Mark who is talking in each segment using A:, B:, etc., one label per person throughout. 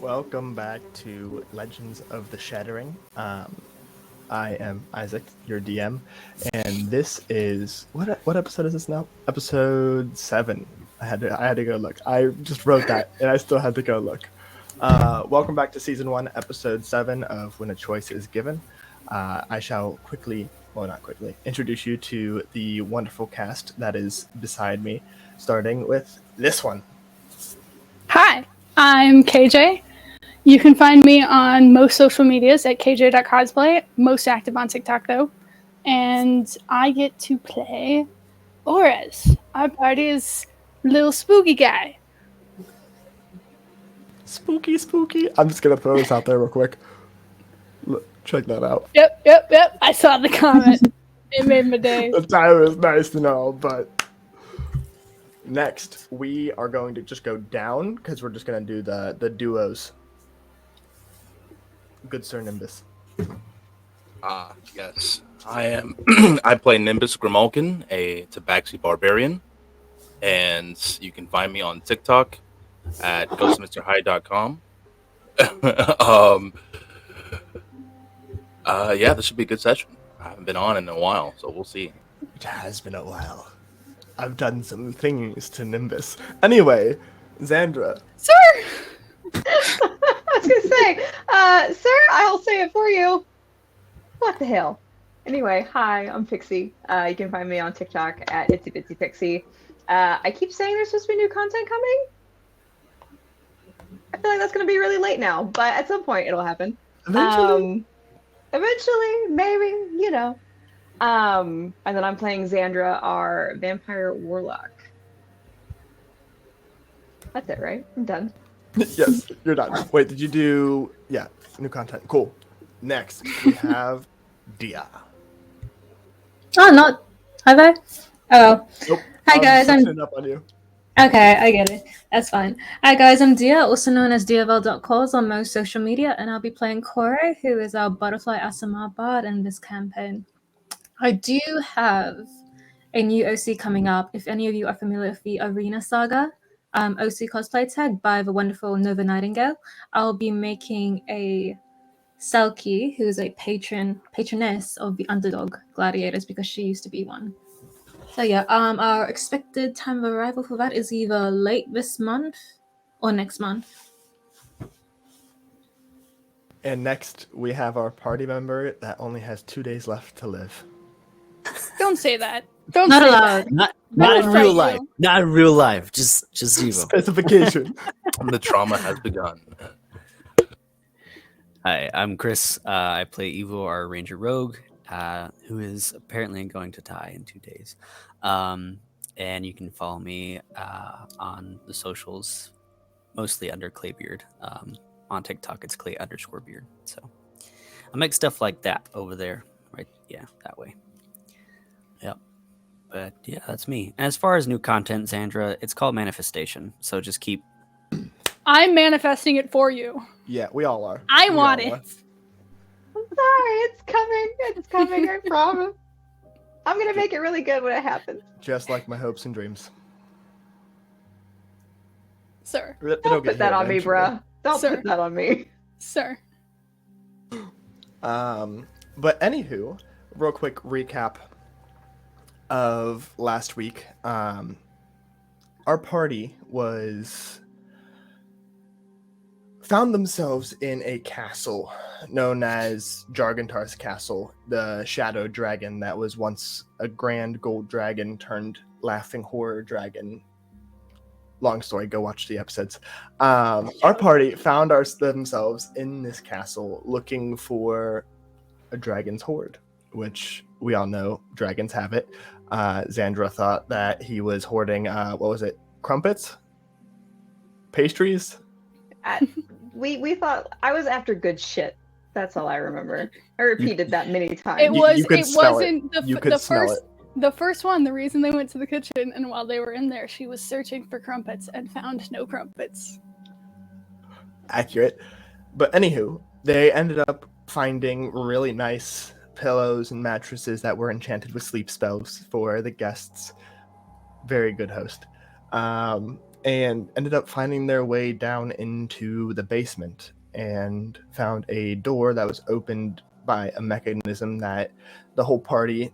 A: Welcome back to Legends of the Shattering. I am Isaac, your DM, and this is what episode is this now? Episode 7. I had to go look. I just wrote that, and I still had to go look. Welcome back to Season 1, Episode 7 of When a Choice is Given. I shall not quickly, introduce you to the wonderful cast that is beside me, starting with this one.
B: Hi, I'm KJ. You can find me on most social medias at kj.cosplay, most active on TikTok though. And I get to play Ores, our party's little spooky guy.
A: Spooky. I'm just gonna throw this out there real quick. Check that out.
B: Yep. I saw the comment. It made my day.
A: The time is nice to know, but next we are going to just go down because we're just gonna do the duos. Good Sir Nimbus.
C: Yes. I am. I play Nimbus Grimalkin, a Tabaxi barbarian, and you can find me on TikTok at ghostmrhigh.com. Yeah, this should be a good session. I haven't been on in a while, so we'll see.
A: It has been a while. I've done some things to Nimbus. Anyway, Xandra.
B: Sir!
D: I was gonna say, sir, I'll say it for you. What the hell? Anyway, hi, I'm Pixie. You can find me on TikTok at Itsy Bitsy Pixie. I keep saying there's supposed to be new content coming. I feel like that's gonna be really late now, but at some point it'll happen. Eventually, maybe, you know. And then I'm playing Xandra, our vampire warlock. That's it, right? I'm done.
A: Yes, you're done. Wait, did you do... Yeah, new content. Cool. Next, we have Dia.
E: Oh, not... Have I? Oh.
A: Nope.
E: Hi, guys. I'm...
A: Up on you.
E: Okay, I get it. That's fine. Hi, guys. I'm Dia, also known as Diavel.cause on most social media, and I'll be playing Kore, who is our Butterfly Asamar bard in this campaign. I do have a new OC coming up. If any of you are familiar with the Arena Saga, OC cosplay tag by the wonderful Nova Nightingale, I'll be making a Selkie, who is a patroness of the Underdog Gladiators because she used to be one. So yeah, our expected time of arrival for that is either late this month or next month.
A: And next, we have our party member that only has 2 days left to live.
B: Don't say that. Don't
E: Not
B: say
E: allowed.
B: that.
F: Not in
B: Don't
F: real
B: fight
F: life.
B: you.
F: Not in real life. Just Evo.
A: Specification.
C: The trauma has begun.
F: Hi, I'm Chris. I play Evo, our Ranger Rogue, who is apparently going to die in 2 days. And you can follow me on the socials, mostly under Claybeard. On TikTok, it's Clay_beard. So I make stuff like that over there, right? Yeah, that way. Yep. But yeah, that's me. And as far as new content, Xandra, it's called Manifestation. So just keep.
B: I'm manifesting it for you.
A: Yeah, we all are.
B: I
A: We
B: want
A: all
B: it.
A: are.
D: I'm sorry, it's coming. It's coming, I promise. I'm gonna make it really good when it happens.
A: Just like my hopes and dreams.
B: Sir.
A: It'll
D: Don't
A: get
D: put that
A: here
D: on me,
A: eventually.
D: bruh. Don't
B: Sir.
D: put that on me.
B: Sir.
A: But anywho, real quick recap of last week. Our party found themselves in a castle known as Jargontar's Castle, the shadow dragon that was once a grand gold dragon turned laughing horror dragon. Long story, go watch the episodes. Our party found themselves in this castle looking for a dragon's hoard, which we all know dragons have it. Xandra thought that he was hoarding, crumpets? Pastries?
D: We thought I was after good shit. That's all I remember. I repeated that many times.
B: It was.
A: you could
B: It
A: smell
B: wasn't
A: You could
B: the
A: smell
B: first. The first one. The reason they went to the kitchen, and while they were in there, she was searching for crumpets and found no crumpets.
A: Accurate. But anywho, they ended up finding really nice pillows and mattresses that were enchanted with sleep spells for the guests. Very good host. and ended up finding their way down into the basement and found a door that was opened by a mechanism that the whole party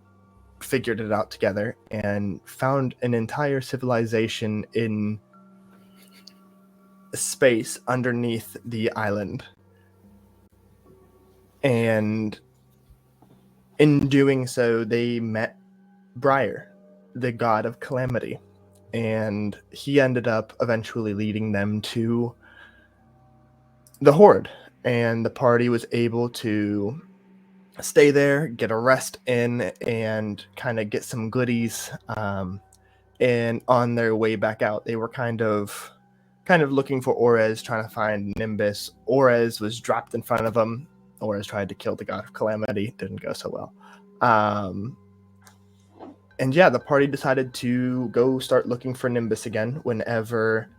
A: figured it out together and found an entire civilization in space underneath the island. And in doing so, they met Briar, the god of calamity, and he ended up eventually leading them to the Horde, and the party was able to stay there, get a rest in, and kind of get some goodies. And on their way back out, they were kind of looking for Orez, trying to find Nimbus. Orez was dropped in front of them. Orez tried to kill the god of calamity. Didn't go so well. And yeah, the party decided to go start looking for Nimbus again whenever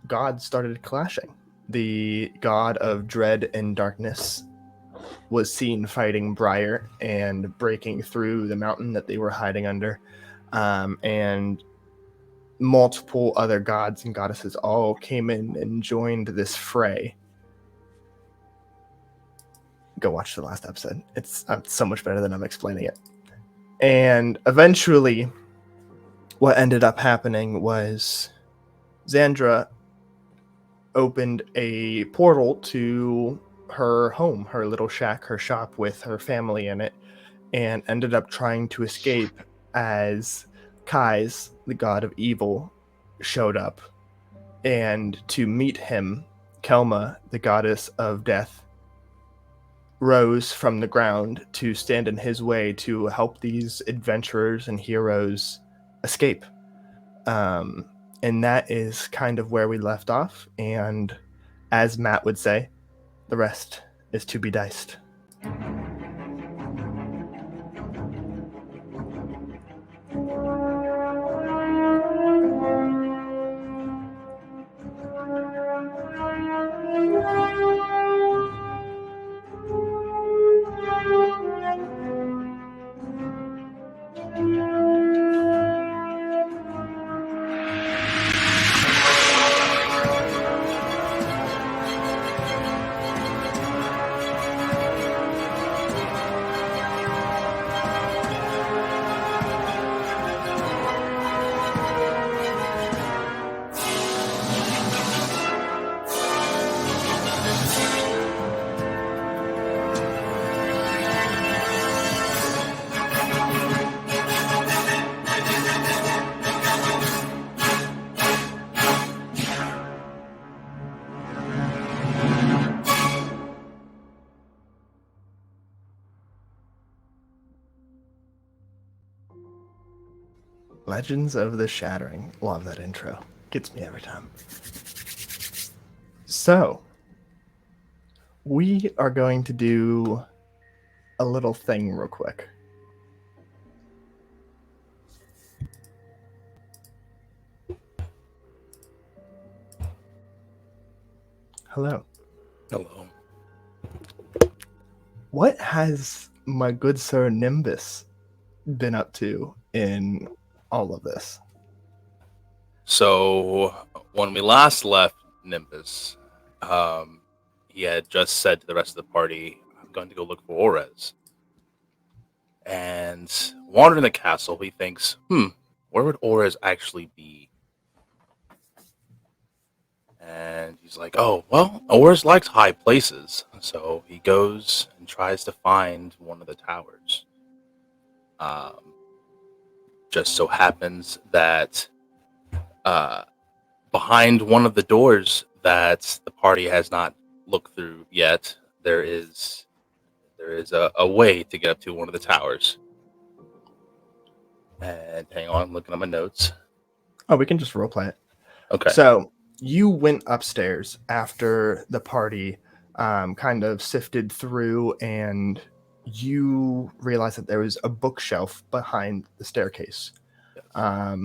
A: gods started clashing. The god of dread and darkness was seen fighting Briar and breaking through the mountain that they were hiding under. And multiple other gods and goddesses all came in and joined this fray. Go watch the last episode. It's so much better than I'm explaining it. And eventually, what ended up happening was Xandra opened a portal to her home, her little shack, her shop with her family in it, and ended up trying to escape as Kai's, the god of evil, showed up. And to meet him, Kelma, the goddess of death, rose from the ground to stand in his way to help these adventurers and heroes escape. And that is kind of where we left off. And as Matt would say, the rest is to be diced. Legends of the Shattering. Love that intro. Gets me every time. So, we are going to do a little thing real quick. Hello.
C: Hello.
A: What has my good sir Nimbus been up to in all of this?
C: So when we last left Nimbus, he had just said to the rest of the party, "I'm going to go look for Orez." And wandering the castle, he thinks, where would Orez actually be? And he's like, oh, well, Orez likes high places. So he goes and tries to find one of the towers. Just so happens that behind one of the doors that the party has not looked through yet, there is a way to get up to one of the towers. And hang on, I'm looking at my notes.
A: Oh, we can just roleplay it.
C: Okay.
A: So you went upstairs after the party kind of sifted through, and you realized that there was a bookshelf behind the staircase.
C: Yes.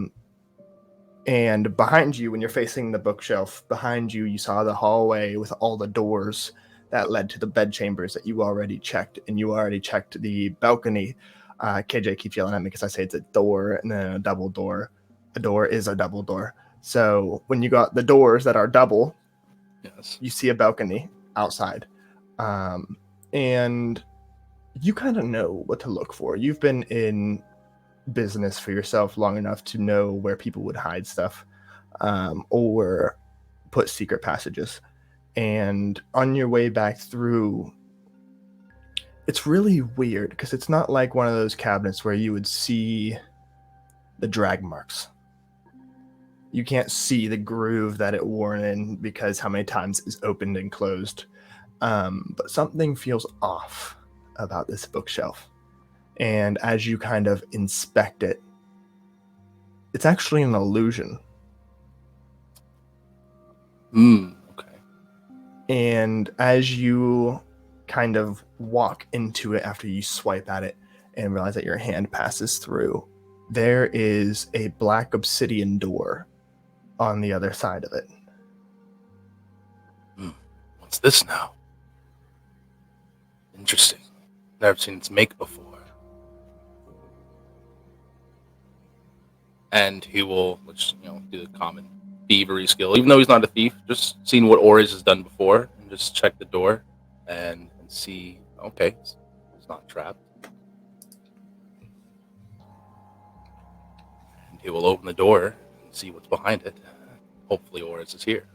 A: And behind you, when you're facing the bookshelf, behind you, you saw the hallway with all the doors that led to the bed chambers that you already checked. And you already checked the balcony. KJ keeps yelling at me because I say it's a door and then a double door. A door is a double door. So when you got the doors that are double,
C: Yes.
A: you see a balcony outside. And you kind of know what to look for. You've been in business for yourself long enough to know where people would hide stuff, or put secret passages. And on your way back through, it's really weird because it's not like one of those cabinets where you would see the drag marks. You can't see the groove that it worn in because how many times it's opened and closed. But something feels off about this bookshelf. And as you kind of inspect it, it's actually an illusion.
C: Okay.
A: And as you kind of walk into it after you swipe at it and realize that your hand passes through, there is a black obsidian door on the other side of it.
C: What's this now? Interesting. Never seen its make before. And he will, do the common thievery skill. Even though he's not a thief, just seeing what Ores has done before, and just check the door and see. Okay, it's not trapped. And he will open the door and see what's behind it. Hopefully, Ores is here.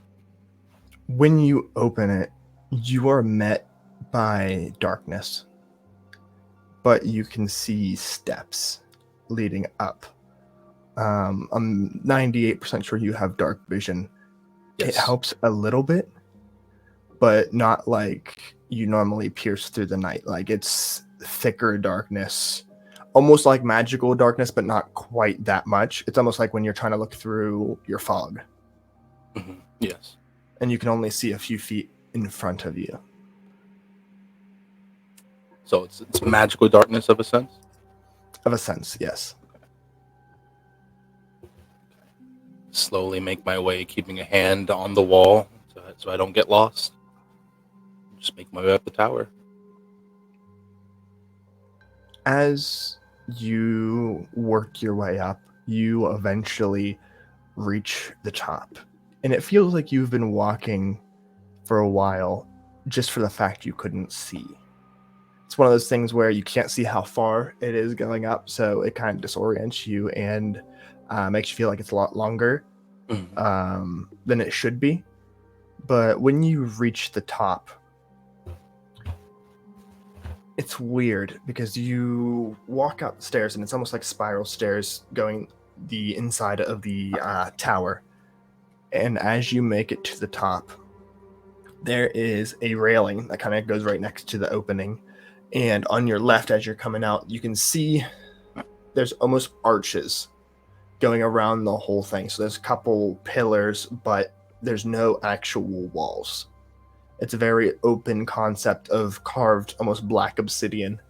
A: When you open it, you are met by darkness, but you can see steps leading up. I'm 98% sure you have dark vision.
C: Yes.
A: It helps a little bit, but not like you normally pierce through the night. Like it's thicker darkness, almost like magical darkness, but not quite that much. It's almost like when you're trying to look through your fog.
C: Mm-hmm. Yes.
A: And you can only see a few feet in front of you.
C: So it's magical darkness of a sense?
A: Of a sense, yes.
C: Slowly make my way, keeping a hand on the wall so I don't get lost. Just make my way up the tower.
A: As you work your way up, you eventually reach the top. And it feels like you've been walking for a while just for the fact you couldn't see. It's one of those things where you can't see how far it is going up, so it kind of disorients you and makes you feel like it's a lot longer than it should be. But when you reach the top, it's weird because you walk up the stairs and it's almost like spiral stairs going the inside of the tower. And as you make it to the top, there is a railing that kind of goes right next to the opening. And on your left, as you're coming out, you can see there's almost arches going around the whole thing. So there's a couple pillars, but there's no actual walls. It's a very open concept of carved, almost black obsidian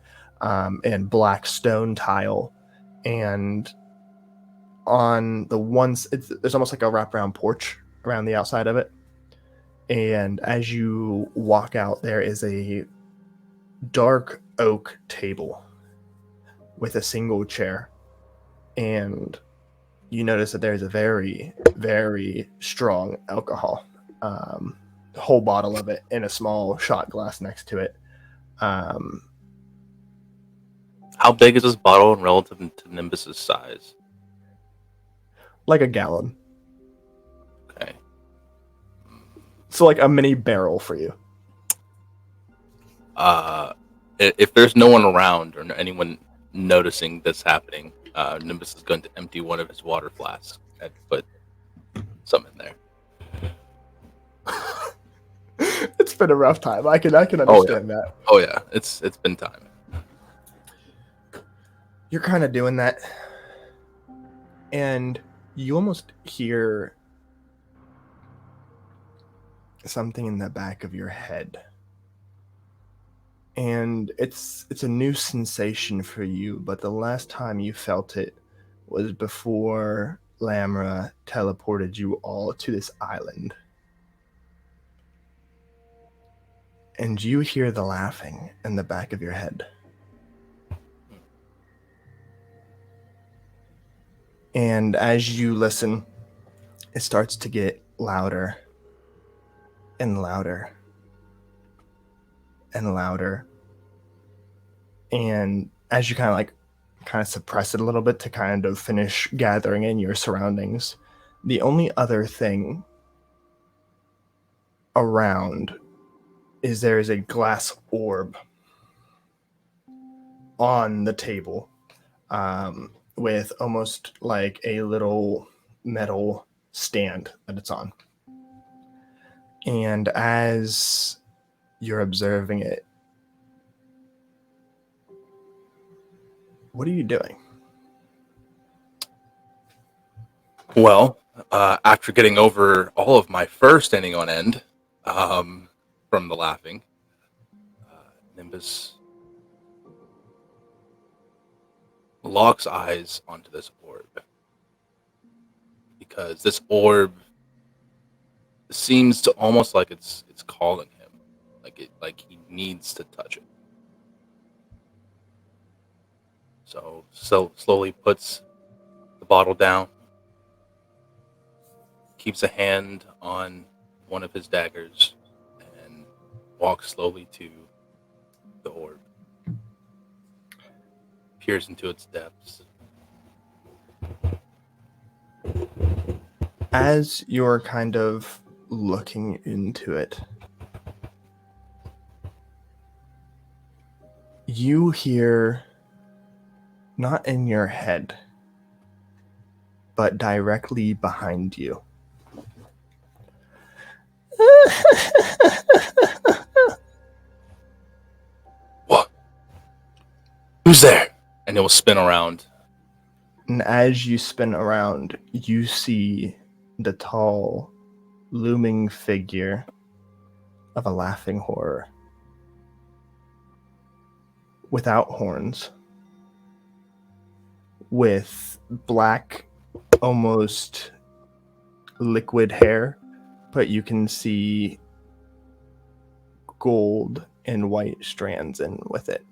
A: and black stone tile. And on the ones, there's almost like a wraparound porch around the outside of it. And as you walk out, there is a dark oak table with a single chair. And you notice that there's a very, very strong alcohol. Whole bottle of it in a small shot glass next to it.
C: How big is this bottle in relative to Nimbus's size?
A: Like a gallon.
C: Okay.
A: So like a mini barrel for you.
C: If there's no one around or anyone noticing this happening, Nimbus is going to empty one of his water flasks and put some in there.
A: It's been a rough time. I can understand that.
C: Oh yeah, it's been time.
A: You're kind of doing that, and you almost hear something in the back of your head. And it's a new sensation for you, but the last time you felt it was before Lamra teleported you all to this island. And you hear the laughing in the back of your head. And as you listen, it starts to get louder and louder and louder. And as you kind of suppress it a little bit to kind of finish gathering in your surroundings, the only other thing around is there is a glass orb on the table, with almost like a little metal stand that it's on. And as you're observing it, what are you doing?
C: Well, after getting over all of my fur standing on end from the laughing, Nimbus locks eyes onto this orb. Because this orb seems to almost like it's calling him. Like he needs to touch it. So slowly puts the bottle down, keeps a hand on one of his daggers, and walks slowly to the orb. Peers into its depths.
A: As you're kind of looking into it, you hear, not in your head, but directly behind you,
C: What? Who's there? And it will spin around.
A: and as you spin around, you see the tall, looming figure of a laughing horror. Without horns, with black, almost liquid hair, but you can see gold and white strands in with it.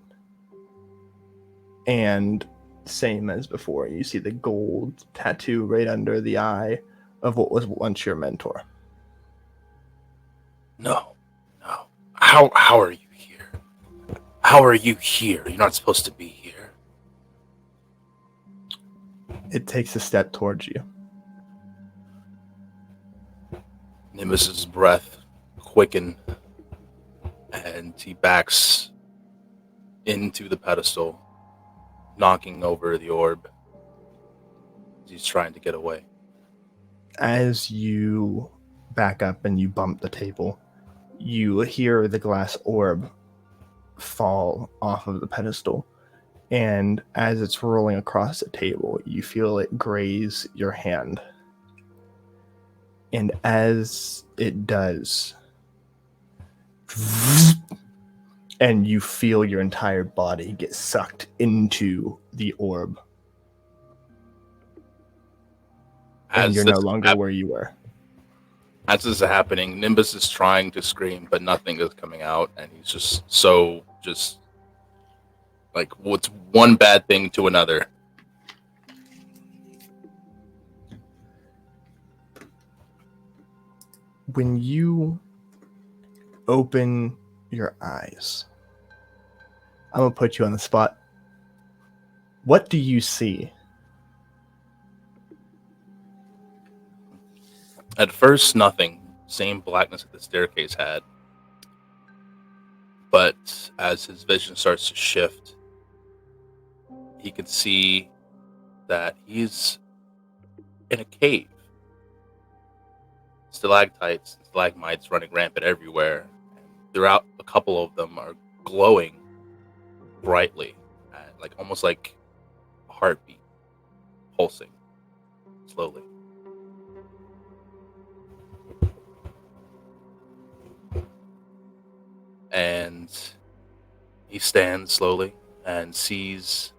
A: And same as before, you see the gold tattoo right under the eye of what was once your mentor.
C: No. How are you here? How are you here? You're not supposed to be here.
A: It takes a step towards you.
C: Nimbus's breath quicken, and he backs into the pedestal, knocking over the orb. He's trying to get away.
A: As you back up and you bump the table, you hear the glass orb fall off of the pedestal. And as it's rolling across the table, you feel it graze your hand. And as it does, and you feel your entire body get sucked into the orb. And you're no longer where you were.
C: As this is happening, Nimbus is trying to scream, but nothing is coming out, and he's just like, what's one bad thing to another?
A: When you open your eyes, I'm going to put you on the spot. What do you see?
C: At first, nothing. Same blackness that the staircase had. But as his vision starts to shift, he can see that he's in a cave. Stalactites and stalagmites running rampant everywhere. Throughout, a couple of them are glowing brightly, like almost like a heartbeat, pulsing slowly. And he stands slowly and sees...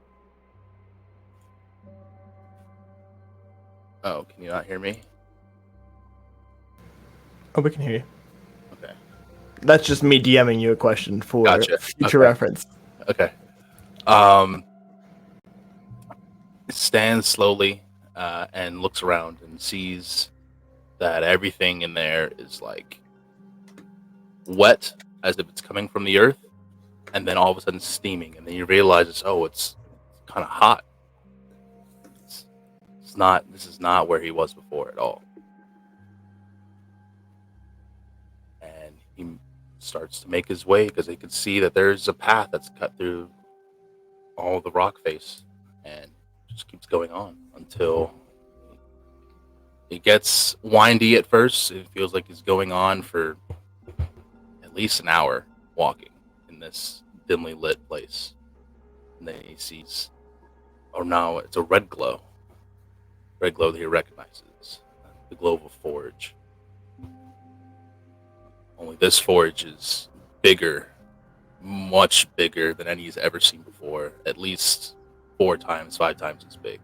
C: Oh, can you not hear me?
A: Oh, we can hear you.
C: Okay.
A: That's just me DMing you a question for future reference.
C: Okay. Stands slowly and looks around and sees that everything in there is like wet, as if it's coming from the earth, and then all of a sudden steaming, and then you realize it's kind of hot. It's not. This is not where he was before at all. And he starts to make his way because he can see that there's a path that's cut through all the rock face, and just keeps going on until it gets windy at first. It feels like he's going on for at least an hour walking in this dimly lit place. And then he sees, oh no, it's a red glow that he recognizes, the glow of a forge. Only this forge is bigger, much bigger than any he's ever seen before. At least 4 times, 5 times as big,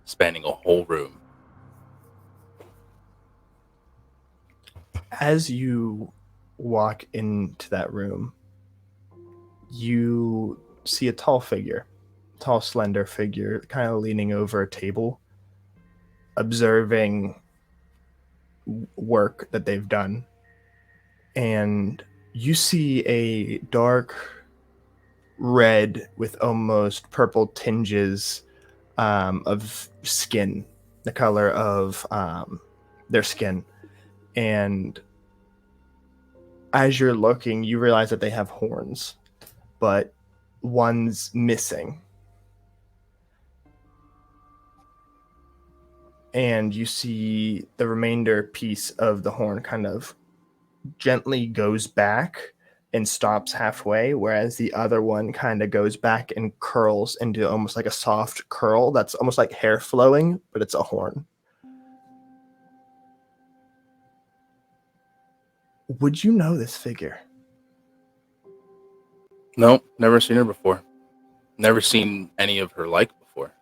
C: spanning a whole room.
A: As you walk into that room, you see a tall, slender figure, kind of leaning over a table, observing work that they've done. And you see a dark red with almost purple tinges of skin, the color of their skin. And as you're looking, you realize that they have horns, but one's missing. And you see the remainder piece of the horn kind of gently goes back and stops halfway, whereas the other one kind of goes back and curls into almost like a soft curl that's almost like hair flowing, but it's a horn. Would you know this figure?
C: Nope, never seen her before. Never seen any of her like before.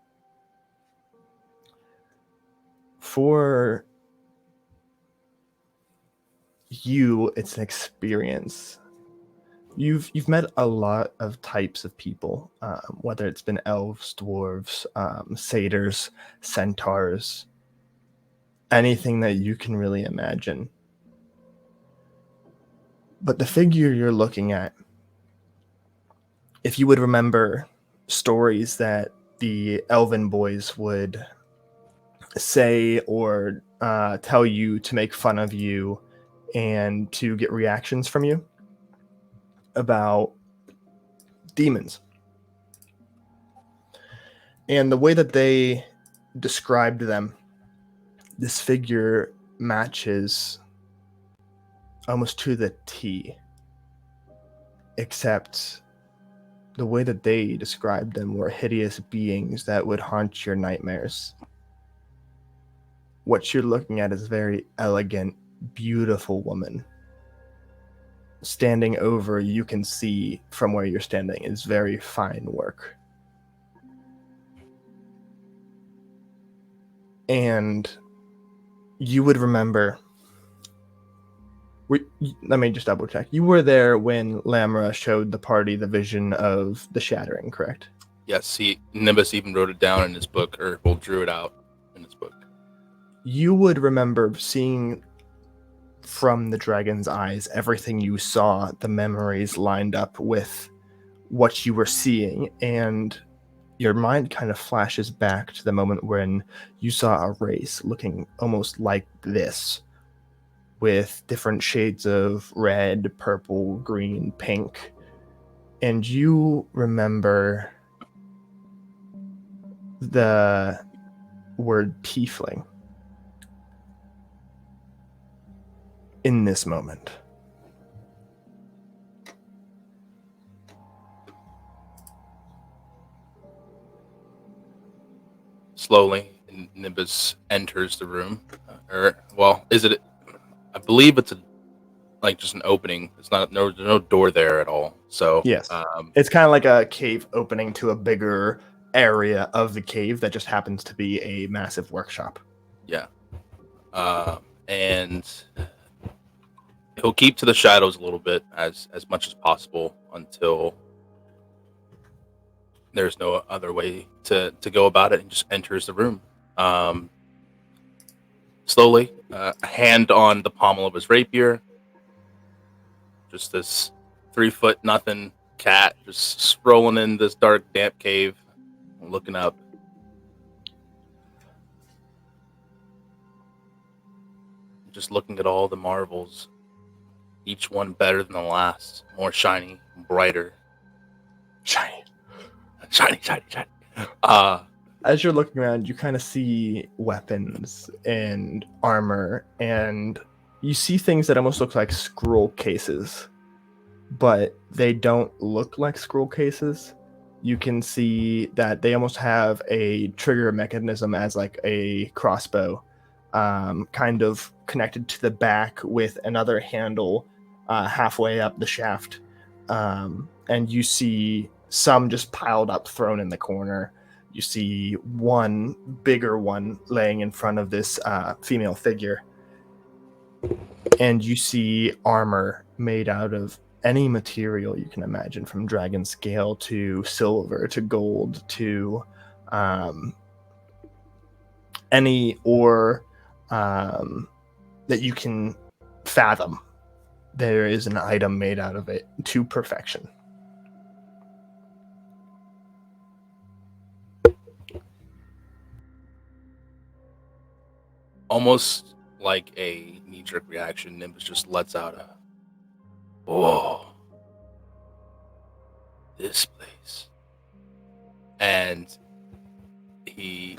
A: For you, it's an experience. You've met a lot of types of people, whether it's been elves, dwarves, satyrs, centaurs, anything that you can really imagine. But the figure you're looking at, if you would remember stories that the elven boys would say or tell you to make fun of you and to get reactions from you about demons. And the way that they described them, this figure matches almost to the T, except the way that they described them were hideous beings that would haunt your nightmares. What you're looking at is a very elegant, beautiful woman. Standing over, you can see from where you're standing is very fine work. And you would remember, let me just double check. You were there when Lamra showed the party the vision of the Shattering, correct?
C: Yes, Nimbus even wrote it down in his book, or drew it out in his book.
A: You would remember seeing from the dragon's eyes everything you saw, the memories lined up with what you were seeing, and your mind kind of flashes back to the moment when you saw a race looking almost like this, with different shades of red, purple, green, pink. And you remember the word tiefling in this moment.
C: Slowly, Nimbus enters the room. I believe it's just an opening. It's not, there's no door there at all. So
A: yes, it's kind of like a cave opening to a bigger area of the cave that just happens to be a massive workshop.
C: Yeah, and he'll keep to the shadows a little bit as much as possible until there's no other way to go about it, and just enters the room. slowly, a hand on the pommel of his rapier. Just this 3 foot nothing cat just strolling in this dark, damp cave, looking up. Just looking at all the marvels, each one better than the last, more shiny, brighter.
A: Shiny.
C: Shiny, shiny, shiny.
A: As you're looking around, you kind of see weapons and armor, and you see things that almost look like scroll cases, but they don't look like scroll cases. You can see that they almost have a trigger mechanism as like a crossbow, kind of connected to the back with another handle halfway up the shaft. And you see some just piled up, thrown in the corner. You see one bigger one laying in front of this female figure. And you see armor made out of any material you can imagine, from dragon scale to silver to gold to any ore that you can fathom. There is an item made out of it to perfection.
C: Almost like a knee-jerk reaction, Nimbus just lets out a, "Oh, this place." And he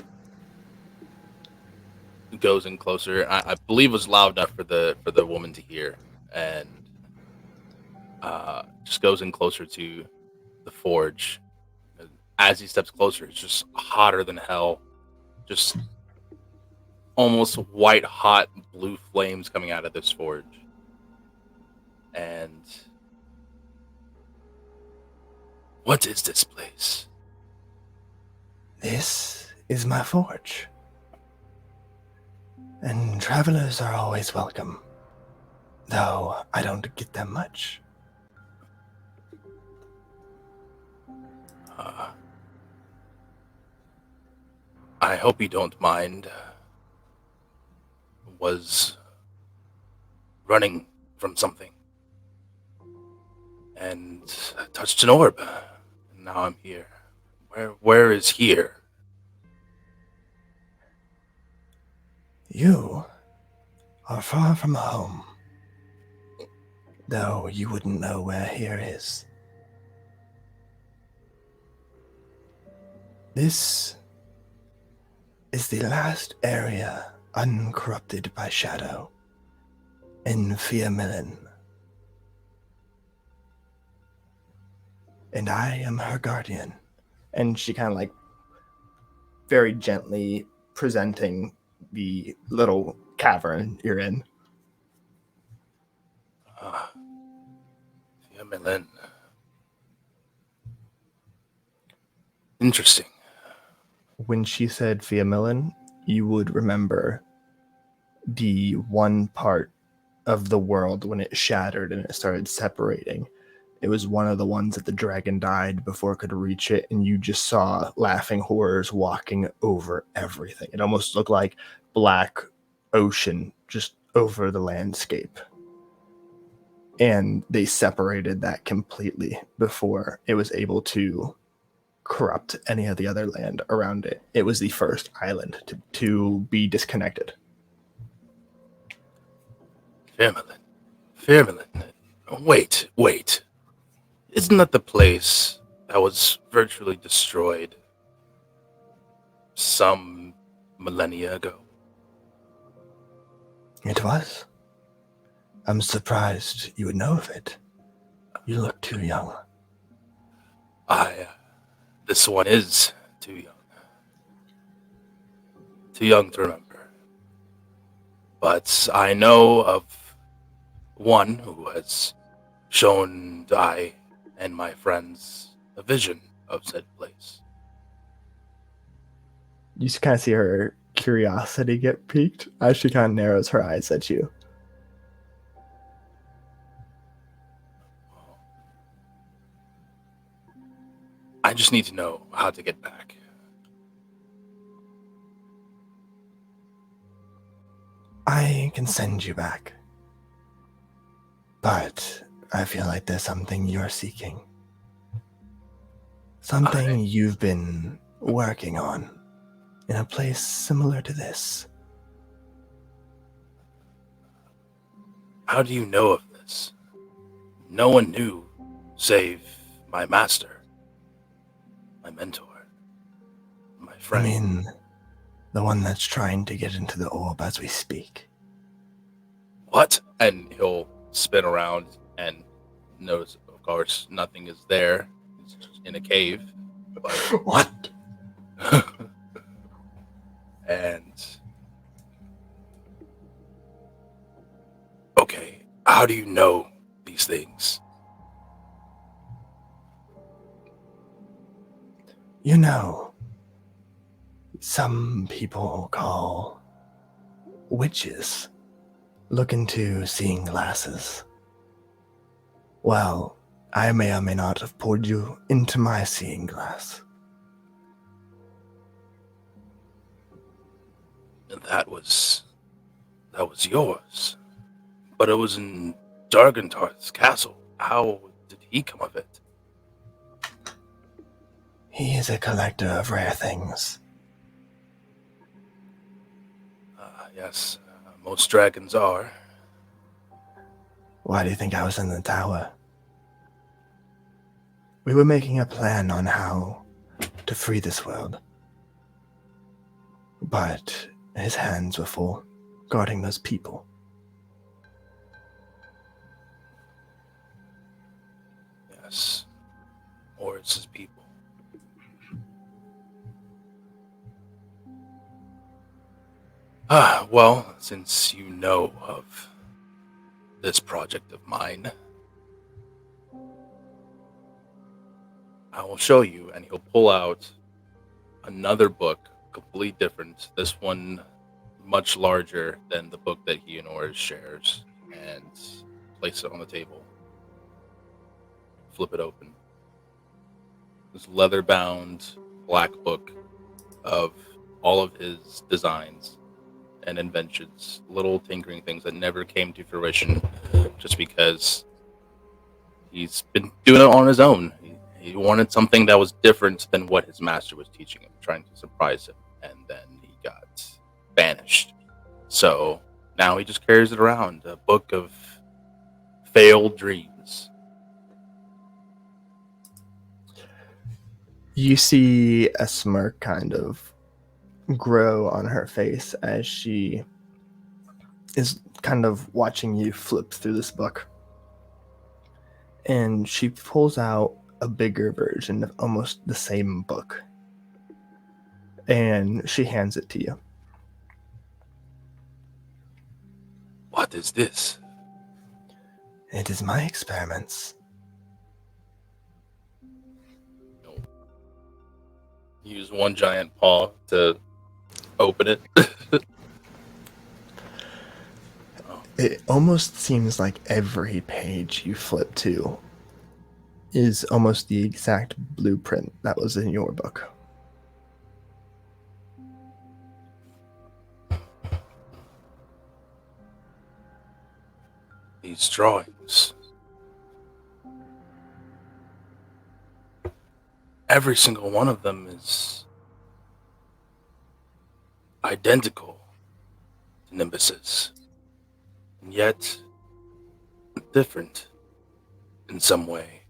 C: goes in closer. I believe it was loud enough for the woman to hear, and just goes in closer to the forge. And as he steps closer, it's just hotter than hell. Just almost white hot blue flames coming out of this forge. And what is this place?
A: This is my forge. And travelers are always welcome, though I don't get them much.
C: I hope you don't mind. Was running from something and touched an orb. And now I'm here. Where is here?
A: You are far from home, though you wouldn't know where here is. This is the last area uncorrupted by shadow in Fiamilin. And I am her guardian. And she kind of like very gently presenting the little cavern you're in.
C: Fiamilin. Interesting.
A: When she said Fiamilin, you would remember the one part of the world when it shattered and it started separating. It was one of the ones that the dragon died before it could reach it, and you just saw laughing horrors walking over everything. It almost looked like black ocean just over the landscape. And they separated that completely before it was able to corrupt any of the other land around it. It was the first island to be disconnected.
C: Fiamilin. Wait. Isn't that the place that was virtually destroyed some millennia ago?
A: It was. I'm surprised you would know of it. You look too young.
C: This one is too young. Too young to remember. But I know of one who has shown I and my friends a vision of said place.
A: You kind of see her curiosity get piqued as she kind of narrows her eyes at you.
C: I just need to know how to get back.
A: I can send you back. But I feel like there's something you're seeking. Something you've been working on in a place similar to this.
C: How do you know of this? No one knew, save my master, my mentor, my
A: I
C: friend.
A: mean, the one that's trying to get into the orb as we speak.
C: What? And he'll spin around and notice, of course, nothing is there. He's just in a cave. But
A: What?
C: and okay, how do you know these things?
A: You know, some people call witches look into seeing glasses. Well, I may or may not have poured you into my seeing glass.
C: And that was yours. But it was in Dargentarth's castle. How did he come of it?
A: He is a collector of rare things.
C: Yes, most dragons are.
A: Why do you think I was in the tower? We were making a plan on how to free this world. But his hands were full, guarding those people.
C: Yes. Or it's his people. Well, since you know of this project of mine, I will show you, and he'll pull out another book, completely different. This one much larger than the book that he and Oris shares, and place it on the table. Flip it open. This leather-bound black book of all of his designs and inventions, little tinkering things that never came to fruition just because he's been doing it on his own. He wanted something that was different than what his master was teaching him, trying to surprise him, and then he got banished. So now he just carries it around, a book of failed dreams.
A: You see a smirk kind of grow on her face as she is kind of watching you flip through this book. And she pulls out a bigger version of almost the same book. And she hands it to you.
C: What is this?
A: It is my experiments.
C: Use one giant paw to open it.
A: It almost seems like every page you flip to is almost the exact blueprint that was in your book.
C: These drawings. Every single one of them is identical to Nimbus's, and yet different in some way.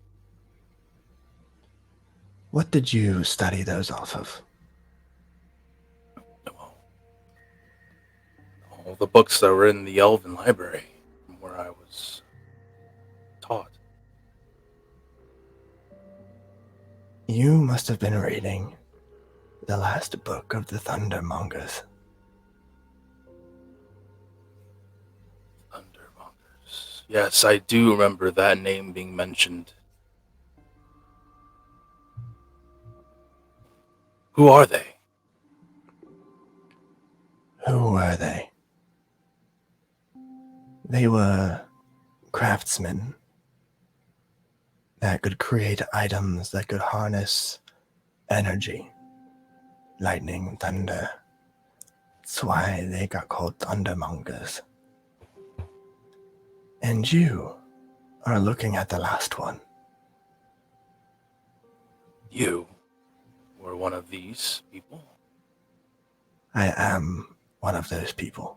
A: What did you study those off of?
C: All the books that were in the Elven Library, where I was taught.
A: You must have been reading the last book of the Thundermongers.
C: Thundermongers. Yes, I do remember that name being mentioned. Who are they?
A: Who were they? They were craftsmen that could create items that could harness energy, lightning, thunder, That's why they got called thundermongers. And you are looking at the last one.
C: You were one of these people?
A: I am one of those people.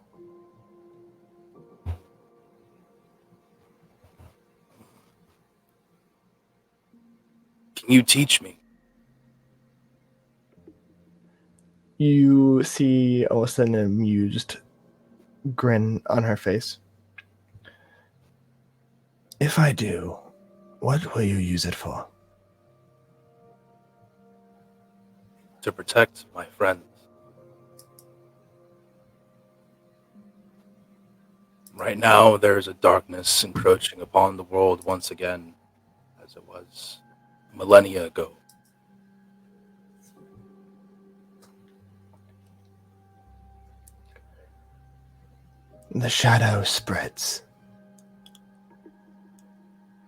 C: Can you teach me?
A: You see almost an amused grin on her face. If I do, what will you use it for?
C: To protect my friends. Right now, there is a darkness encroaching upon the world once again, as it was millennia ago.
A: The shadow spreads.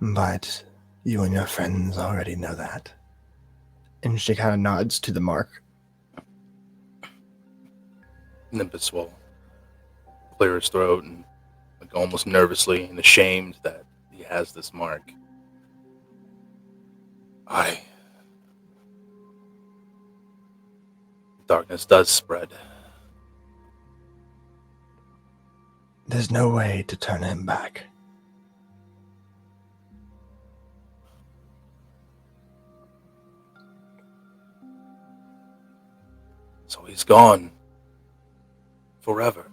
A: But you and your friends already know that. And she kind of nods to the mark.
C: Nimbus will clear his throat and like almost nervously and ashamed that he has this mark. Darkness does spread.
A: There's no way to turn him back.
C: So he's gone. Forever.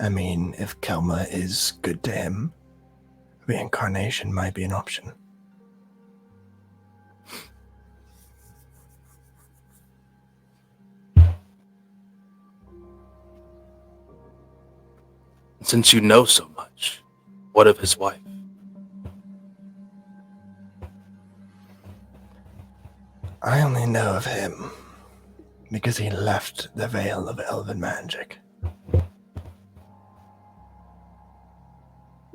A: I mean, if Kelma is good to him, reincarnation might be an option.
C: Since you know so much, what of his wife?
A: I only know of him because he left the Veil of Elven Magic.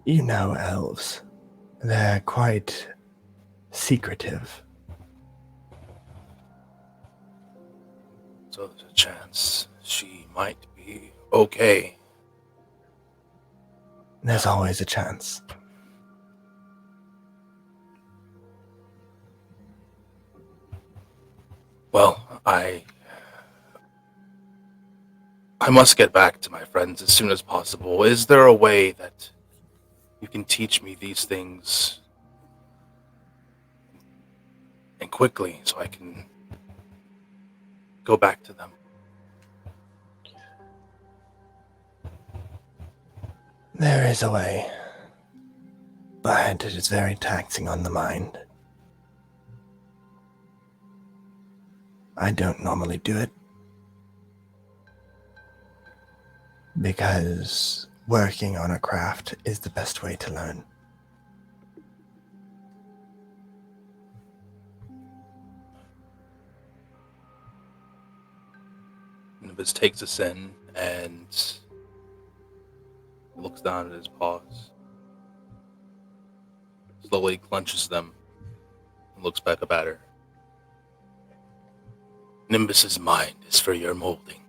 A: You know elves. They're quite secretive.
C: So there's a chance she might be okay.
A: There's always a chance.
C: Well, I must get back to my friends as soon as possible. Is there a way that you can teach me these things and quickly so I can go back to them?
A: There is a way, but it is very taxing on the mind. I don't normally do it because working on a craft is the best way to learn.
C: Nimbus takes us in and looks down at his paws, slowly clenches them, and looks back up at her. Nimbus's mind is for your molding.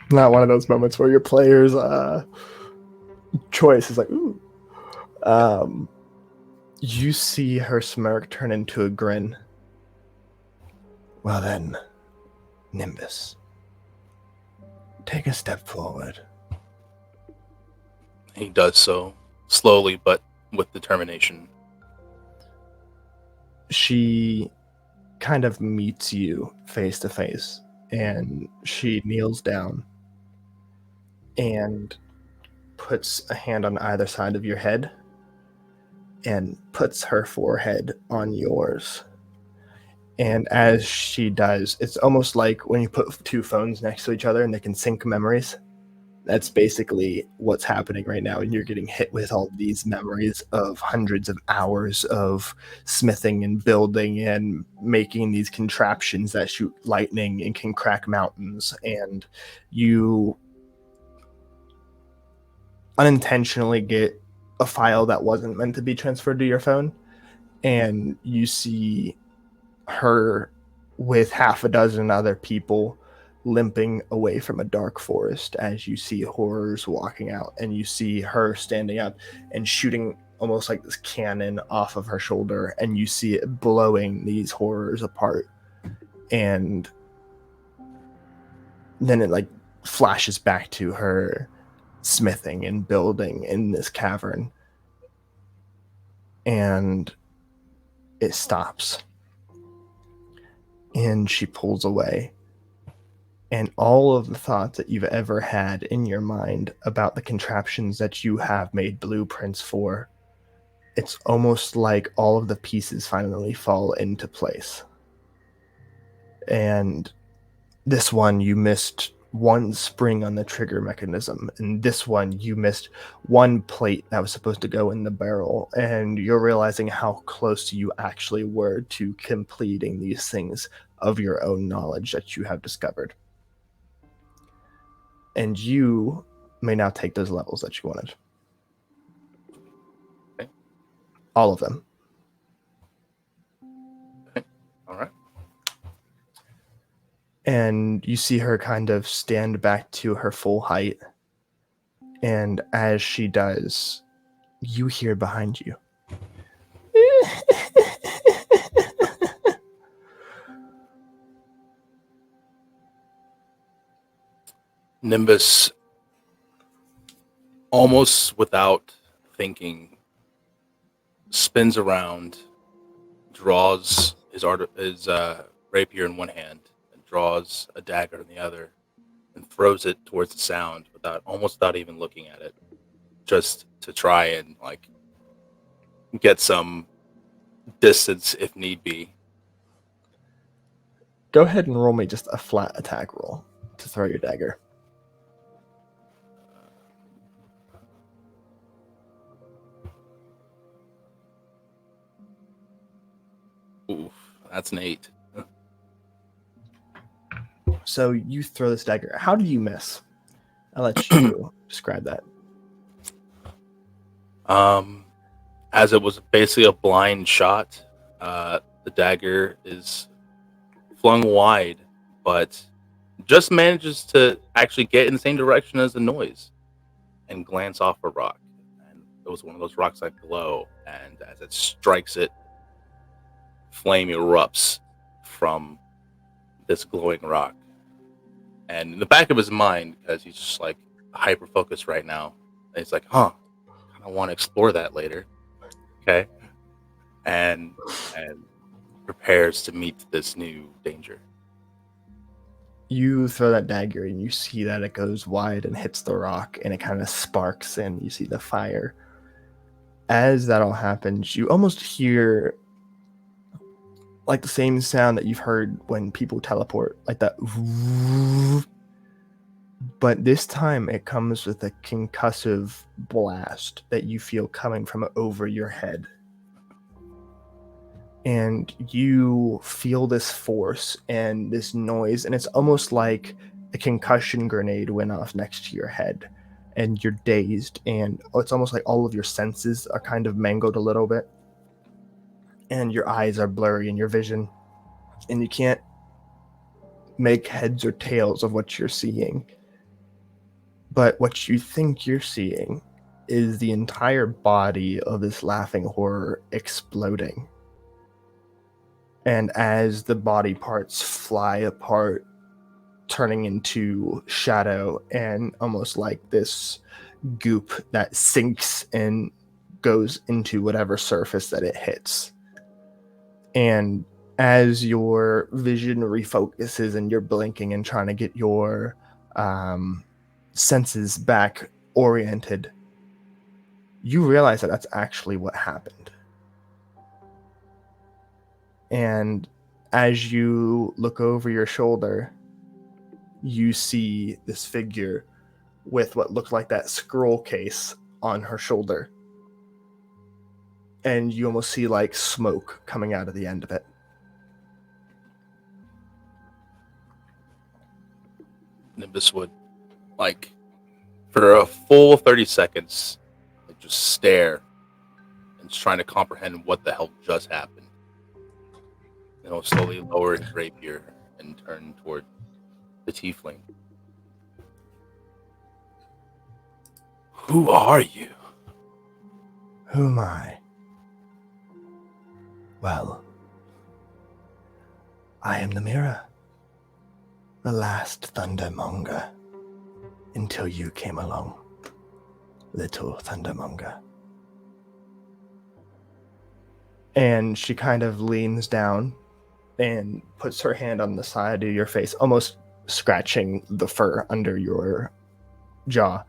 A: Not one of those moments where your player's choice is like, ooh. You see her smirk turn into a grin. Well then, Nimbus, take a step forward.
C: He does so, slowly but with determination.
A: She kind of meets you face to face, and she kneels down and puts a hand on either side of your head and puts her forehead on yours. And as she does, it's almost like when you put two phones next to each other and they can sync memories. That's basically what's happening right now. And you're getting hit with all these memories of hundreds of hours of smithing and building and making these contraptions that shoot lightning and can crack mountains. And you unintentionally get a file that wasn't meant to be transferred to your phone. and you see her with half a dozen other people limping away from a dark forest as you see horrors walking out, and you see her standing up and shooting almost like this cannon off of her shoulder, and you see it blowing these horrors apart. And then it like flashes back to her smithing and building in this cavern, and it stops, and she pulls away, and all of the thoughts that you've ever had in your mind about the contraptions that you have made blueprints for, it's almost like all of the pieces finally fall into place. And this one, you missed one spring on the trigger mechanism, and this one, you missed one plate that was supposed to go in the barrel, and you're realizing how close you actually were to completing these things of your own knowledge that you have discovered. And you may now take those levels that you wanted.
C: Okay.
A: All of them.
C: Okay. All right.
A: And you see her kind of stand back to her full height. And as she does, you hear behind you.
C: Nimbus, almost without thinking, spins around, draws his rapier in one hand, and draws a dagger in the other, and throws it towards the sound almost without even looking at it, just to try and like get some distance if need be.
A: Go ahead and roll me just a flat attack roll to throw your dagger.
C: Oof, that's an 8.
A: So you throw this dagger. How do you miss? I'll let you describe that.
C: As it was basically a blind shot, the dagger is flung wide, but just manages to actually get in the same direction as the noise and glance off a rock. And it was one of those rocks that glow, and as it strikes it, flame erupts from this glowing rock. And in the back of his mind, because he's just like hyper focused right now, he's like, I want to explore that later. Okay. And prepares to meet this new danger.
A: You throw that dagger and you see that it goes wide and hits the rock, and it kind of sparks, and you see the fire. As that all happens, you almost hear like the same sound that you've heard when people teleport, like that. But this time it comes with a concussive blast that you feel coming from over your head. And you feel this force and this noise, and it's almost like a concussion grenade went off next to your head, and you're dazed, and it's almost like all of your senses are kind of mangled a little bit, and your eyes are blurry in your vision, and you can't make heads or tails of what you're seeing. But what you think you're seeing is the entire body of this laughing horror exploding. And as the body parts fly apart, turning into shadow and almost like this goop that sinks and goes into whatever surface that it hits. And as your vision refocuses and you're blinking and trying to get your senses back oriented, you realize that that's actually what happened. And as you look over your shoulder, you see this figure with what looked like that scroll case on her shoulder. And you almost see like smoke coming out of the end of it.
C: Nimbus would, for a full 30 seconds, just stare and almost trying to comprehend what the hell just happened. He'll slowly lower his rapier and turn toward the tiefling. Who are you?
A: Who am I? Well, I am the mirror. The last Thundermonger. Until you came along, little Thundermonger. And she kind of leans down and puts her hand on the side of your face, almost scratching the fur under your jaw.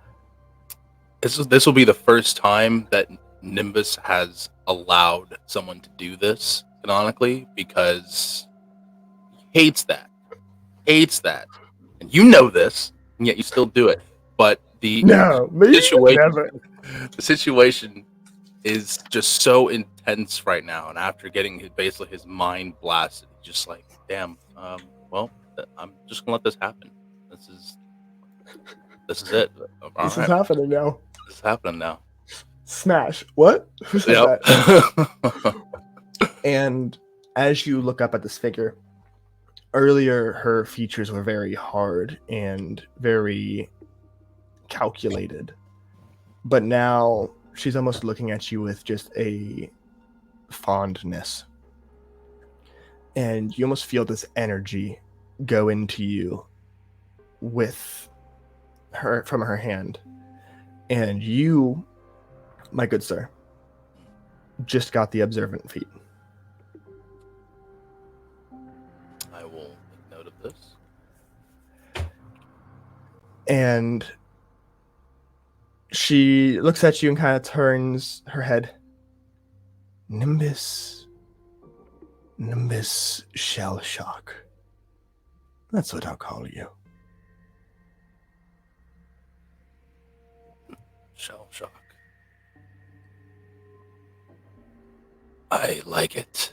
C: This will be the first time that Nimbus has allowed someone to do this canonically, because he hates that. And you know this, and yet you still do it. But
A: No, me? Never.
C: The situation is just so intense right now, and after getting basically his mind blasted, he's just like, damn, well, I'm just gonna let this happen. This is it.
A: This is happening now.
C: This is happening now.
A: Smash. What? Who said
C: Yep.
A: that? And as you look up at this figure, earlier her features were very hard and very calculated. But now she's almost looking at you with just a fondness. And you almost feel this energy go into you with her from her hand. And you, my good sir, just got the observant feat.
C: I will make note of this.
A: And she looks at you and kind of turns her head. Nimbus Shell Shock. That's what I'll call you.
C: Shell shock. I like it.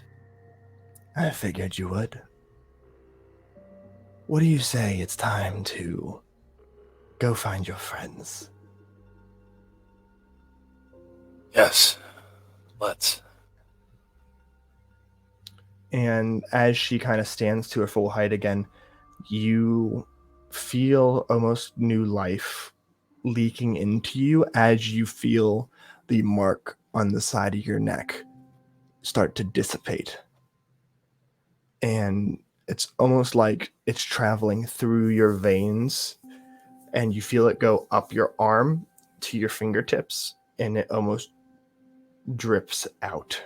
A: I figured you would. What do you say it's time to go find your friends?
C: Yes, let's.
A: And as she kind of stands to her full height again, you feel almost new life leaking into you as you feel the mark on the side of your neck start to dissipate. And it's almost like it's traveling through your veins, and you feel it go up your arm to your fingertips, and it almost drips out.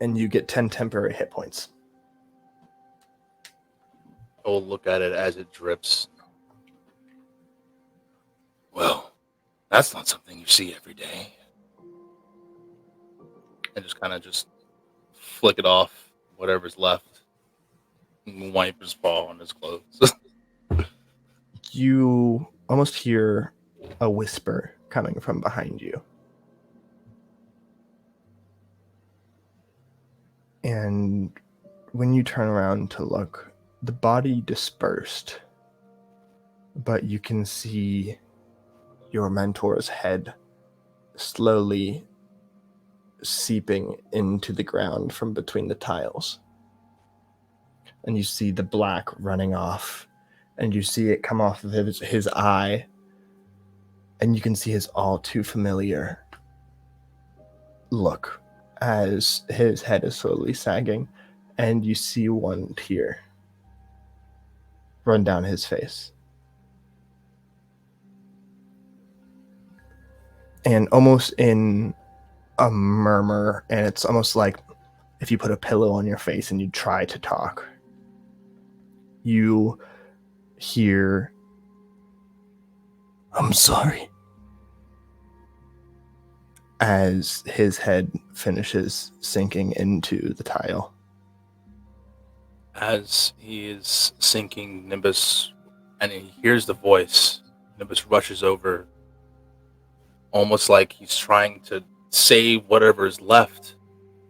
A: And you get 10 temporary hit points.
C: I'll look at it as it drips. Well, that's not something you see every day. And just kind of flick it off, whatever's left, and wipe his paw on his clothes.
A: You almost hear a whisper coming from behind you. And when you turn around to look, the body dispersed, but you can see your mentor's head slowly seeping into the ground from between the tiles. And you see the black running off, and you see it come off of his eye, and you can see his all too familiar look as his head is slowly sagging, and you see one tear run down his face. And almost in a murmur, and it's almost like if you put a pillow on your face and you try to talk, you hear, "I'm sorry," as his head finishes sinking into the tile.
C: As he is sinking, Nimbus, and he hears the voice, Nimbus rushes over, almost like he's trying to save whatever is left.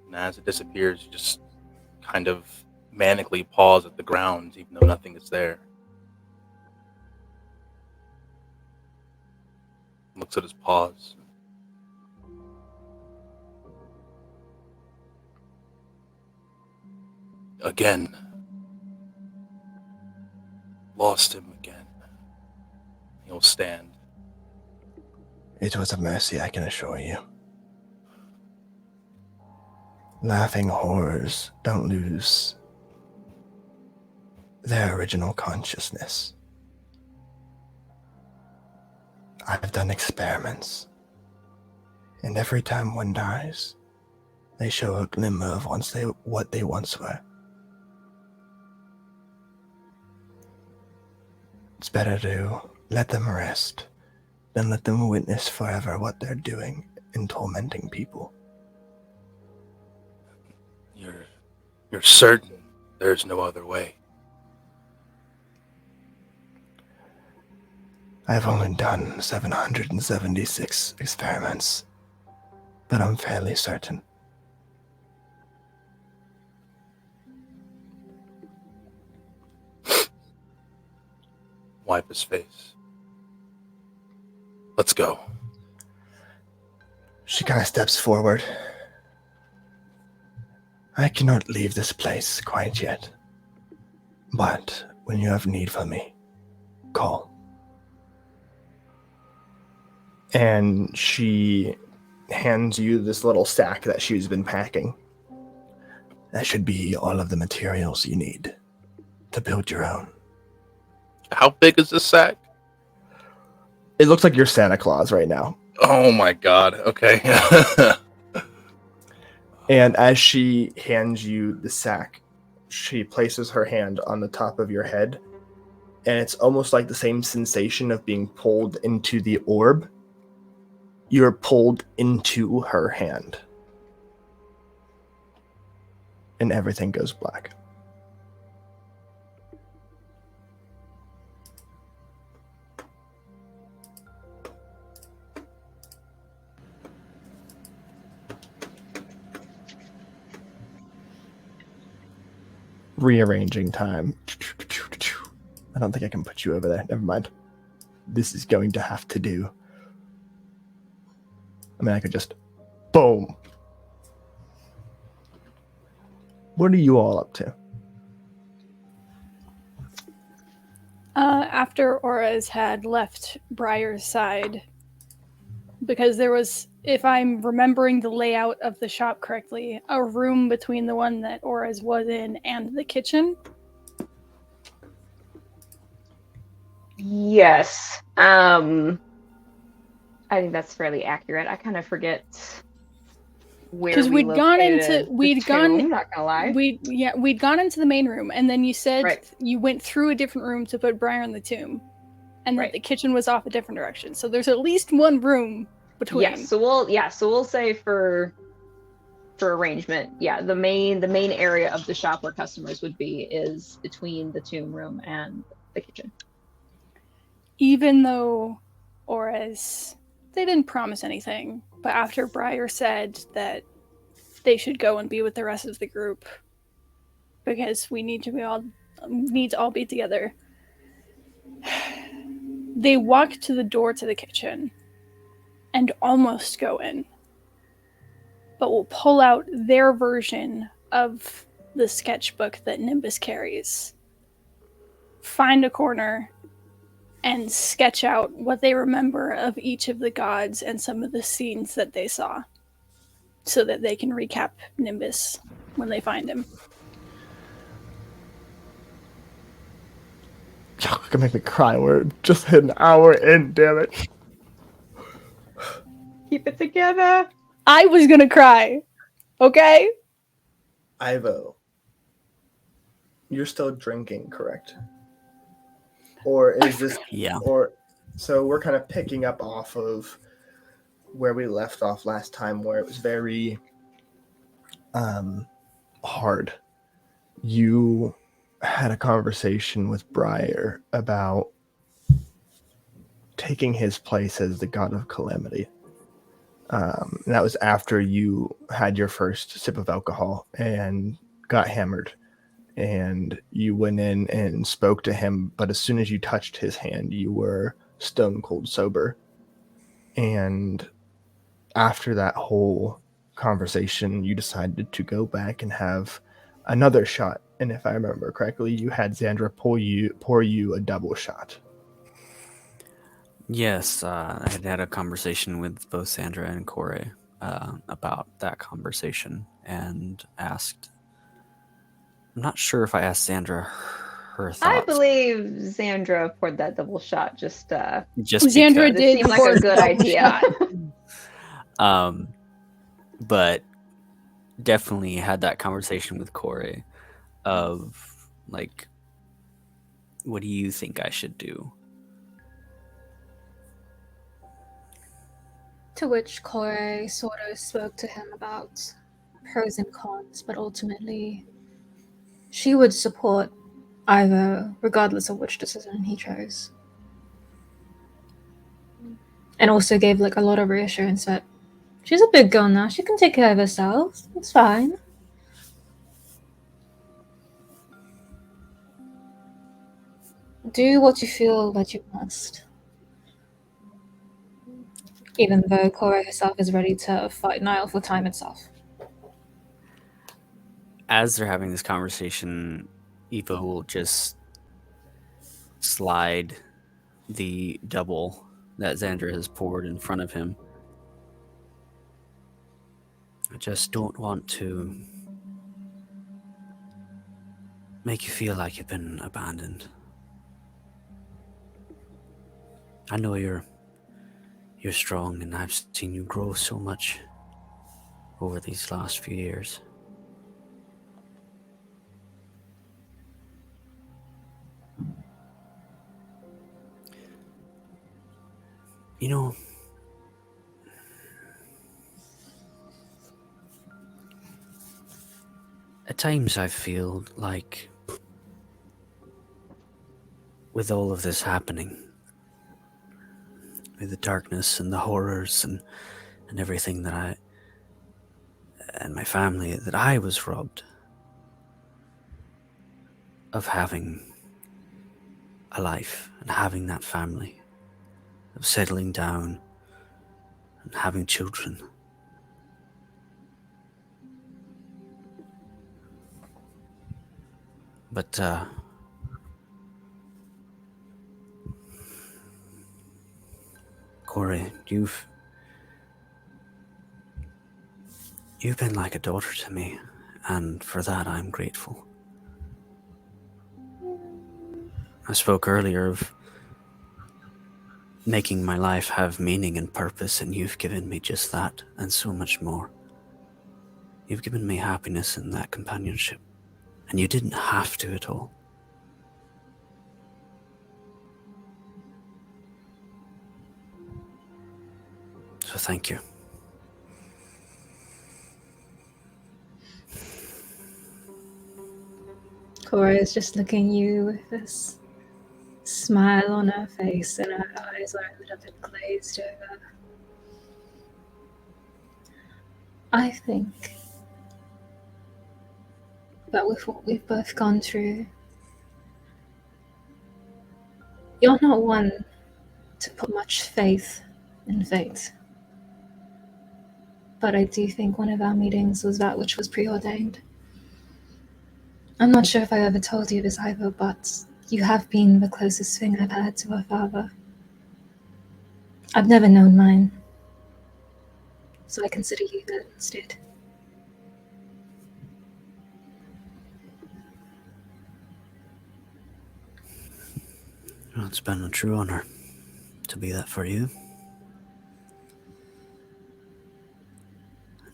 C: And as it disappears, you just kind of manically paws at the ground, even though nothing is there. Looks at his paws. again. Lost him again. He'll stand.
A: It was a mercy, I can assure you. Laughing horrors don't lose their original consciousness. I've done experiments, and every time one dies, they show a glimmer of what they once were. It's better to let them rest than let them witness forever what they're doing in tormenting people.
C: You're certain there's no other way?
A: I've only done 776 experiments, but I'm fairly certain.
C: Wipe his face. Let's go.
A: She kind of steps forward. I cannot leave this place quite yet, but when you have need for me, call. And she hands you this little sack that she's been packing. That should be all of the materials you need to build your own.
C: How big is this sack?
A: It looks like you're Santa Claus right now.
C: Oh my god, okay.
A: And as she hands you the sack, she places her hand on the top of your head, and it's almost like the same sensation of being pulled into the orb. You're pulled into her hand. And everything goes black. Rearranging time. I don't think I can put you over there. Never mind. This is going to have to do. I mean, I could just... Boom. What are you all up to?
B: After Auras had left Briar's side, because there was, if I'm remembering the layout of the shop correctly, a room between the one that Auras was in and the kitchen.
D: Yes. I think that's fairly accurate. I kind of forget where
B: because we'd gone into
D: we'd gone. Not gonna lie.
B: We'd gone into the main room, and then you said
D: Right.
B: you went through a different room to put Briar in the tomb, and that the kitchen was off a different direction. So there's at least one room between.
D: Yes. So we'll say for arrangement, the main area of the shop where customers would be is between the tomb room and the kitchen.
B: Even though Auras, they didn't promise anything, but after Briar said that they should go and be with the rest of the group because we need to all be together, they walk to the door to the kitchen and almost go in, but will pull out their version of the sketchbook that Nimbus carries, find a corner, and sketch out what they remember of each of the gods and some of the scenes that they saw, so that they can recap Nimbus when they find him.
A: Y'all gonna make me cry. We're just hit an hour in, damn it.
D: Keep it together.
B: I was gonna cry, okay?
A: Ivo, you're still drinking, correct? Or is this...
F: Yeah.
A: Or so we're kind of picking up off of where we left off last time, where it was very hard. You had a conversation with Briar about taking his place as the god of calamity. And that was after you had your first sip of alcohol and got hammered. And you went in and spoke to him, but as soon as you touched his hand, you were stone cold sober. And after that whole conversation, you decided to go back and have another shot And if I remember correctly, you had Xandra pour you a double shot.
F: Yes, I had a conversation with both Xandra and Corey about that conversation and asked. I'm not sure if I asked Xandra her thoughts.
D: I believe Xandra poured that double shot just
B: Xandra
D: it
B: did
D: seemed like
B: pour
D: a
B: the
D: good
B: double
D: idea.
B: shot.
F: But definitely had that conversation with Corey of like, what do you think I should do?
E: To which Corey sort of spoke to him about pros and cons, but ultimately she would support Ivo regardless of which decision he chose. And also gave like a lot of reassurance that she's a big girl now, she can take care of herself. It's fine. Do what you feel that you must. Even though Corey herself is ready to fight Niall for time itself.
F: As they're having this conversation, Evo will just slide the double that Xandra has poured in front of him. I just don't want to make you feel like you've been abandoned. I know you're strong, and I've seen you grow so much over these last few years. You know, at times I feel like with all of this happening, with the darkness and the horrors and everything that I and my family, that I was robbed of having a life and having that family, of settling down and having children. But Corey, you've been like a daughter to me, and for that I'm grateful. I spoke earlier of making my life have meaning and purpose, and you've given me just that and so much more. You've given me happiness in that companionship, and you didn't have to at all. So thank you.
E: Cora is just looking at you with this smile on her face, and her eyes are a little bit glazed over. I think that with what we've both gone through, you're not one to put much faith in fate. But I do think one of our meetings was that which was preordained. I'm not sure if I ever told you this either, but you have been the closest thing I've had to a father. I've never known mine, so I consider you that instead.
F: Well, it's been a true honor to be that for you.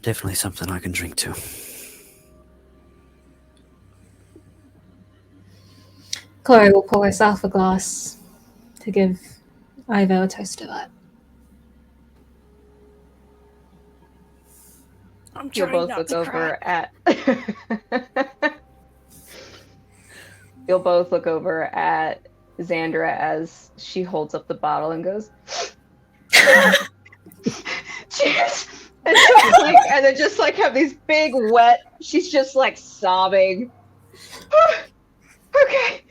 F: Definitely something I can drink to.
E: Corey will pour herself a glass to give Ivo a toast to that.
D: You'll both look over at You'll both look over at Xandra as she holds up the bottle and goes, cheers! And then just like have these big wet, she's just like sobbing. Okay.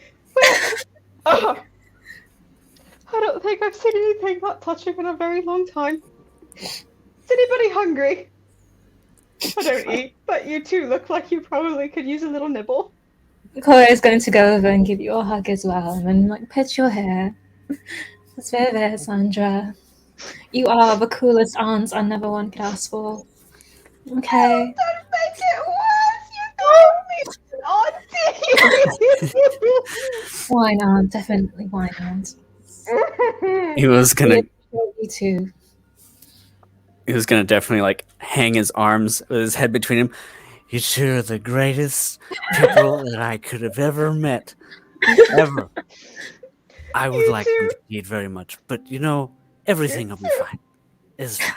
D: Oh, I don't think I've seen anything that touching in a very long time. Is anybody hungry? I don't eat, but you two look like you probably could use a little nibble.
E: Cora is going to go over and give you a hug as well, and then like pet your hair. That's very, very, Xandra. You are the coolest aunt I never one could ask for. Okay.
D: Don't make it worse. You called me
E: Why not? Definitely, why not?
F: He was
E: We
F: gonna
E: appreciate you too.
F: definitely like hang his arms with his head between him. You two are the greatest people that I could have ever met. Ever. I would
D: You
F: like
D: two.
F: them to eat very much, but you know, everything will be fine. It's fine.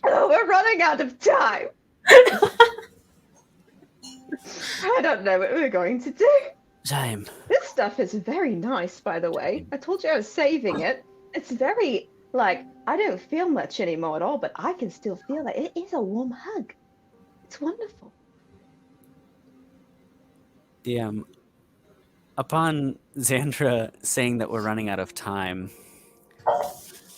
D: Oh, we're running out of time. I don't know what we're going to do.
F: Time.
D: This stuff is very nice, by the way. I told you I was saving it. It's very, like, I don't feel much anymore at all, but I can still feel it. It is a warm hug. It's wonderful.
F: The upon Xandra saying that we're running out of time,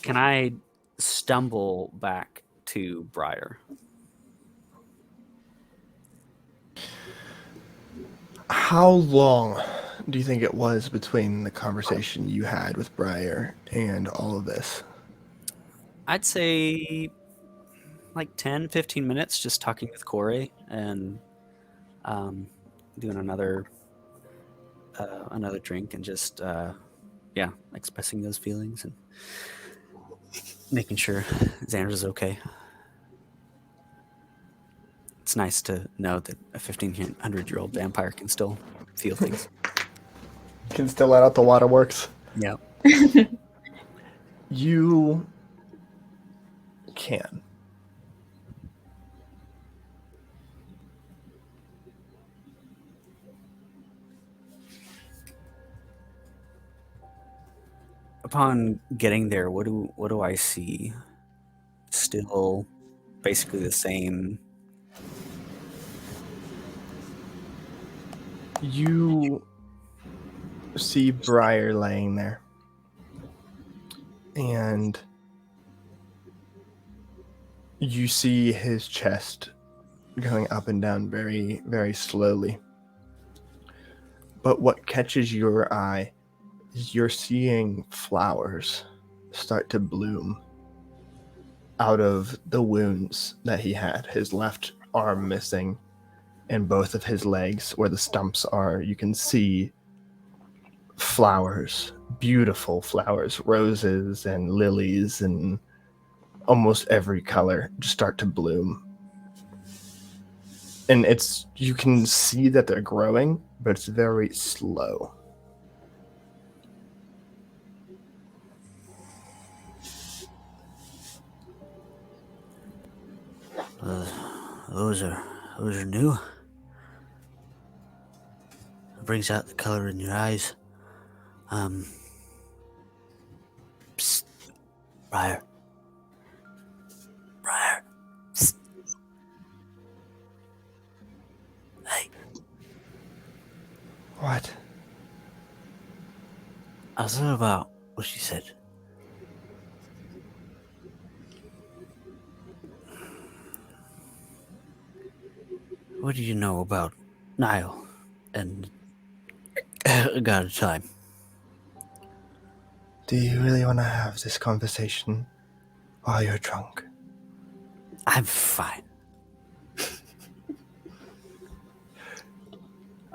F: can I stumble back to Briar?
A: How long do you think it was between the conversation you had with Briar and all of this?
F: I'd say like 10, 15 minutes just talking with Corey and doing another drink and just expressing those feelings and making sure Xandra's okay. It's nice to know that a 1,500-year-old vampire can still feel things.
A: Can still let out the waterworks.
F: Yeah.
A: You can.
F: Upon getting there, what do I see? Still basically the same.
A: You see Briar laying there. And you see his chest going up and down very, very slowly. But what catches your eye is you're seeing flowers start to bloom out of the wounds that he had. His left arm missing and both of his legs where the stumps are. You can see flowers, beautiful flowers, roses and lilies and almost every color just start to bloom. And you can see that they're growing, but it's very slow.
F: Those are new. It brings out the color in your eyes. Psst. Briar. Psst. Hey.
A: What?
F: I was thinking about what she said. What do you know about Niall and God of Time?
A: Do you really want to have this conversation while you're drunk?
F: I'm fine.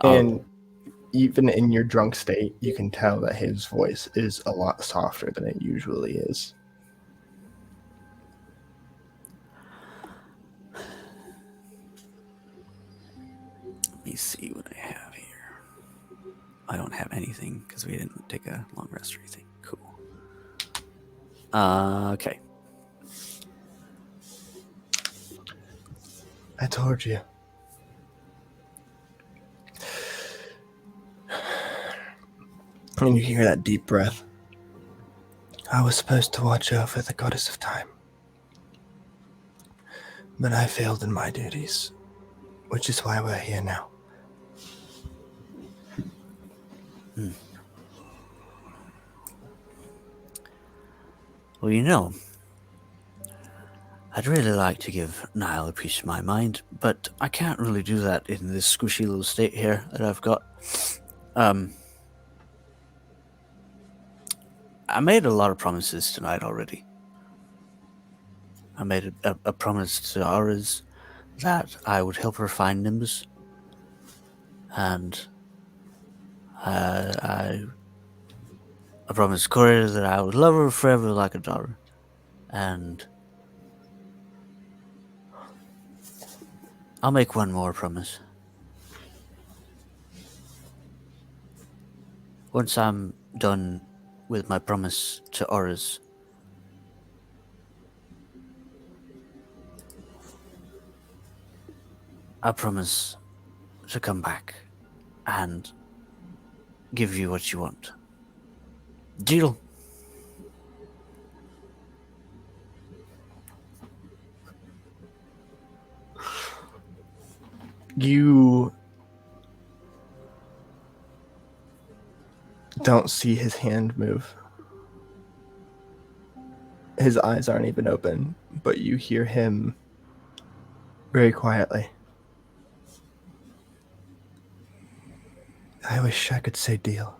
A: And even in your drunk state, you can tell that his voice is a lot softer than it usually is.
F: Let me see what I have here. I don't have anything because we didn't take a long rest or anything. Cool. Okay.
A: I told you. And you hear that deep breath. I was supposed to watch over the goddess of time. But I failed in my duties, which is why we're here now.
F: Well, you know, I'd really like to give Niall a piece of my mind, but I can't really do that in this squishy little state here that I've got. I made a lot of promises tonight already. I made a promise to Auras that I would help her find Nimbus, and I promised Corey that I would love her forever like a daughter, and I'll make one more promise. Once I'm done with my promise to Auras, I promise to come back and give you what you want. Deal?
A: You don't see his hand move. His eyes aren't even open, but you hear him very quietly. I wish I could say deal.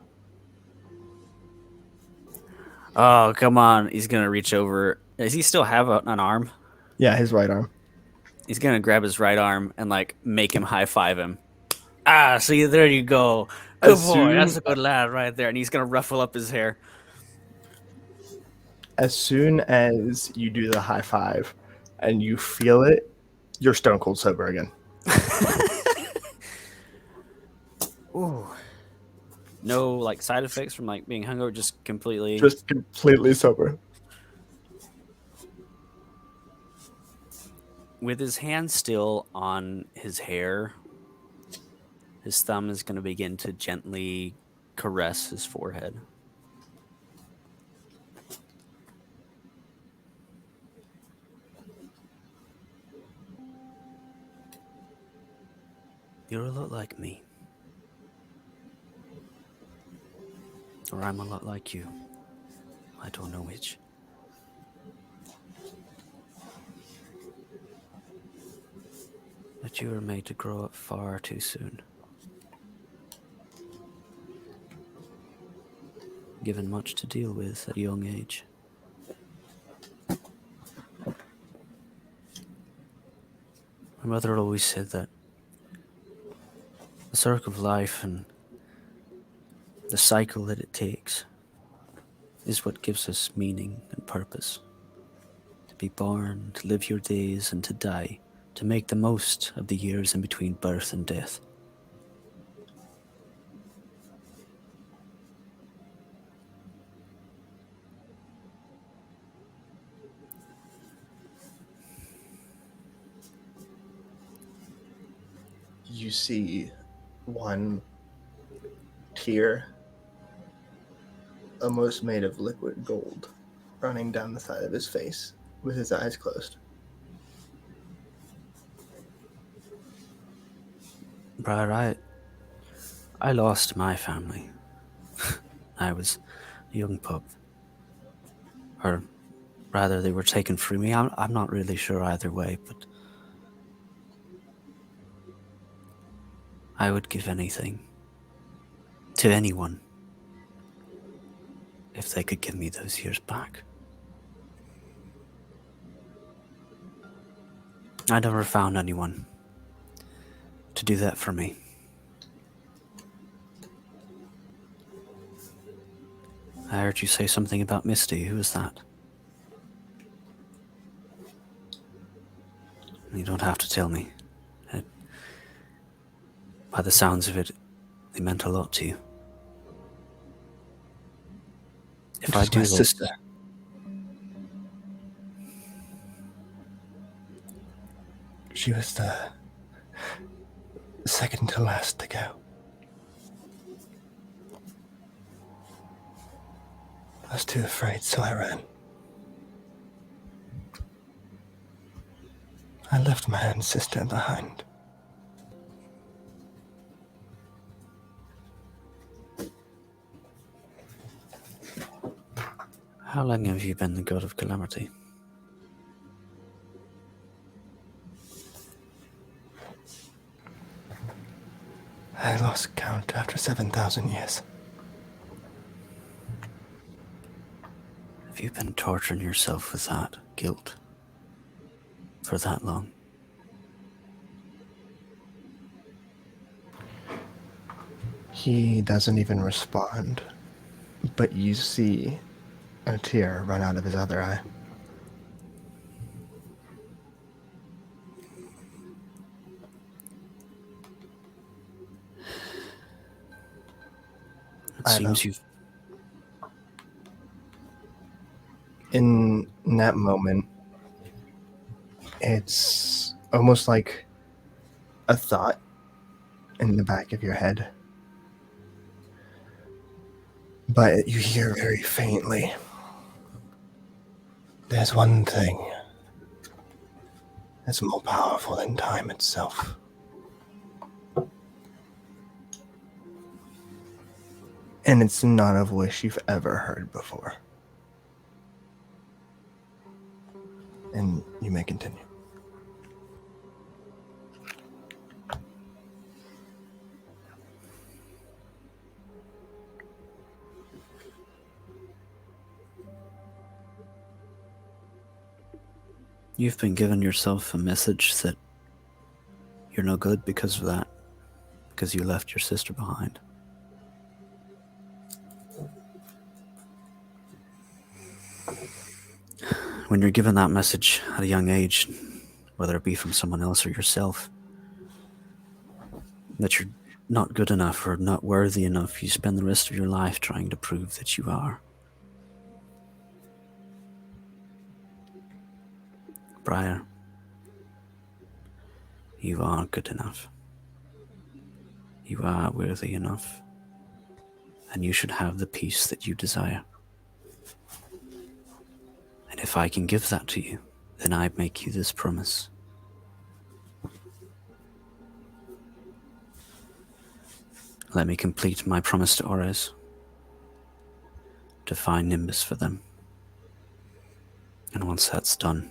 F: Oh, come on. He's going to reach over. Does he still have an arm?
A: Yeah, his right arm.
F: He's going to grab his right arm and, like, make him high-five him. Ah, see, there you go. Good boy. That's a good lad right there. And he's going to ruffle up his hair.
A: As soon as you do the high five and you feel it, you're stone cold sober again.
F: Ooh. No, like, side effects from, like, being hungover, just completely...
A: Just completely sober.
F: With his hand still on his hair, his thumb is going to begin to gently caress his forehead. You're a lot like me. Or I'm a lot like you. I don't know which. But you were made to grow up far too soon. Given much to deal with at a young age. My mother always said that the circle of life and the cycle that it takes is what gives us meaning and purpose. To be born, to live your days, and to die, to make the most of the years in between birth and death.
A: You see one tear, almost made of liquid gold, running down the side of his face with his eyes closed.
F: Briar, I lost my family. I was a young pup. Or rather, they were taken from me. I'm not really sure either way, but I would give anything to anyone if they could give me those years back. I never found anyone to do that for me. I heard you say something about Misty. Who is that? You don't have to tell me. By the sounds of it, they meant a lot to you. If I do
A: my
F: this,
A: sister. She was the second to last to go. I was too afraid, so I ran. I left my own sister behind.
F: How long have you been the god of calamity?
A: I lost count after 7,000 years.
F: Have you been torturing yourself with that guilt for that long?
A: He doesn't even respond, but you see a tear run out of his other eye.
F: It seems you've...
A: In that moment, it's almost like a thought in the back of your head. But you hear very faintly, there's one thing that's more powerful than time itself. And it's not a voice you've ever heard before. And you may continue.
F: You've been giving yourself a message that you're no good because of that, because you left your sister behind. When you're given that message at a young age, whether it be from someone else or yourself, that you're not good enough or not worthy enough, you spend the rest of your life trying to prove that you are. Briar, you are good enough. You are worthy enough. And you should have the peace that you desire. And if I can give that to you, then I make you this promise. Let me complete my promise to Ores, to find Nimbus for them. And once that's done,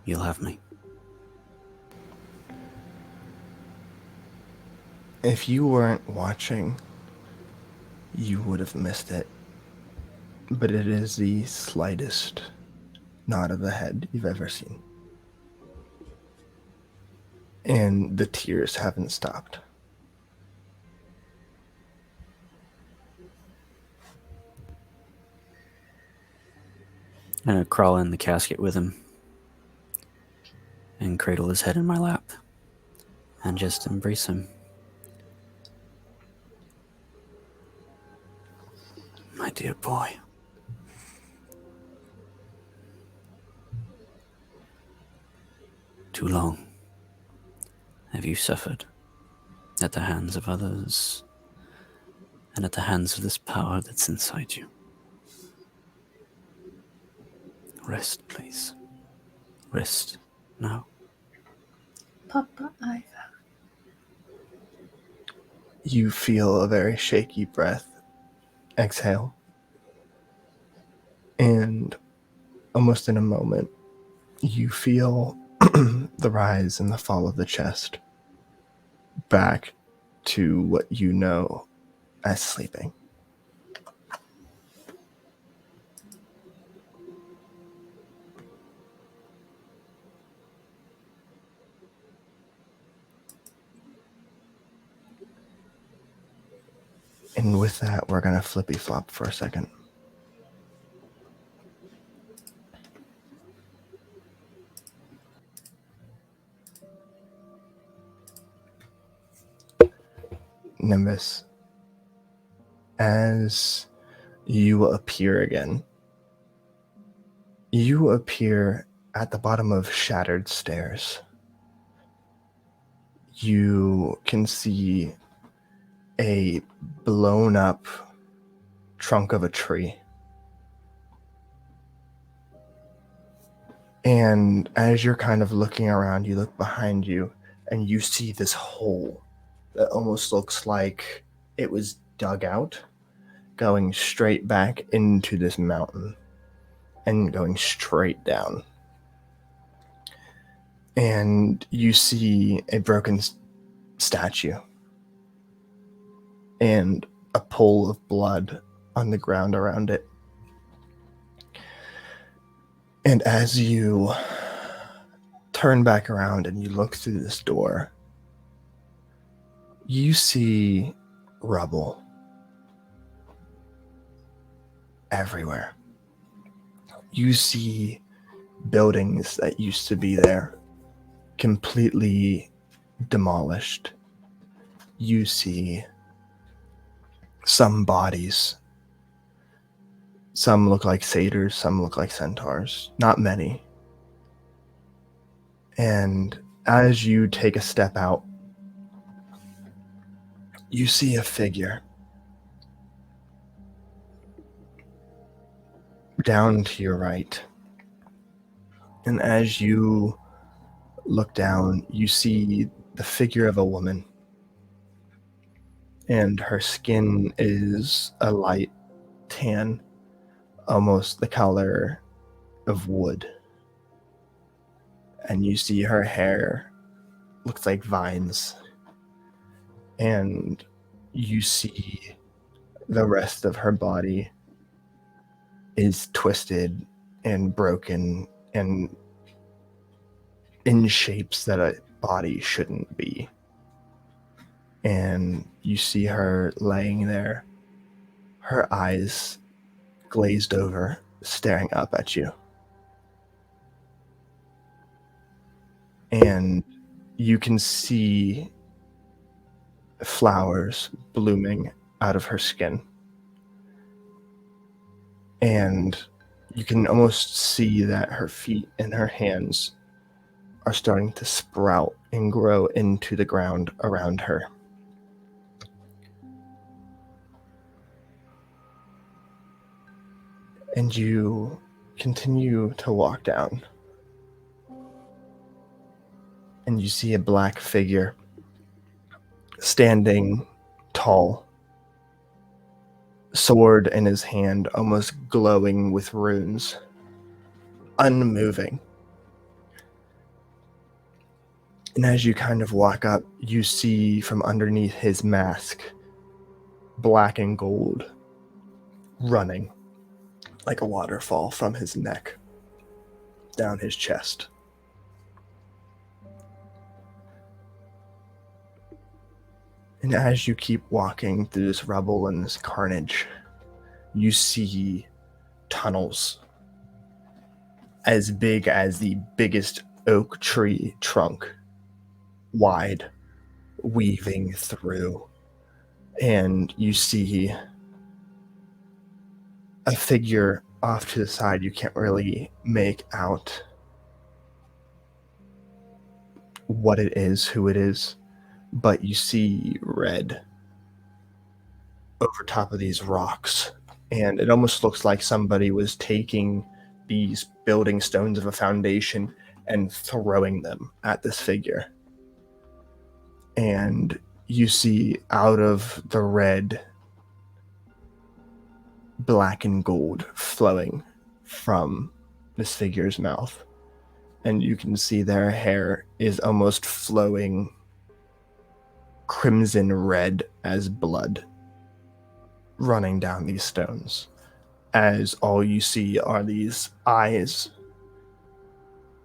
F: you'll have me.
A: If you weren't watching, you would have missed it. But it is the slightest nod of the head you've ever seen. And the tears haven't stopped.
F: I'm gonna crawl in the casket with him and cradle his head in my lap and just embrace him. My dear boy. Too long have you suffered at the hands of others and at the hands of this power that's inside you. Rest, please. Rest now.
E: Papa Iva.
A: You feel a very shaky breath exhale. And almost in a moment, you feel the rise and the fall of the chest back to what you know as sleeping. And with that, we're going to flippy flop for a second. Nimbus, as you appear again, you appear at the bottom of shattered stairs. You can see a blown up trunk of a tree. And as you're kind of looking around, you look behind you and you see this hole that almost looks like it was dug out, going straight back into this mountain. and going straight down. And you see a broken statue and a pool of blood on the ground around it. And as you turn back around and you look through this door, you see rubble everywhere. You see buildings that used to be there completely demolished. You see some bodies. Some look like satyrs, some look like centaurs. Not many. And as you take a step out, you see a figure down to your right. And as you look down, you see the figure of a woman. And her skin is a light tan, almost the color of wood. And you see her hair looks like vines. And you see the rest of her body is twisted and broken and in shapes that a body shouldn't be. And you see her laying there, her eyes glazed over, staring up at you. And you can see flowers blooming out of her skin. And you can almost see that her feet and her hands are starting to sprout and grow into the ground around her. And you continue to walk down. And you see a black figure standing tall, sword in his hand, almost glowing with runes, unmoving. And as you kind of walk up, you see from underneath his mask, black and gold, running like a waterfall from his neck down his chest. And as you keep walking through this rubble and this carnage, you see tunnels as big as the biggest oak tree trunk, wide, weaving through. And you see a figure off to the side. You can't really make out what it is, who it is, but you see red over top of these rocks. And it almost looks like somebody was taking these building stones of a foundation and throwing them at this figure. And you see out of the red, black and gold flowing from this figure's mouth. And you can see their hair is almost flowing crimson red as blood running down these stones, as all you see are these eyes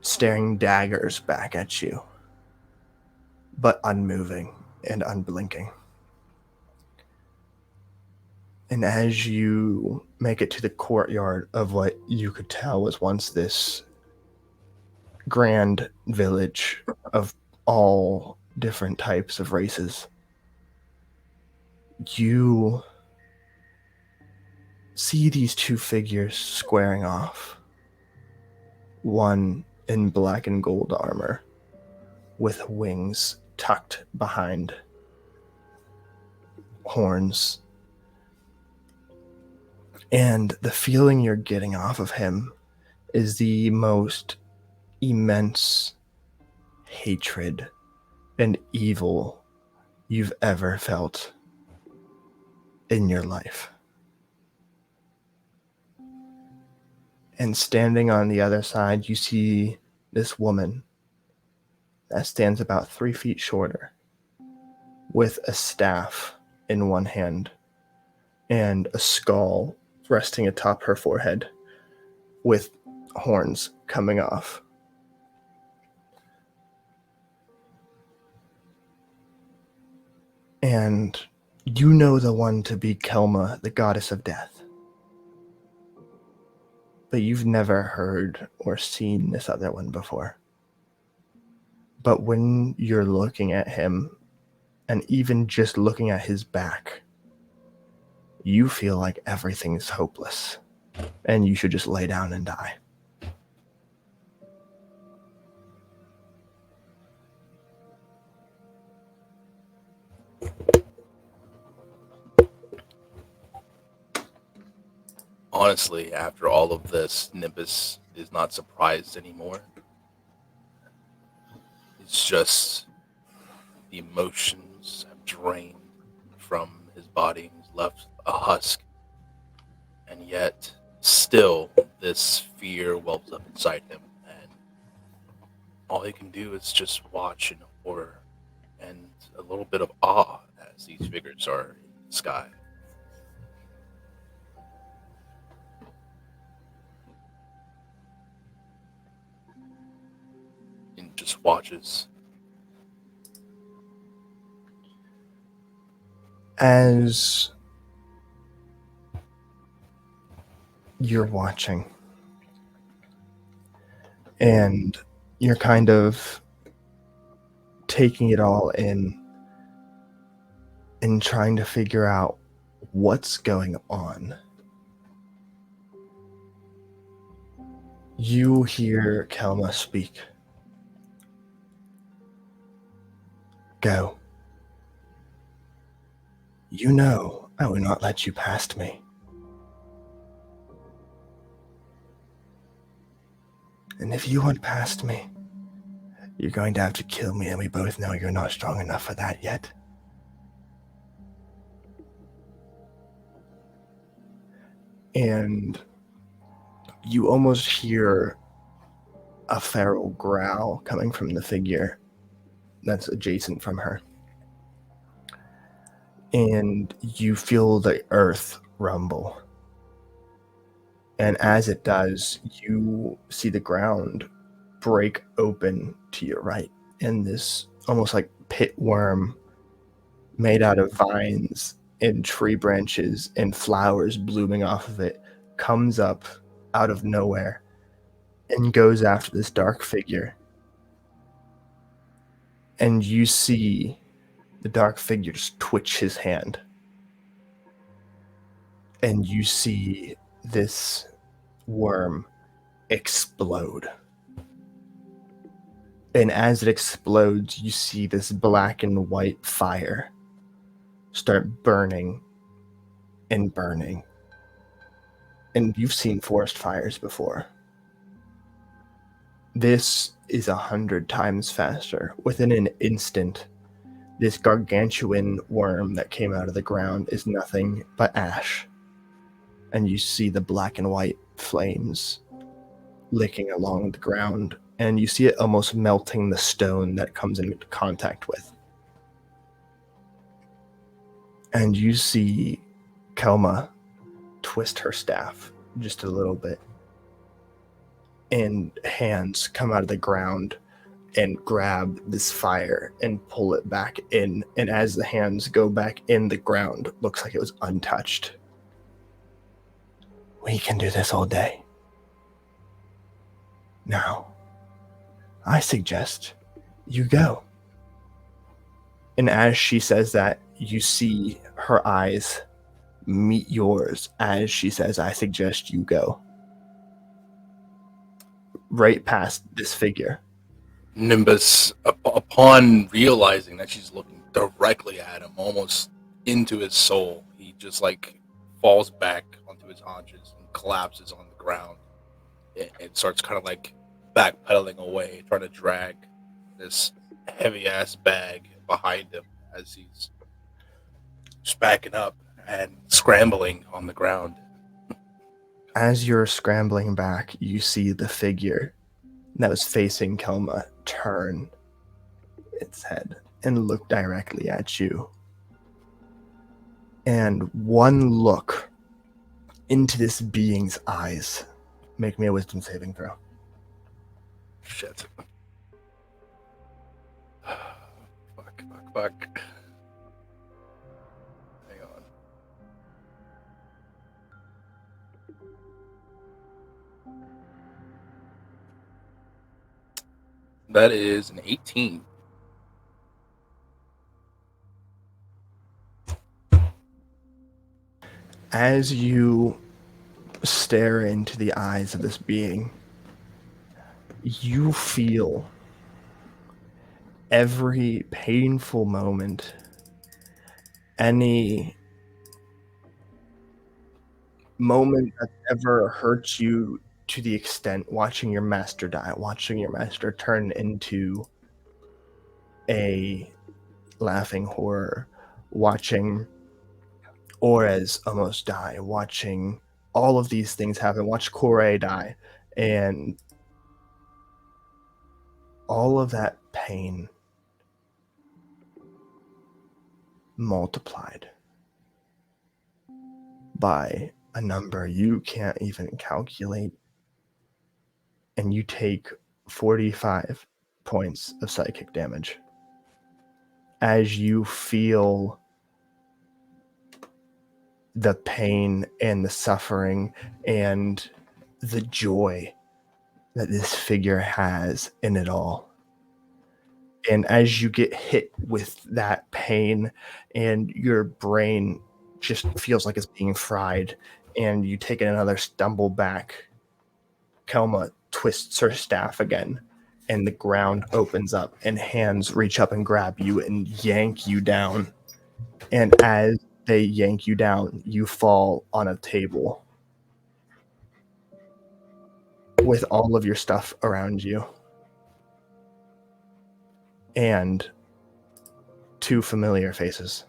A: staring daggers back at you, but unmoving and unblinking. And as you make it to the courtyard of what you could tell was once this grand village of all different types of races, you see these two figures squaring off. One in black and gold armor with wings tucked behind horns. And the feeling you're getting off of him is the most immense hatred and evil you've ever felt in your life. And standing on the other side, you see this woman that stands about 3 feet shorter with a staff in one hand and a skull resting atop her forehead with horns coming off. And you know the one to be Kelma, the goddess of death. But you've never heard or seen this other one before. But when you're looking at him, and even just looking at his back, you feel like everything's hopeless, and you should just lay down and die.
C: Honestly, after all of this, Nimbus is not surprised anymore. It's just the emotions have drained from his body. He's left a husk. And yet, still, this fear wells up inside him. And all he can do is just watch in horror and a little bit of awe as these figures are in the sky. And just watches.
A: As you're watching, and you're kind of taking it all in and trying to figure out what's going on, you hear Kelma speak. Go. You know I will not let you past me. And if you want past me, you're going to have to kill me, and we both know you're not strong enough for that yet. And you almost hear a feral growl coming from the figure that's adjacent from her. And you feel the earth rumble. And as it does, you see the ground break open to your right. And this almost like pit worm made out of vines and tree branches and flowers blooming off of it comes up out of nowhere and goes after this dark figure. And you see the dark figure just twitch his hand. And you see this worm explode. And as it explodes, you see this black and white fire start burning and burning. And you've seen forest fires before. This is 100 times faster. Within an instant, this gargantuan worm that came out of the ground is nothing but ash. And you see the black and white flames licking along the ground, and you see it almost melting the stone that comes into contact with. And you see Kelma twist her staff just a little bit, and hands come out of the ground and grab this fire and pull it back in. And as the hands go back in, the ground looks like it was untouched. We can do this all day. Now, I suggest you go. And as she says that, you see her eyes meet yours as she says, I suggest you go. Right past this figure.
C: Nimbus, upon realizing that she's looking directly at him, almost into his soul, he just like falls back onto his haunches and collapses on the ground. It starts kind of like backpedaling away, trying to drag this heavy ass bag behind him as he's just backing up and scrambling on the ground.
A: As you're scrambling back, you see the figure that was facing Kelma turn its head and look directly at you. And one look into this being's eyes. Make me a wisdom saving throw.
C: Shit. Fuck. Hang on. That is an 18.
A: As you stare into the eyes of this being, you feel every painful moment, any moment that ever hurts you to the extent watching your master die, watching your master turn into a laughing horror, watching Orez almost die, watching all of these things happen, watch Kore die, and all of that pain multiplied by a number you can't even calculate, and you take 45 points of psychic damage as you feel the pain and the suffering and the joy that this figure has in it all. And as you get hit with that pain and your brain just feels like it's being fried and you take another stumble back, Kelma twists her staff again and the ground opens up and hands reach up and grab you and yank you down. And as they yank you down, you fall on a table with all of your stuff around you. And two familiar faces.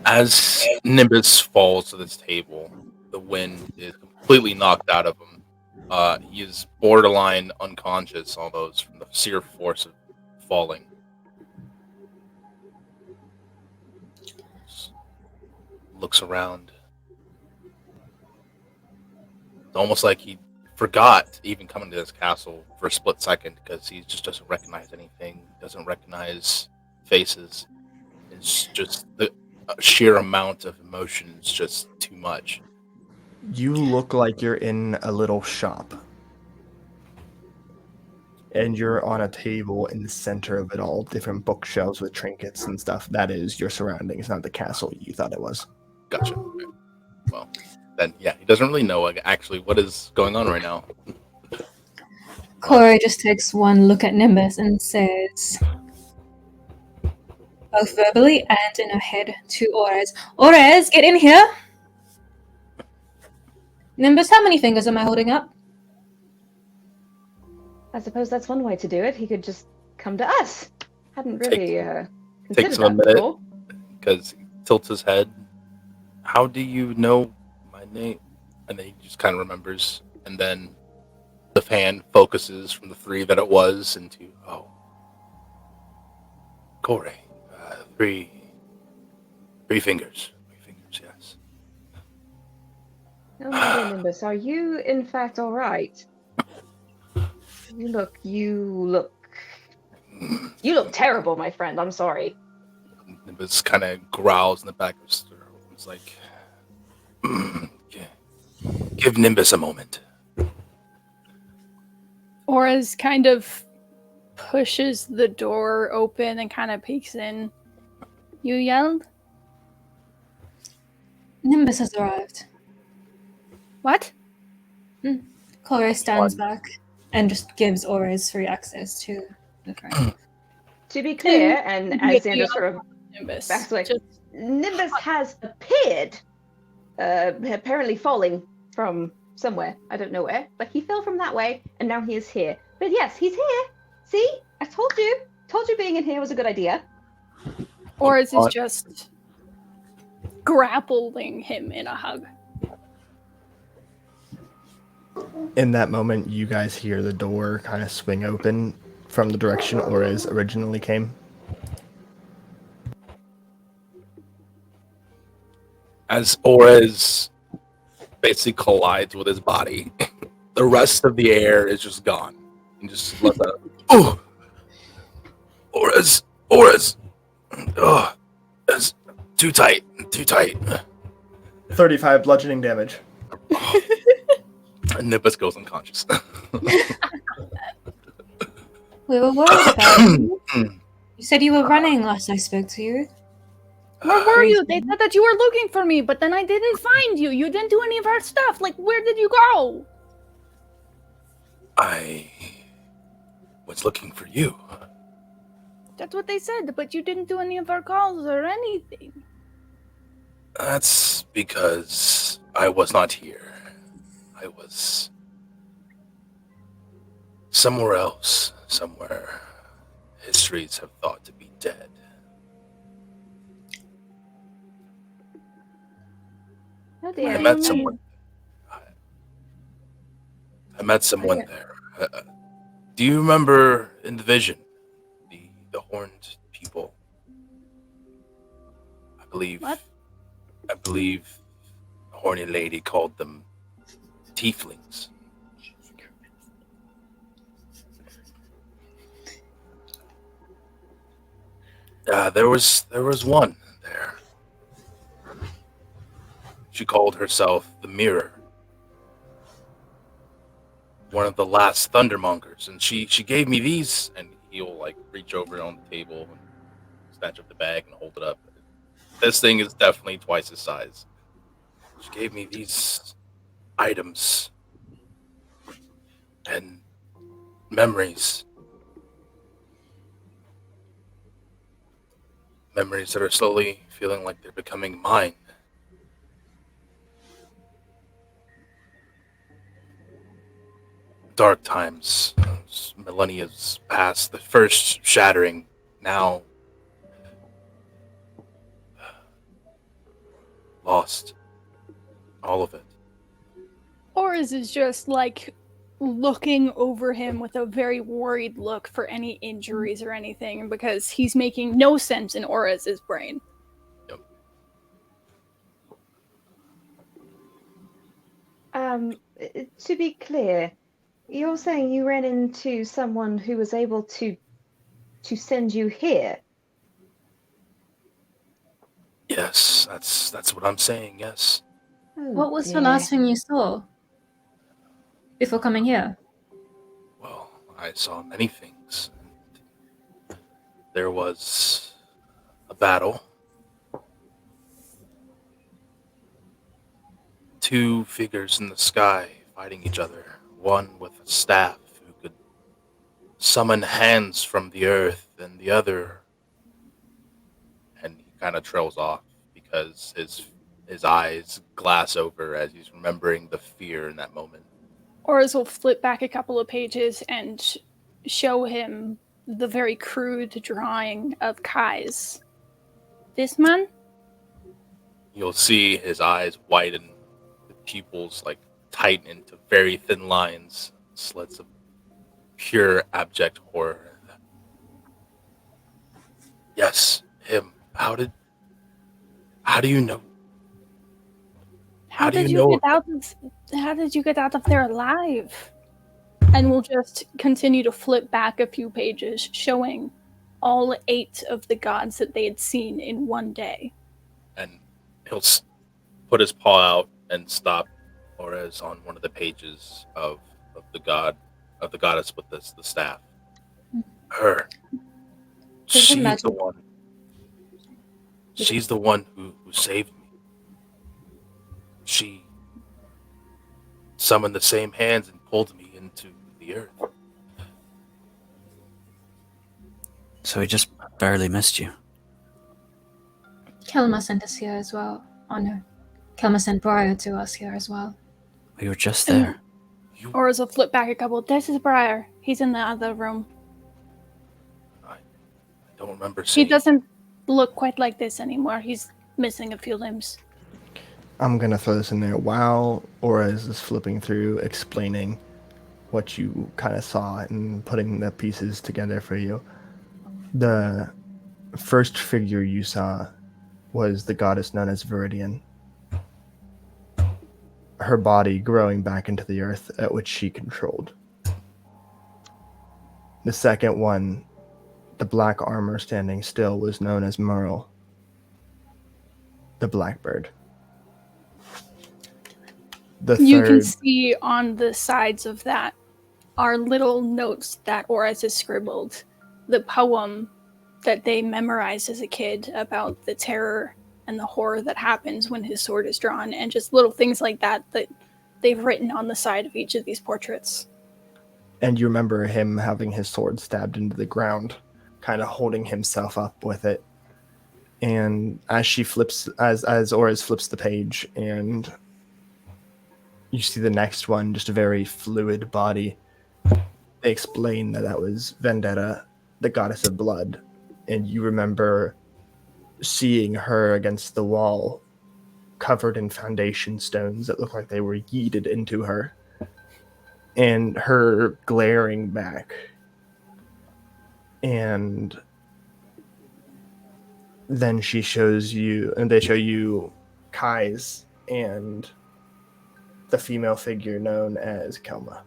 C: As Nimbus falls to this table, the wind is completely knocked out of him. He is borderline unconscious almost from the sheer force of falling. Just looks around. It's almost like he forgot to even come into this castle for a split second because he just doesn't recognize anything, doesn't recognize faces. It's just the sheer amount of emotion is just too much.
A: You look like you're in a little shop. And you're on a table in the center of it all, different bookshelves with trinkets and stuff. That is your surroundings, not the castle you thought it was.
C: Gotcha. Okay. Well, then, yeah, he doesn't really know actually what is going on right now.
E: Corey just takes one look at Nimbus and says, both verbally and in her head, to Orez, Orez, get in here! Nimbus, how many fingers am I holding up?
D: I suppose that's one way to do it. He could just come to us. Hadn't really considered
C: Takes him a
D: that
C: minute
D: before.
C: because he tilts his head. How do you know my name? And then he just kind of remembers. And then the fan focuses from the three that it was into, Corey. Three fingers. 3 fingers, yes.
D: Oh, my dear Nimbus, are you in fact all right? You look terrible, my friend. I'm sorry.
C: Nimbus kind of growls in the back of his throat. It's like, give Nimbus a moment.
B: Orez kind of pushes the door open and kind of peeks in. You yelled?
E: Nimbus has arrived.
B: What?
E: Corey stands back and just gives Orez free access to the crown.
D: To be clear, and as Xandra sort of
B: Nimbus.
D: backs away,
B: Just-
D: Nimbus has appeared, apparently falling from somewhere. I don't know where, but he fell from that way, and now he is here. But yes, he's here. See? I told you. Told you being in here was a good idea.
B: Or is this just grappling him in a hug?
A: In that moment, you guys hear the door kind of swing open from the direction Orez originally came.
C: As Orez basically collides with his body, the rest of the air is just gone. And just lets out, oh! Orez! Oh, it's too tight.
A: 35 bludgeoning damage.
C: And Nimbus goes unconscious.
E: We were worried about you. You said you were running last I spoke to you.
B: Where were you? They said that you were looking for me, but then I didn't find you. You didn't do any of our stuff. Like, where did you go?
C: I was looking for you.
B: That's what they said, but you didn't do any of our calls or anything.
C: That's because I was not here. I was somewhere else, somewhere histories have thought to be dead.
D: Oh dear.
C: I met someone. I met someone there. Do you remember in the vision, the horned people? I believe.
B: What?
C: I believe the horny lady called them tieflings. There was one there. She called herself the Mirror. One of the last Thundermongers, and she gave me these, and he'll like reach over on the table and snatch up the bag and hold it up. This thing is definitely twice his size. She gave me these items and memories. Memories that are slowly feeling like they're becoming mine. Dark times, millennia's past, the first shattering, now lost all of it.
B: Or is it just like looking over him with a very worried look for any injuries or anything, because he's making no sense in Orez's brain?
C: Yep.
D: To be clear, you're saying you ran into someone who was able to send you here?
C: Yes, that's what I'm saying, yes.
D: Oh,
E: What was the
D: dear.
E: last thing you saw before coming here?
C: Well, I saw many things. There was a battle. Two figures in the sky fighting each other. One with a staff who could summon hands from the earth, and the other, and he kind of trails off because his eyes glass over as he's remembering the fear in that moment.
B: Orez will flip back a couple of pages and show him the very crude drawing of Kai's. This man?
C: You'll see his eyes widen, the pupils like tighten into very thin lines, slits of pure abject horror. Yes, him. How do you know?
B: How did you get out of there alive? And we'll just continue to flip back a few pages, showing all 8 of the gods that they had seen in one day.
C: And he'll put his paw out and stop Orez on one of the pages of the goddess with the staff. Her. She's the one. She's the one who saved me. She summoned the same hands and pulled me into the earth.
F: So he just barely missed you.
E: Kelma sent us here as well. Oh no. Kelma sent Briar to us here as well.
F: We were just there.
B: Orez will flip back a couple. This is Briar. He's in the other room.
C: I don't remember seeing.
B: look quite like this anymore. He's missing a few limbs.
A: I'm gonna throw this in there while Aura is flipping through, explaining what you kind of saw and putting the pieces together for you. The first figure you saw was the goddess known as Viridian. Her body growing back into the earth at which she controlled. The second one, the black armor standing still, was known as Merle, the blackbird. The
B: You can
A: third,
B: see on the sides of that are little notes that Oris has scribbled. The poem that they memorized as a kid about the terror and the horror that happens when his sword is drawn, and just little things like that that they've written on the side of each of these portraits.
A: and you remember him having his sword stabbed into the ground, kind of holding himself up with it. And as she flips, as Oris flips the page, and you see the next one, just a very fluid body. They explain that was Vendetta, the goddess of blood, and you remember seeing her against the wall, covered in foundation stones that looked like they were yeeted into her, and her glaring back. And then she shows you, and they show you Kai's and the female figure known as Kelma.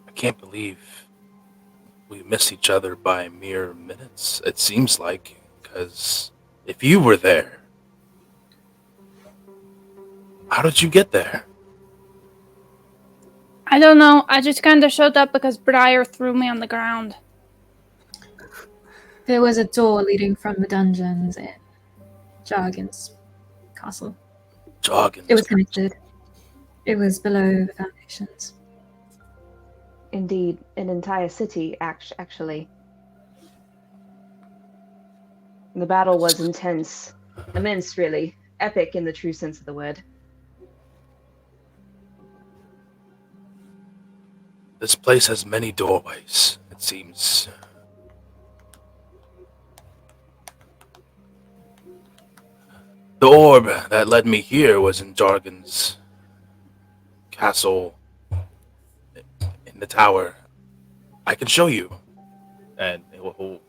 C: I can't believe we missed each other by mere minutes, it seems like, because if you were there, how did you get there?
B: I don't know. I just kind of showed up because Briar threw me on the ground.
E: There was a door leading from the dungeons in Jargon's castle.
C: Joggins.
E: It was connected. It was below the foundations.
D: Indeed, an entire city, actually. The battle was intense. Immense, really. Epic in the true sense of the word.
C: This place has many doorways, it seems. The orb that led me here was in Jargon's castle in the tower. I can show you. And he'll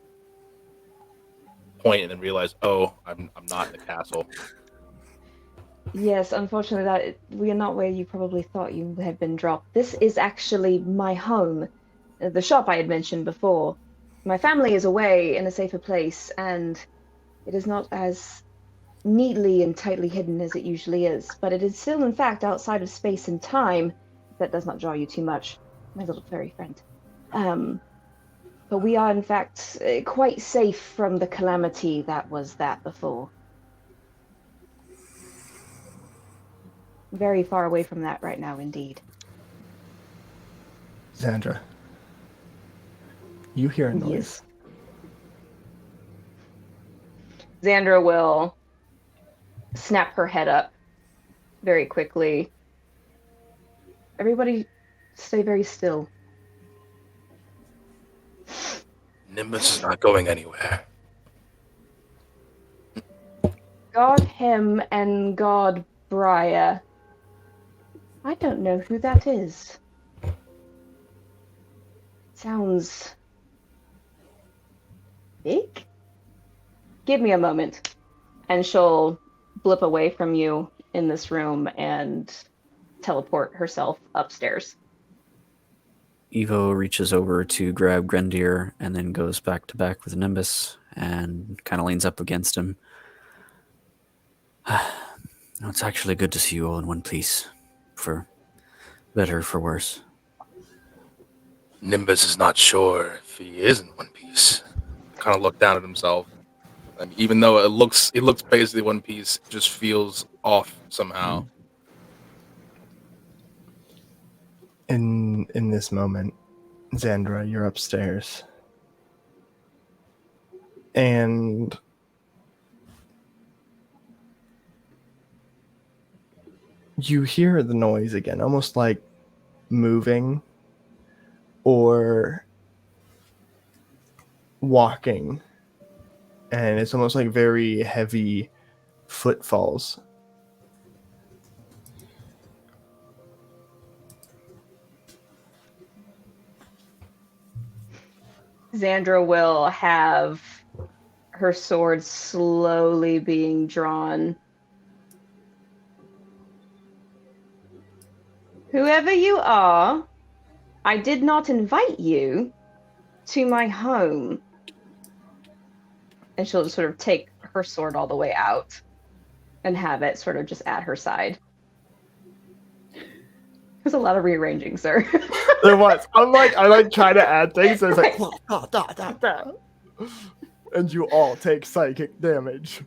C: point and then realize, oh, I'm not in the castle.
D: Yes, unfortunately, we are not where you probably thought you had been dropped. This is actually my home, the shop I had mentioned before. My family is away in a safer place, and it is not as neatly and tightly hidden as it usually is, but it is still, in fact, outside of space and time. If that does not draw you too much, my little furry friend. But we are, in fact, quite safe from the calamity that was that before. Very far away from that right now, indeed.
A: Xandra, you hear a noise.
D: Yes. Xandra will snap her head up very quickly. Everybody stay very still.
C: Nimbus is not going anywhere.
D: God him and God Briar. I don't know who that is. Sounds big? Give me a moment. And she'll blip away from you in this room and teleport herself upstairs.
F: Evo reaches over to grab Grendir and then goes back to back with Nimbus and kind of leans up against him. It's actually good to see you all in one piece, for better or for worse.
C: Nimbus is not sure if he is in one piece. Kind of look down at himself. And even though it looks basically one piece, it just feels off somehow.
A: In this moment, Xandra, you're upstairs. And you hear the noise again, almost like moving or walking. And it's almost like very heavy footfalls.
D: Xandra will have her sword slowly being drawn. Whoever you are, I did not invite you to my home. And she'll just sort of take her sword all the way out and have it sort of just at her side. There's a lot of rearranging, sir.
A: There was. I like trying to add things. And it's like, and you all take psychic damage.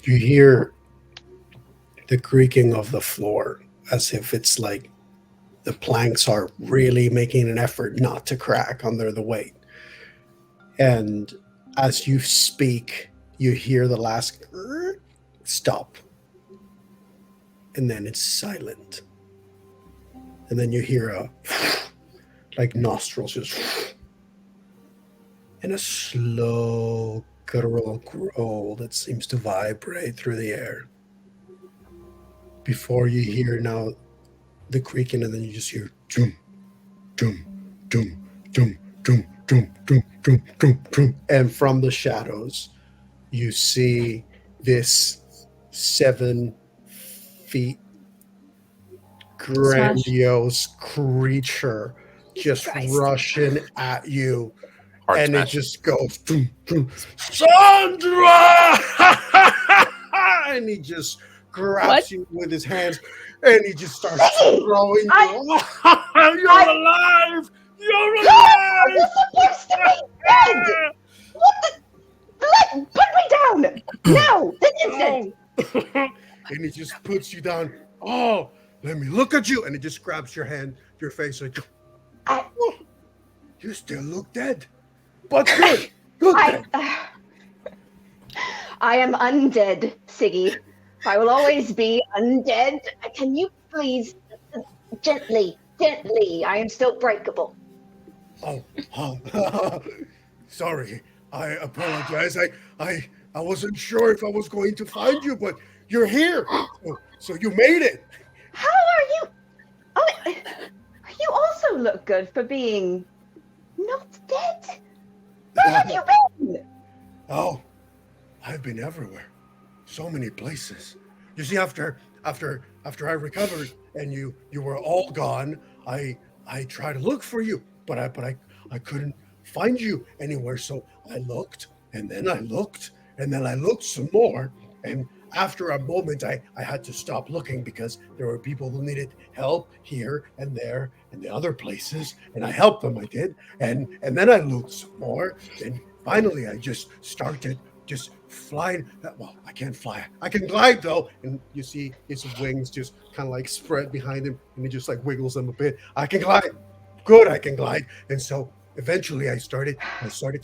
G: You hear the creaking of the floor as if it's like the planks are really making an effort not to crack under the weight. And as you speak, you hear the last stop. And then it's silent. And then you hear a like nostrils just and a slow guttural growl that seems to vibrate through the air. Before you hear now the creaking, and then you just hear doom, doom, doom, doom, doom, doom, doom, doom, doom, doom. And from the shadows, you see this 7 feet grandiose creature just rushing at you. And it just goes, doom, doom, Xandra! And he just grabs you with his hands, and he just starts throwing you. You're alive! You're alive!
D: You're supposed to be dead! What the? Put me down! No! This instant!
G: And he just puts you down. Oh, let me look at you. And he just grabs your hand, your face, like, oh, you still look dead. But good.
D: I am undead, Siggy. I will always be undead. Can you please gently? I am still breakable.
G: Oh, sorry. I apologize. I wasn't sure if I was going to find you, but you're here. So you made it.
D: How are you? Oh, you also look good for being not dead. Where have you been?
G: Oh, I've been everywhere. So many places. You see, after I recovered and you were all gone, I tried to look for you, but I couldn't find you anywhere. So I looked, and then I looked, and then I looked some more. And after a moment, I had to stop looking because there were people who needed help here and there and the other places, and I helped them. I did, and then I looked some more, and finally I just started just flying. Well, I can't fly. I can glide though, and you see his wings just kind of like spread behind him, and he just like wiggles them a bit. I can glide. Good, I can glide, and so. Eventually, I started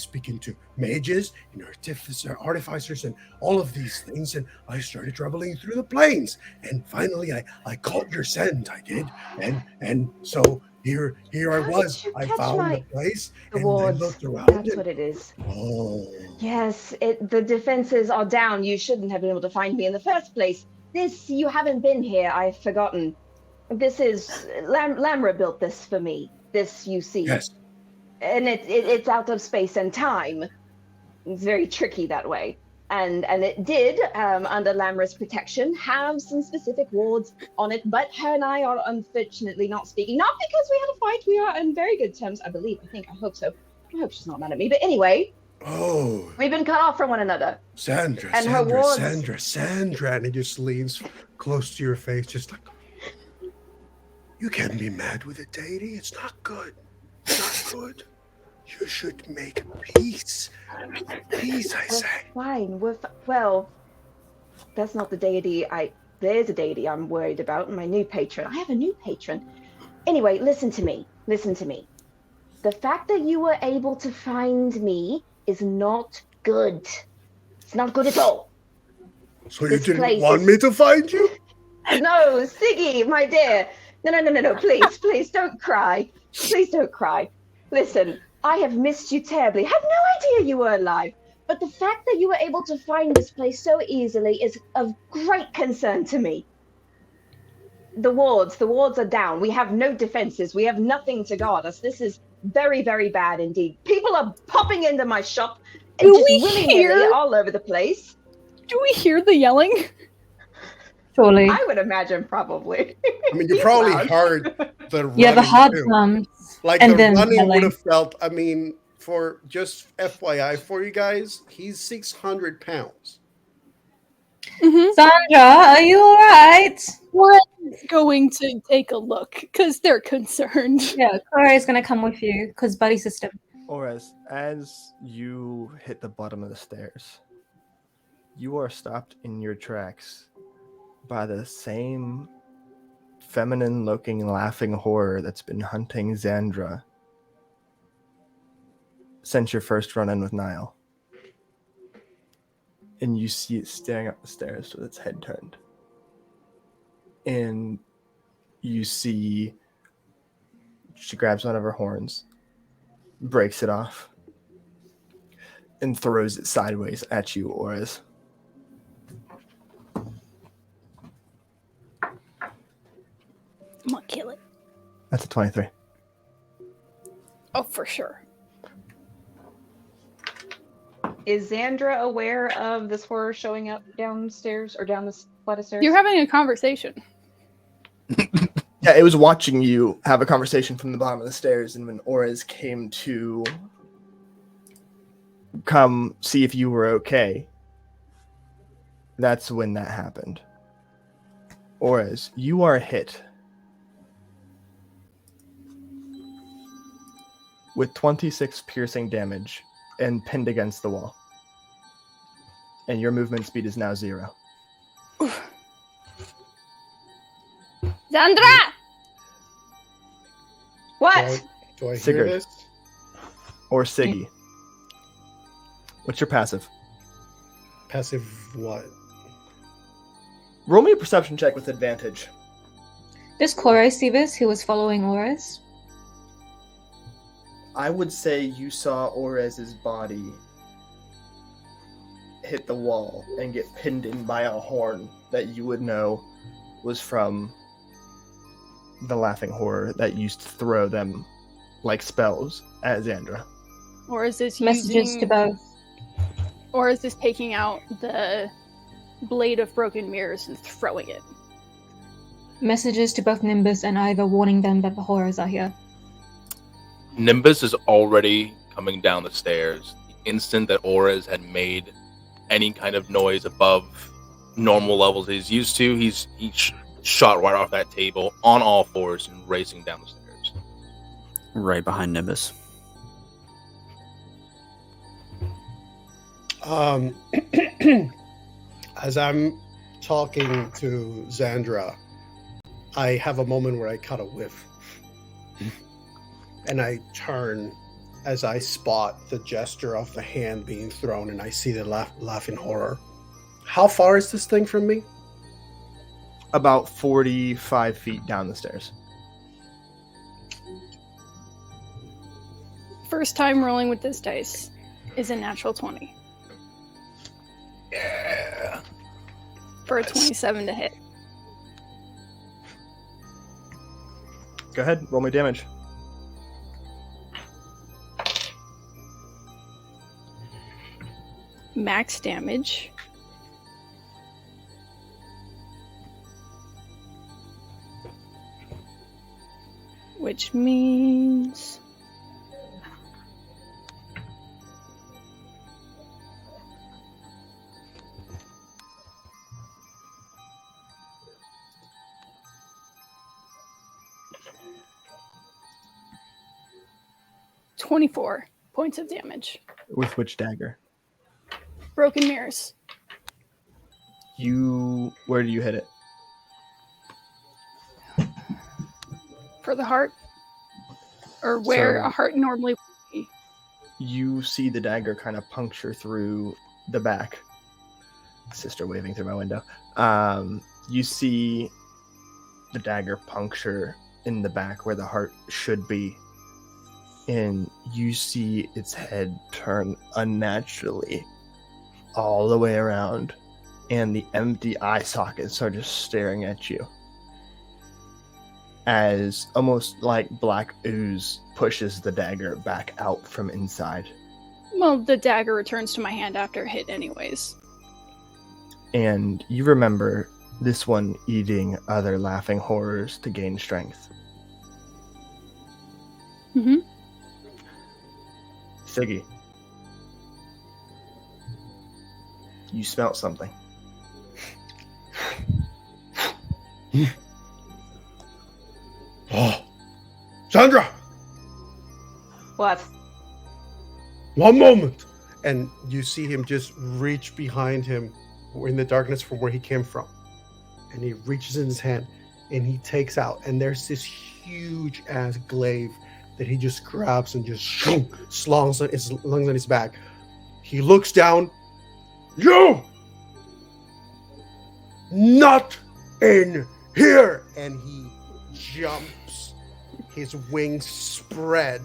G: speaking to mages and artificers and all of these things, and I started traveling through the plains. And finally, I caught your scent. I did, and so here I was. I found the place, and I looked around.
D: That's what it is.
G: Oh,
D: yes. The defenses are down. You shouldn't have been able to find me in the first place. You haven't been here. I've forgotten. This is Lamra built this for me. This you see.
G: Yes.
D: And it's out of space and time. It's very tricky that way. And it did, under Lamra's protection, have some specific wards on it, but her and I are unfortunately not speaking. Not because we had a fight, we are in very good terms, I believe. I hope so. I hope she's not mad at me. But anyway, we've been cut off from one another.
G: Sandra,
D: and
G: Sandra. And he just leans close to your face, just like, you can't be mad with a deity. It's not good. Not good. You should make peace. Peace, I say.
D: Fine. Well, that's not the deity. There's a deity I'm worried about, my new patron. I have a new patron. Anyway, listen to me. The fact that you were able to find me is not good. It's not good at all.
G: So you
D: This
G: didn't
D: place
G: want
D: is-
G: me to find you?
D: No, Siggy, my dear. No. Please don't cry. Please don't cry. Listen, I have missed you terribly. Had no idea you were alive. But the fact that you were able to find this place so easily is of great concern to me. The wards are down. We have no defenses. We have nothing to guard us. This is very, very bad indeed. People are popping into my shop
B: Do
D: just
B: we
D: willy-nilly
B: hear-
D: all over the place.
B: Do we hear the yelling?
E: Surely.
D: I would imagine probably.
G: I mean, you
D: He's
G: probably
D: loud.
G: heard the running
E: Yeah, the hard
G: too.
E: slumps.
G: Like
E: and
G: the
E: then
G: running would
E: yelling.
G: have felt. I mean, for just FYI for you guys, he's 600 pounds.
B: Mm-hmm.
E: Sandra, are you alright?
B: We're going to take a look because they're concerned.
E: Yeah, Corey's gonna come with you because buddy system.
A: Or as you hit the bottom of the stairs, you are stopped in your tracks by the same feminine-looking laughing horror that's been hunting Xandra since your first run-in with Niall. And you see it staring up the stairs with its head turned. And you see she grabs one of her horns, breaks it off, and throws it sideways at you, Oris.
B: I'm gonna kill it.
A: That's a 23.
B: Oh, for sure.
D: Is Xandra aware of this horror showing up downstairs or down this flight of stairs?
B: You're having a conversation.
A: Yeah, it was watching you have a conversation from the bottom of the stairs, and when Oris came to come see if you were okay, that's when that happened. Oris, you are hit with 26 piercing damage and pinned against the wall. And your movement speed is now 0.
B: Xandra!
D: What?
G: Do I hear
A: Sigurd.
G: this?
A: Or Siggy. What's your passive?
G: Passive what?
A: Roll me a perception check with advantage.
E: Does Corey see this, who was following Oris?
A: I would say you saw Ores's body hit the wall and get pinned in by a horn that you would know was from the laughing horror that used to throw them like spells at Xandra.
B: Or is this
E: Messages
B: using,
E: to both.
B: Or is this taking out the blade of broken mirrors and throwing it?
E: Messages to both Nimbus and Ivor warning them that the horrors are here.
C: Nimbus is already coming down the stairs. The instant that Auras had made any kind of noise above normal levels he's used to, he shot right off that table on all fours and racing down the stairs.
F: Right behind Nimbus.
G: As I'm talking to Xandra, I have a moment where I cut a whiff. And I turn as I spot the gesture of the hand being thrown, and I see the laughing horror. How far is this thing from me?
A: About 45 feet down the stairs.
B: First time rolling with this dice is a natural 20.
C: Yeah.
B: For a 27 to hit.
A: Go ahead, roll me damage.
B: Max damage. Which means... $24 points of damage.
A: With which dagger?
B: Broken mirrors.
A: Where do you hit it?
B: For the heart. Or where
A: So-
B: a heart normally would be.
A: You see the dagger kind of puncture through the back sister waving through my window. You see the dagger puncture in the back where the heart should be, and you see its head turn unnaturally all the way around, and the empty eye sockets are just staring at you as almost like black ooze pushes the dagger back out from inside.
B: Well, the dagger returns to my hand after a hit anyways.
A: And you remember this one eating other laughing horrors to gain strength.
B: Mm-hmm.
A: Siggy, you smelt something.
G: Oh, Xandra,
D: What?
G: one moment. And you see him just reach behind him in the darkness from where he came from. And he reaches in his hand and he takes out, and there's this huge ass glaive that he just grabs and just slungs on his back. He looks down. You! Not in here! And he jumps, his wings spread,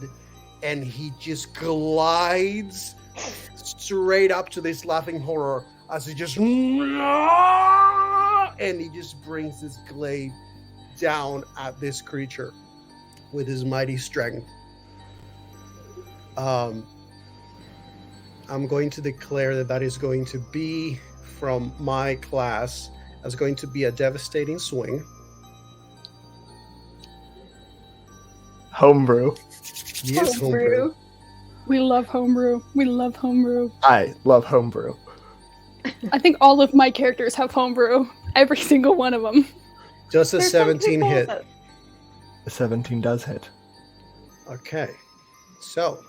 G: and he just glides straight up to this laughing horror as he just, and he just brings his glaive down at this creature with his mighty strength. I'm going to declare that that is going to be from my class as going to be a devastating swing.
A: Homebrew.
G: Yes, homebrew.
B: We love homebrew. We love homebrew.
A: I love homebrew.
B: I think all of my characters have homebrew. Every single one of them.
G: Just a
D: There's some
G: 17
D: people
G: hit.
D: that-
A: The 17 does hit.
G: Okay, so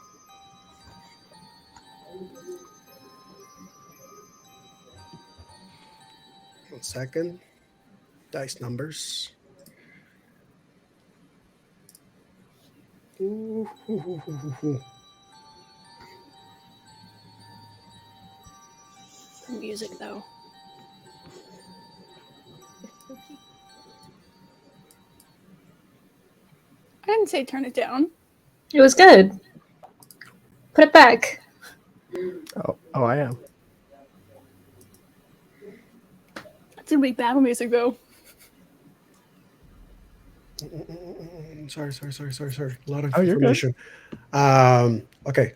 G: one second. Dice numbers. Ooh, hoo, hoo, hoo, hoo, hoo.
B: Music, though. I didn't say turn it down.
E: It was good. Put it back.
A: Oh, I am.
B: It's gonna be battle music, though.
G: Sorry. A lot of
A: Oh, you're good.
G: information. Okay.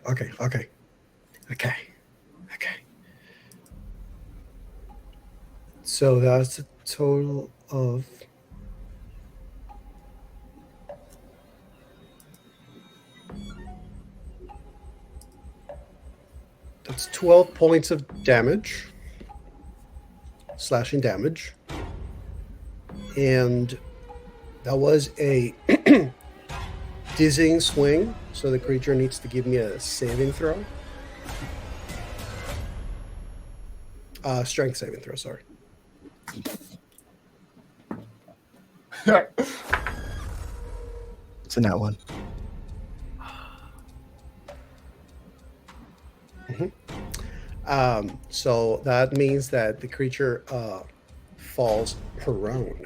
G: So that's a total of that's 12 points of damage, slashing damage, and that was a dizzying swing. So the creature needs to give me a saving throw. Strength saving throw. Sorry.
A: It's a nat one.
G: So that means that the creature falls prone.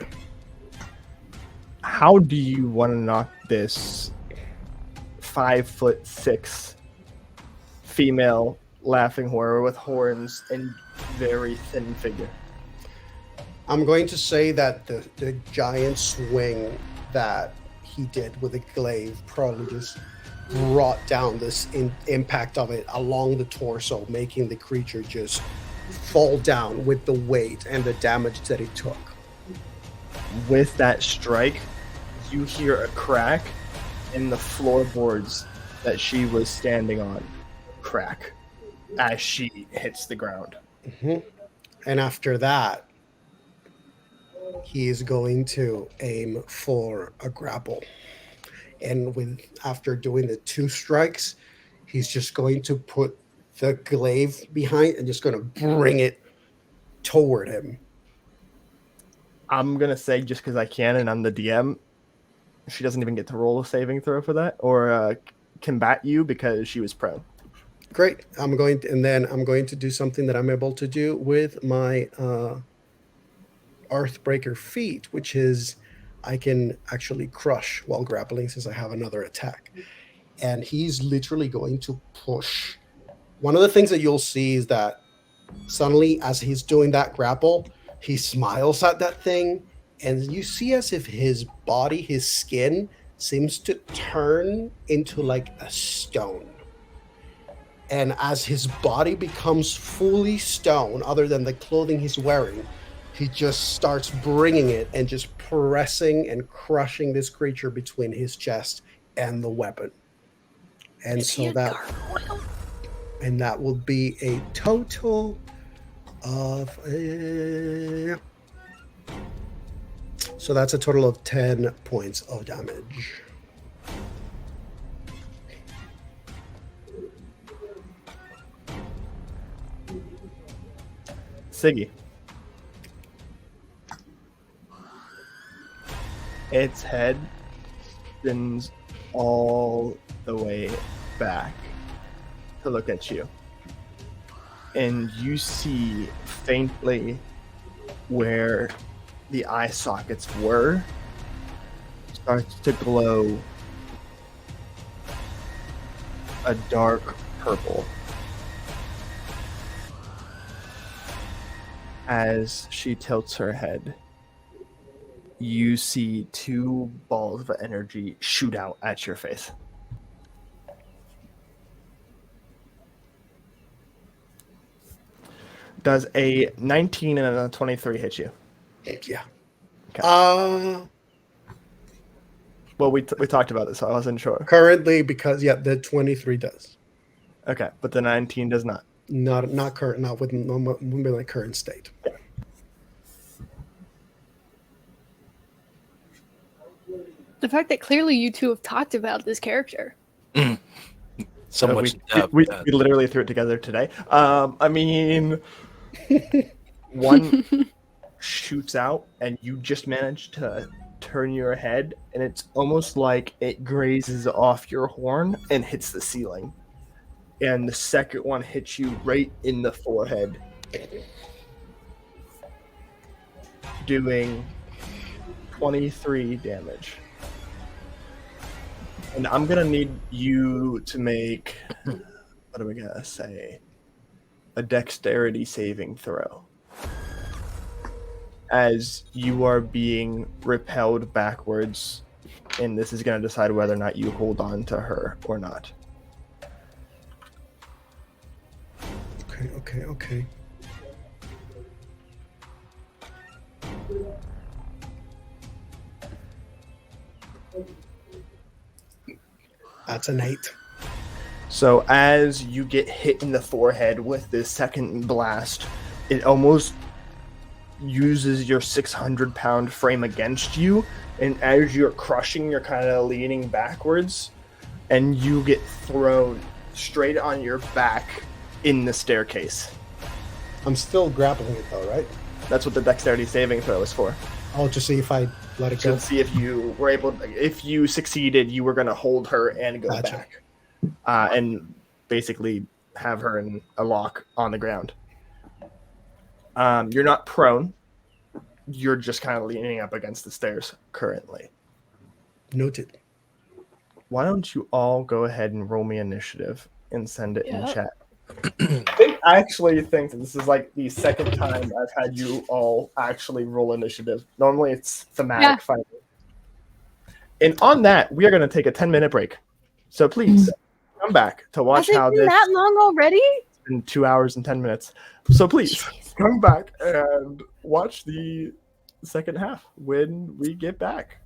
A: How do you want to knock this 5'6" female laughing horror with horns and very thin figure?
G: I'm going to say that the giant swing that he did with the glaive probably just brought down this impact of it along the torso, making the creature just fall down with the weight and the damage that it took.
A: With that strike, you hear a crack in the floorboards that she was standing on crack as she hits the ground.
G: And after that, he is going to aim for a grapple. And after doing the 2 strikes, he's just going to put the glaive behind and just going to bring it toward him.
A: I'm going to say, just because I can and I'm the DM, she doesn't even get to roll a saving throw for that or combat you because she was prone.
G: Great. I'm going to do something that I'm able to do with my Earthbreaker feat, which is I can actually crush while grappling since I have another attack. And he's literally going to push. One of the things that you'll see is that suddenly, as he's doing that grapple, he smiles at that thing, and you see as if his body, his skin, seems to turn into like a stone. And as his body becomes fully stone, other than the clothing he's wearing, he just starts bringing it and just pressing and crushing this creature between his chest and the weapon. And so that will be a total of so that's a total of 10 points of damage.
A: Siggy. Its head spins all the way back to look at you. And you see faintly where the eye sockets were starts to glow a dark purple as she tilts her head. You see two balls of energy shoot out at your face. Does a 19 and a 23 hit you?
G: Yeah.
A: Okay. Well, we talked about this, so I wasn't sure.
G: Currently, because the 23 does.
A: Okay, but the 19 does not.
G: Not current, not with my current state.
A: Yeah.
B: The fact that clearly you two have talked about this character.
C: So much.
A: We literally threw it together today. I mean, one shoots out, and you just managed to turn your head, and it's almost like it grazes off your horn and hits the ceiling. And the second one hits you right in the forehead, doing 23 damage. And I'm gonna need you to make, what are we gonna say, a dexterity saving throw, as you are being repelled backwards, and this is gonna decide whether or not you hold on to her or not.
G: Okay. That's an 8.
A: So as you get hit in the forehead with this second blast, it almost uses your 600-pound frame against you, and as you're crushing, you're kind of leaning backwards, and you get thrown straight on your back in the staircase.
G: I'm still grappling it though, right?
A: That's what the dexterity saving throw is for.
G: I'll just see if I let it go.
A: To see if you were able, if you succeeded, you were going to hold her and go
G: Gotcha.
A: back, and basically have her in a lock on the ground. You're not prone. You're just kind of leaning up against the stairs currently.
G: Noted.
A: Why don't you all go ahead and roll me initiative and send it in chat? I actually think that this is like the second time I've had you all actually roll initiative. Normally it's thematic fighting. And on that, we are going to take a 10-minute break. So please come back to watch
B: Has it
A: how
B: been
A: this
B: that long already?
A: It's been 2 hours and 10 minutes. So please come back and watch the second half when we get back.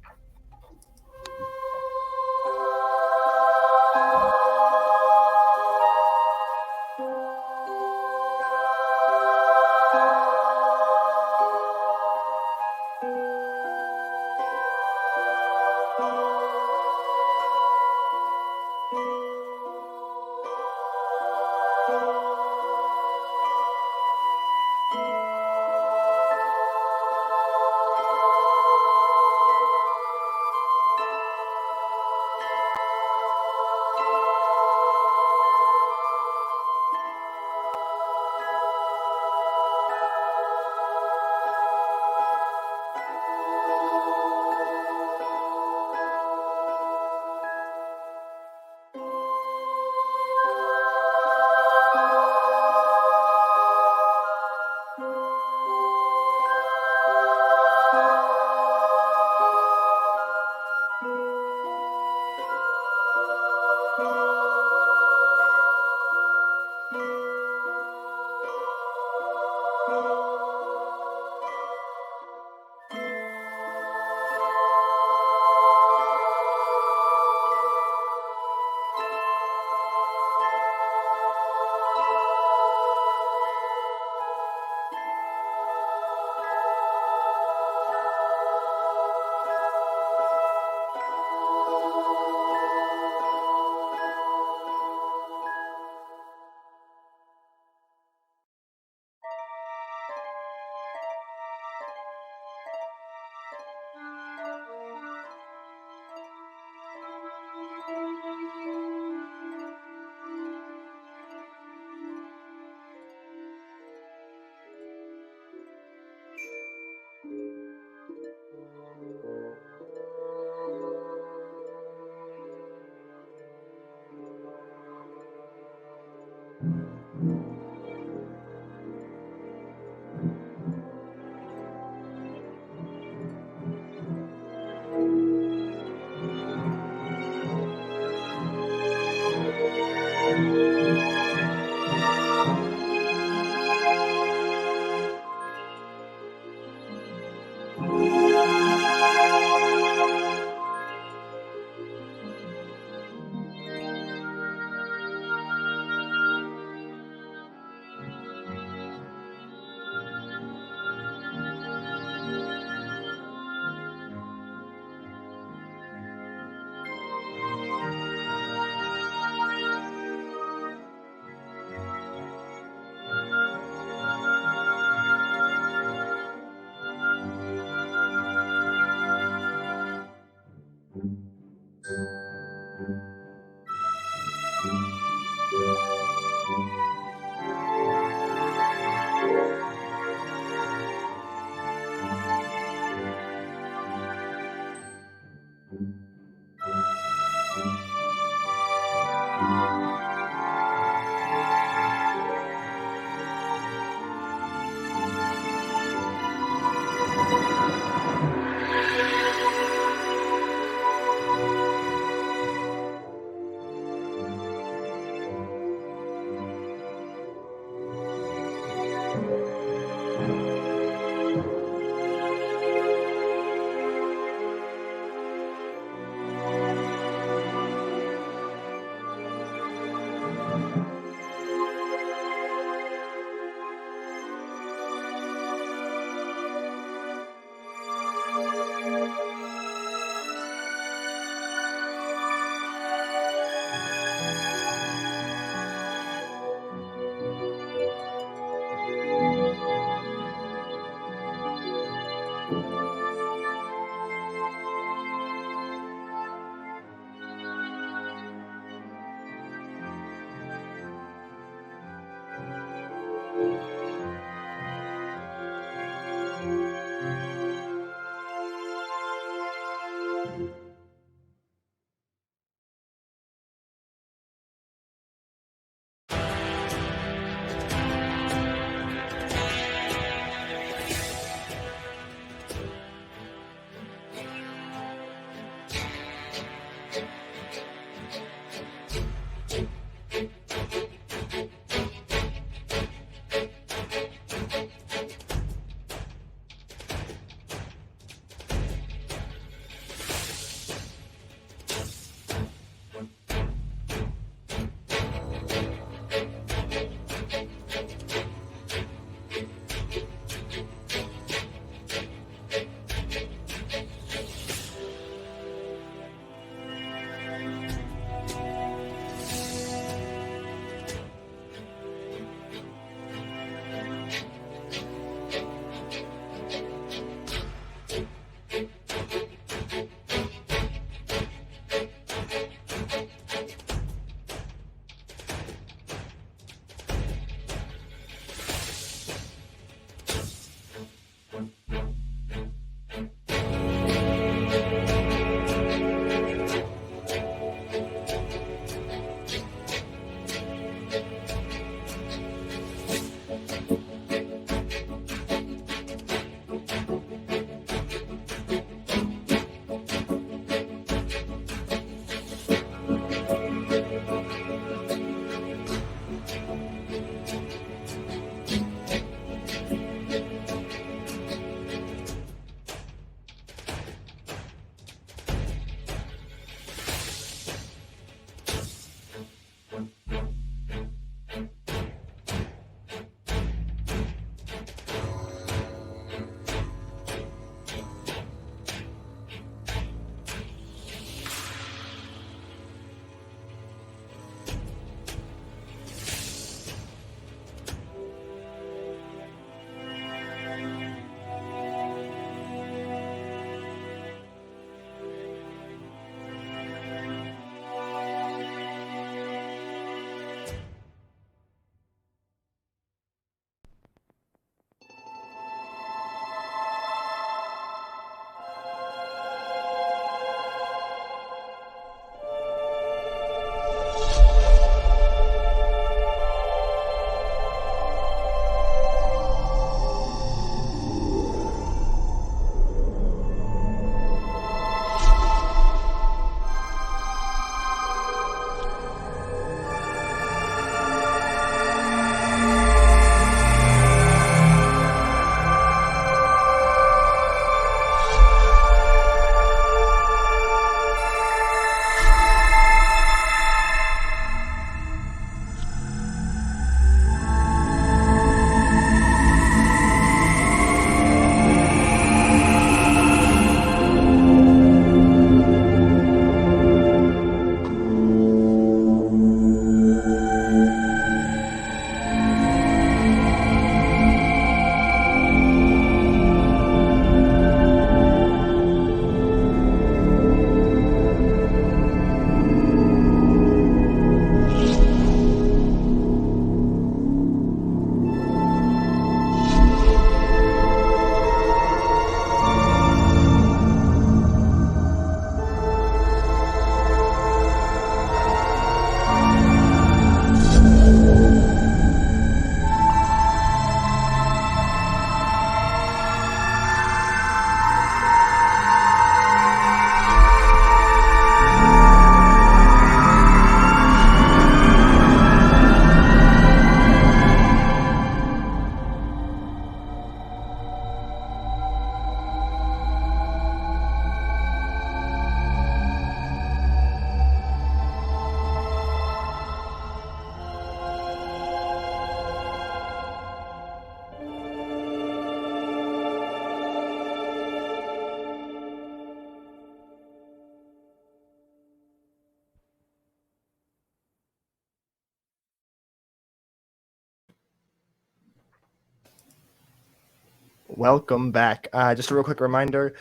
A: Welcome back. Just a real quick reminder,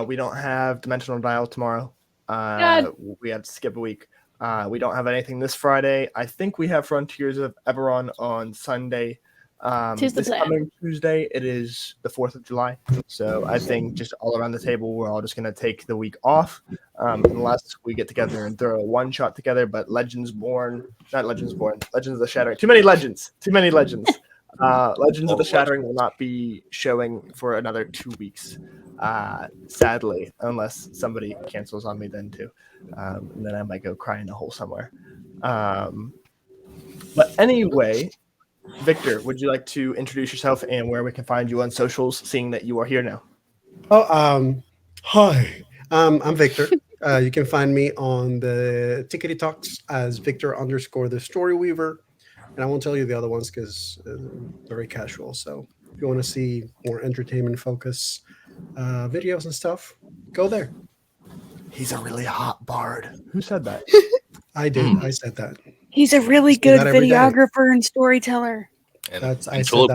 A: we don't have Dimensional Dial tomorrow. We have to skip a week. We don't have anything this Friday. I think we have Frontiers of Eberron on Sunday. This coming Tuesday, it is the 4th of July. So I think just all around the table, we're all just going to take the week off unless we get together and throw a one-shot together. But Legends of the Shattering. Too many legends. Legends of the Shattering will not be showing for another 2 weeks, sadly, unless somebody cancels on me then too. And then I might go cry in a hole somewhere. But anyway, Victor, would you like to introduce yourself and where we can find you on socials, seeing that you are here now?
G: Hi. I'm Victor. You can find me on the Tickety Talks as Victor_ the Story Weaver. And I won't tell you the other ones because they're very casual. So if you want to see more entertainment focus videos and stuff, go there.
A: He's a really hot bard. Who said that?
G: I did. I said that.
B: He's a really good videographer and storyteller.
C: And
G: I said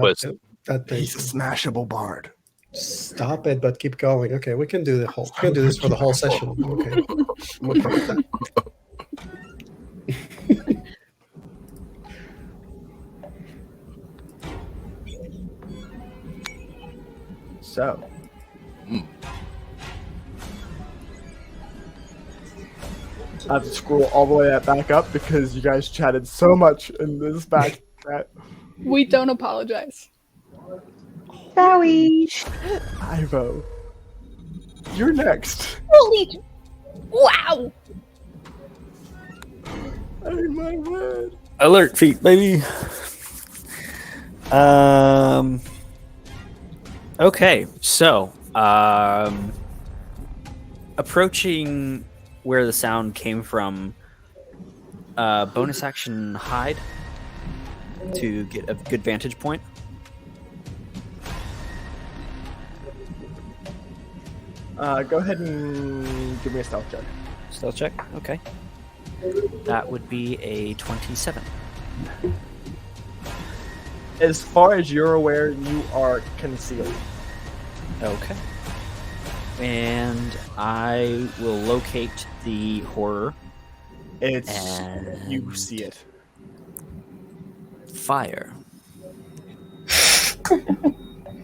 G: that
A: He's a smashable bard.
G: Stop it, but keep going. Okay, we can do the whole. We can do this for the whole session. Okay. I'm okay with that.
A: So, I have to scroll all the way back up because you guys chatted so much in this back chat.
B: We don't apologize.
D: Sorry.
A: Ivo, you're next.
B: Holy! Wow!
A: Oh my word!
F: Alert feet, baby. Okay, so approaching where the sound came from, bonus action hide to get a good vantage point.
A: Go ahead and give me a stealth check.
F: Stealth check, okay. That would be a 27.
A: As far as you're aware, you are concealed.
F: Okay. And I will locate the horror.
A: You see it.
F: Fire.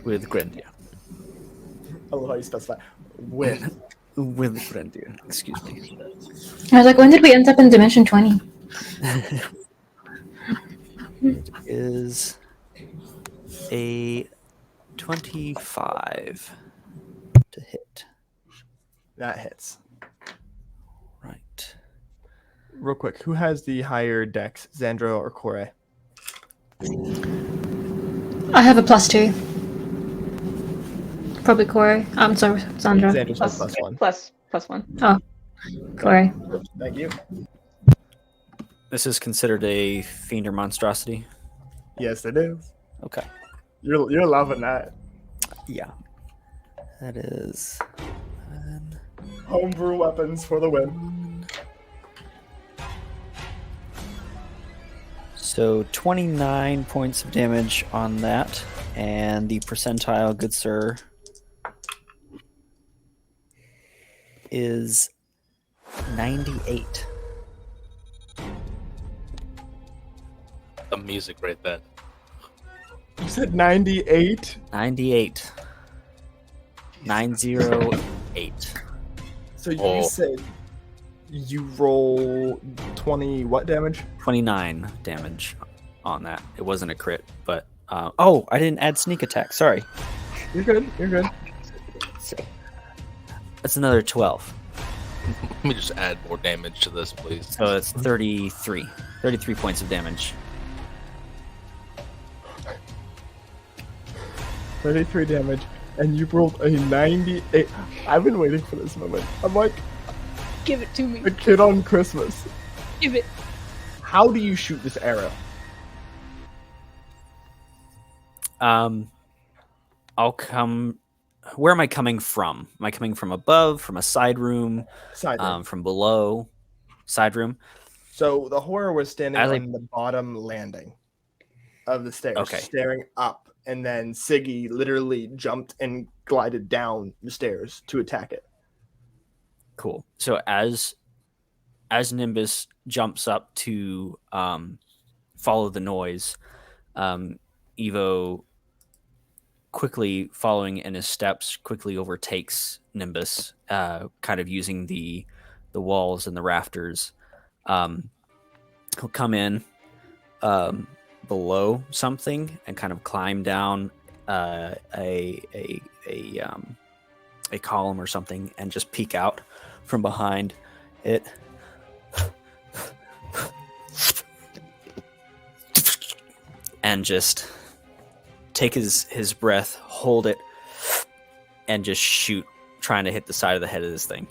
F: With Grenadier.
A: I love how you specify. With
F: Grenadier, excuse me.
E: I was like, when did we end up in Dimension 20?
F: It is a 25 to hit.
A: That hits.
F: Right.
A: Real quick, who has the higher dex, Xandra or Kore?
E: I have a +2. Probably Corey. I'm sorry, Xandra.
A: Xandra's +1.
D: +1.
E: Oh, Corey.
A: Thank you.
F: This is considered a fiend or monstrosity.
A: Yes, it is.
F: Okay.
A: You're loving that.
F: Yeah. That is.
A: Homebrew weapons for the win.
F: So 29 points of damage on that, and the percentile, good sir, is 98.
C: The music right then.
A: You said 98?
F: 98. 908.
A: So you said you roll 20 what damage?
F: 29 damage on that. It wasn't a crit, but I didn't add sneak attack. Sorry.
A: You're good.
F: So, that's another 12.
C: Let me just add more damage to this, please.
F: So it's 33 points of damage.
A: 33 damage, and you rolled a 98. I've been waiting for this moment. I'm like,
B: Give it to me.
A: a kid on Christmas.
B: Give it.
A: How do you shoot this arrow?
F: I'll come. Where am I coming from? Am I coming from above, from a side room, from below, side room?
A: So the horror was standing on the bottom landing. of the stairs,
F: Okay.
A: staring up, and then Siggy literally jumped and glided down the stairs to attack it.
F: Cool. So as Nimbus jumps up to follow the noise, Evo, quickly following in his steps, quickly overtakes Nimbus, kind of using the walls and the rafters. He'll come in below something and kind of climb down a column or something and just peek out from behind it. And just take his breath, hold it, and just shoot, trying to hit the side of the head of this thing.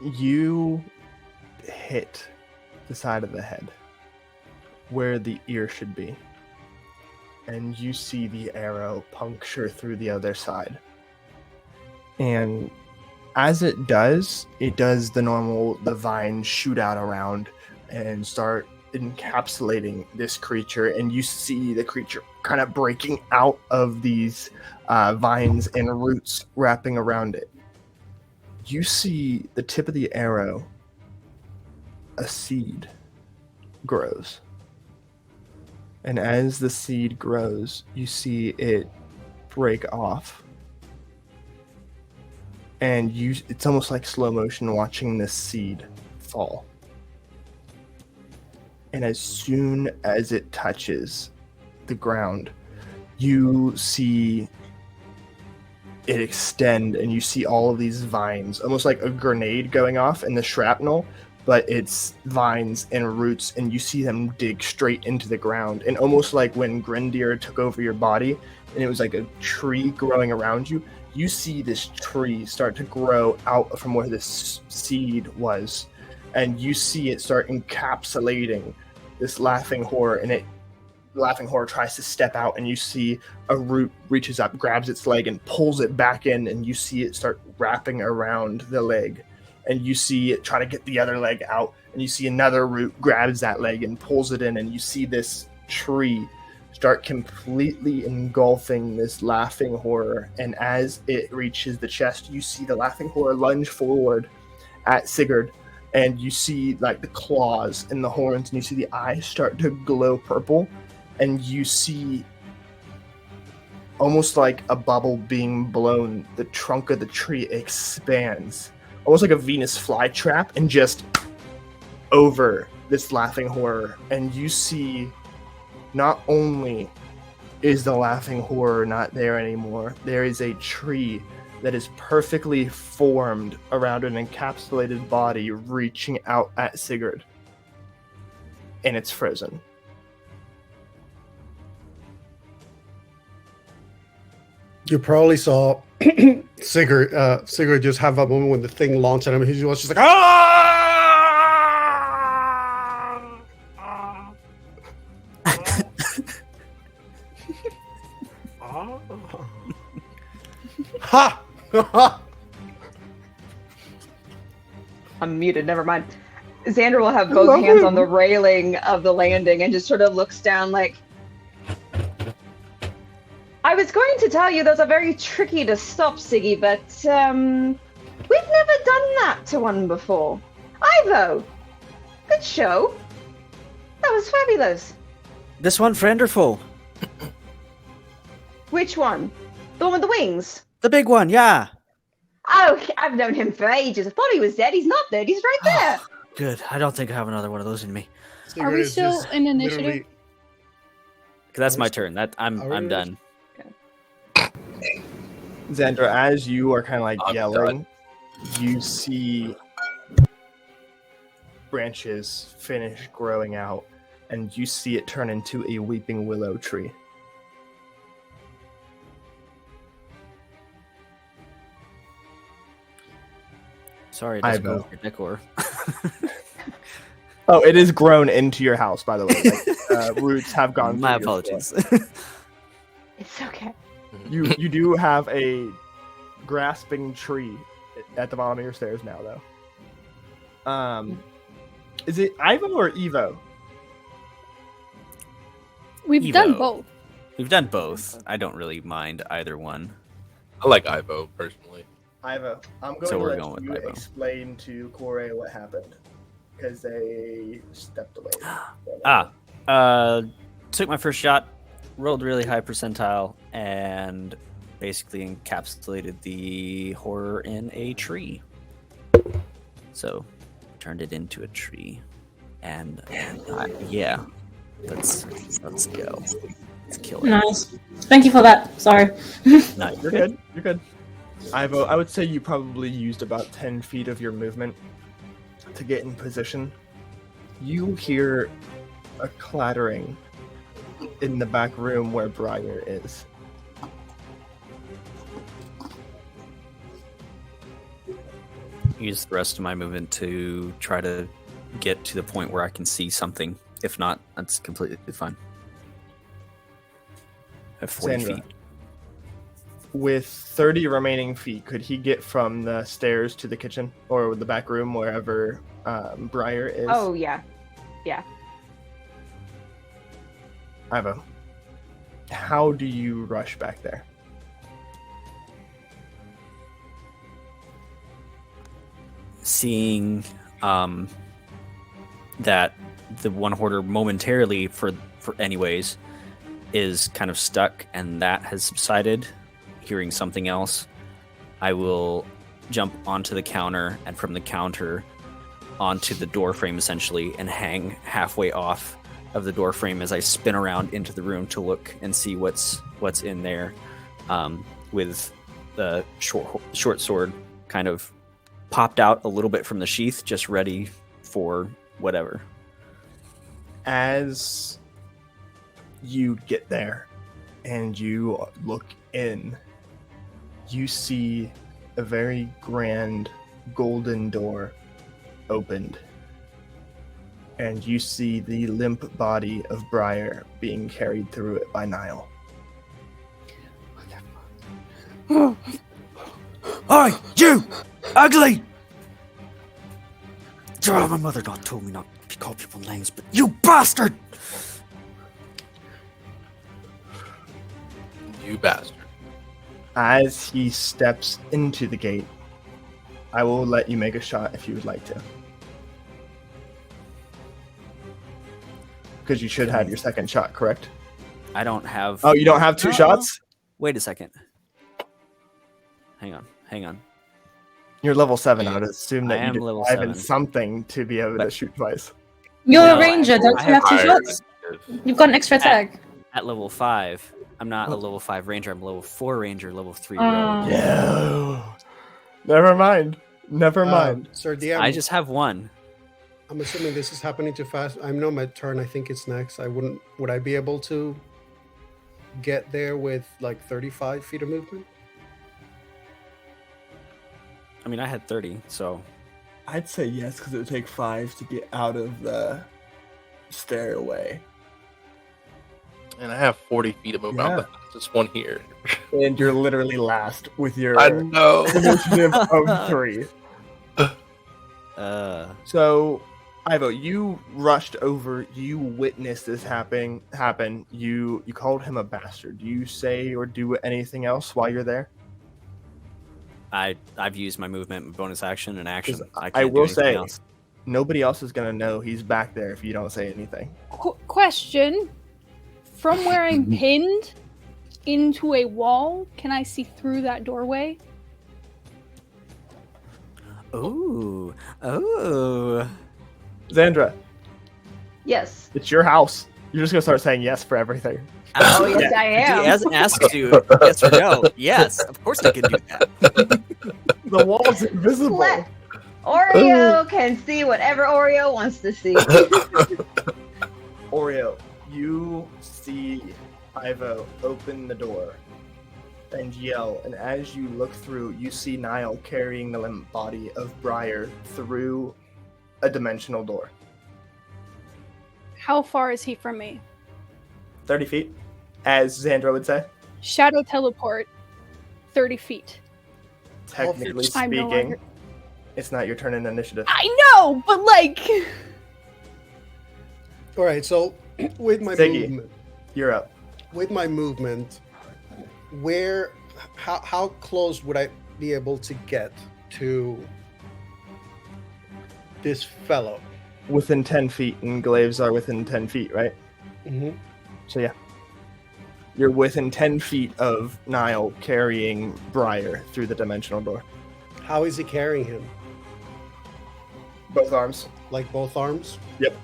A: You hit the side of the head where the ear should be, and you see the arrow puncture through the other side. And as it does the vines shoot out around and start encapsulating this creature, and you see the creature kind of breaking out of these vines and roots wrapping around it. You see the tip of the arrow, a seed grows. And as the seed grows, you see it break off. And it's almost like slow motion watching this seed fall. And as soon as it touches the ground, you see it extend, and you see all of these vines, almost like a grenade going off in the shrapnel, but it's vines and roots, and you see them dig straight into the ground. And almost like when Grendir took over your body, and it was like a tree growing around you, you see this tree start to grow out from where this seed was, and you see it start encapsulating this laughing horror, and laughing horror tries to step out, and you see a root reaches up, grabs its leg, and pulls it back in, and you see it start wrapping around the leg, and you see it try to get the other leg out, and you see another root grabs that leg and pulls it in, and you see this tree start completely engulfing this laughing horror. And as it reaches the chest, you see the laughing horror lunge forward at Sigurd, and you see like the claws and the horns, and you see the eyes start to glow purple, and you see almost like a bubble being blown. The trunk of the tree expands, almost like a Venus flytrap, and just over this laughing horror. And you see not only is the laughing horror not there anymore, there is a tree that is perfectly formed around an encapsulated body reaching out at Sigurd. And it's frozen.
G: You probably saw Sigurd just have a moment when the thing launched at him. He was just like, ah! Ha!
D: I'm muted, never mind. Xandra will have both hands on the railing of the landing and just sort of looks down like, I was going to tell you those are very tricky to stop, Siggy, but we've never done that to one before. Ivo, good show. That was fabulous.
F: This one, friend or foe?
D: Which one? The one with the wings?
F: The big one, yeah.
D: Oh, I've known him for ages. I thought he was dead. He's not dead. He's right there.
F: Good. I don't think I have another one of those in me.
B: Are we still in initiative?
F: That's my turn. I'm done.
A: Xandra, as you are kind of like yelling, you see branches finish growing out, and you see it turn into a weeping willow tree.
F: Sorry, it doesn't go with your decor.
A: Oh, it is grown into your house, by the way. Like, roots have gone.
F: My apologies.
D: It's okay.
A: You do have a grasping tree at the bottom of your stairs now, though. Is it Ivo or Evo?
B: We've done
F: Evo.
B: both.
F: We've done both. I don't really mind either one.
C: I like Ivo personally.
A: Ivo, I'm going
F: So
A: to
F: we're
A: let
F: going with
A: you
F: Ivo.
A: explain to Corey what happened because they stepped away.
F: Took my first shot, rolled really high percentile, and basically encapsulated the horror in a tree. So, turned it into a tree, and yeah, let's go. Let's kill it.
E: Nice. Thank you for that. Sorry.
F: No,
A: You're good. You're good. Ivo, I would say you probably used about 10 feet of your movement to get in position. You hear a clattering in the back room where Briar is.
F: Use the rest of my movement to try to get to the point where I can see something. If not, that's completely fine. I have 40
A: Xandra.
F: feet.
A: With 30 remaining feet, could he get from the stairs to the kitchen or the back room, wherever Briar is?
D: Oh, yeah. Yeah.
A: Ivo, how do you rush back there?
F: Seeing that the one hoarder momentarily for anyways is kind of stuck and that has subsided, hearing something else, I will jump onto the counter and from the counter onto the door frame essentially and hang halfway off of the door frame as I spin around into the room to look and see what's in there, with the short sword kind of popped out a little bit from the sheath, just ready for whatever.
A: As you get there and you look in, you see a very grand golden door opened. And you see the limp body of Briar being carried through it by Niall.
F: Oi, you! Ugly! Oh, my mother God told me not to call people names, but you bastard!
C: You bastard.
A: As he steps into the gate, I will let you make a shot if you would like to. Because you should have your second shot, correct?
F: I don't have...
A: Oh, you don't have two
F: No.
A: shots?
F: Wait a second. Hang on.
A: You're level 7. I would assume
F: I
A: that
F: am
A: you
F: level
A: have in
F: 7.
A: something to be able to
F: But-
A: shoot twice.
E: You're
F: No,
E: a ranger, don't
F: I
E: you have two
C: higher
E: shots?
C: initiative.
E: You've got an extra attack.
F: At level 5, I'm not a level 5 ranger, I'm a level 4 ranger, level 3 rogue.
A: No. Never mind. Never mind.
G: Sir DM,
F: I just have one.
G: I'm assuming this is happening too fast. I know my turn. I think it's next. Would I be able to get there with like 35 feet of movement?
F: I mean, I had 30, so...
A: I'd say yes, because it would take 5 to get out of the stairway.
C: And I have 40 feet of movement.
A: Yeah.
C: I'm just one here.
A: And you're literally last with your
C: I know.
A: initiative of 3.
F: Uh,
A: So, Ivo, you rushed over. You witnessed this happen. You called him a bastard. Do you say or do anything else while you're there?
F: I've used my movement, my bonus action, and action. I
A: I
F: can't
A: will
F: do anything
A: say,
F: else.
A: nobody else is gonna know he's back there if you don't say anything.
B: Question. From where I'm pinned into a wall, can I see through that doorway?
F: Ooh.
A: Xandra,
D: Yes.
A: it's your house. You're just gonna start saying yes for everything.
D: Oh, yes, I
F: He
D: am.
F: hasn't asked you yes or no. Yes, of course I can do that.
A: The wall's invisible.
D: Let Oreo can see whatever Oreo wants to see.
A: Oreo, you see Ivo open the door and yell, and as you look through, you see Niall carrying the limp body of Briar through a dimensional door.
B: How far is he from me?
A: 30 feet, as Xandra would say.
B: Shadow teleport, 30 feet.
A: Technically
B: I'm no
A: speaking,
B: longer-
A: it's not your turn in initiative.
B: I know, but like,
G: All right. So with my
A: Ziggy.
G: movement,
A: You're up.
G: With my movement, how close would I be able to get to this fellow?
A: Within 10 feet, and glaives are within 10 feet, right?
G: Mm-hmm.
A: So yeah. You're within 10 feet of Niall carrying Briar through the dimensional door.
G: How is he carrying him?
A: Both arms.
G: Like both arms?
A: Yep.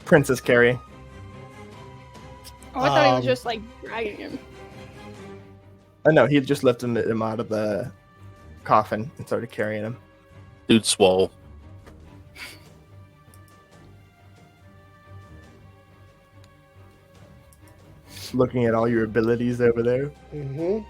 A: Princess carrying.
B: Oh, I thought he was just like dragging him.
A: No, he just lifted him out of the coffin and started carrying him.
C: Dude swole.
A: Looking at all your abilities over there.
G: Mm-hmm.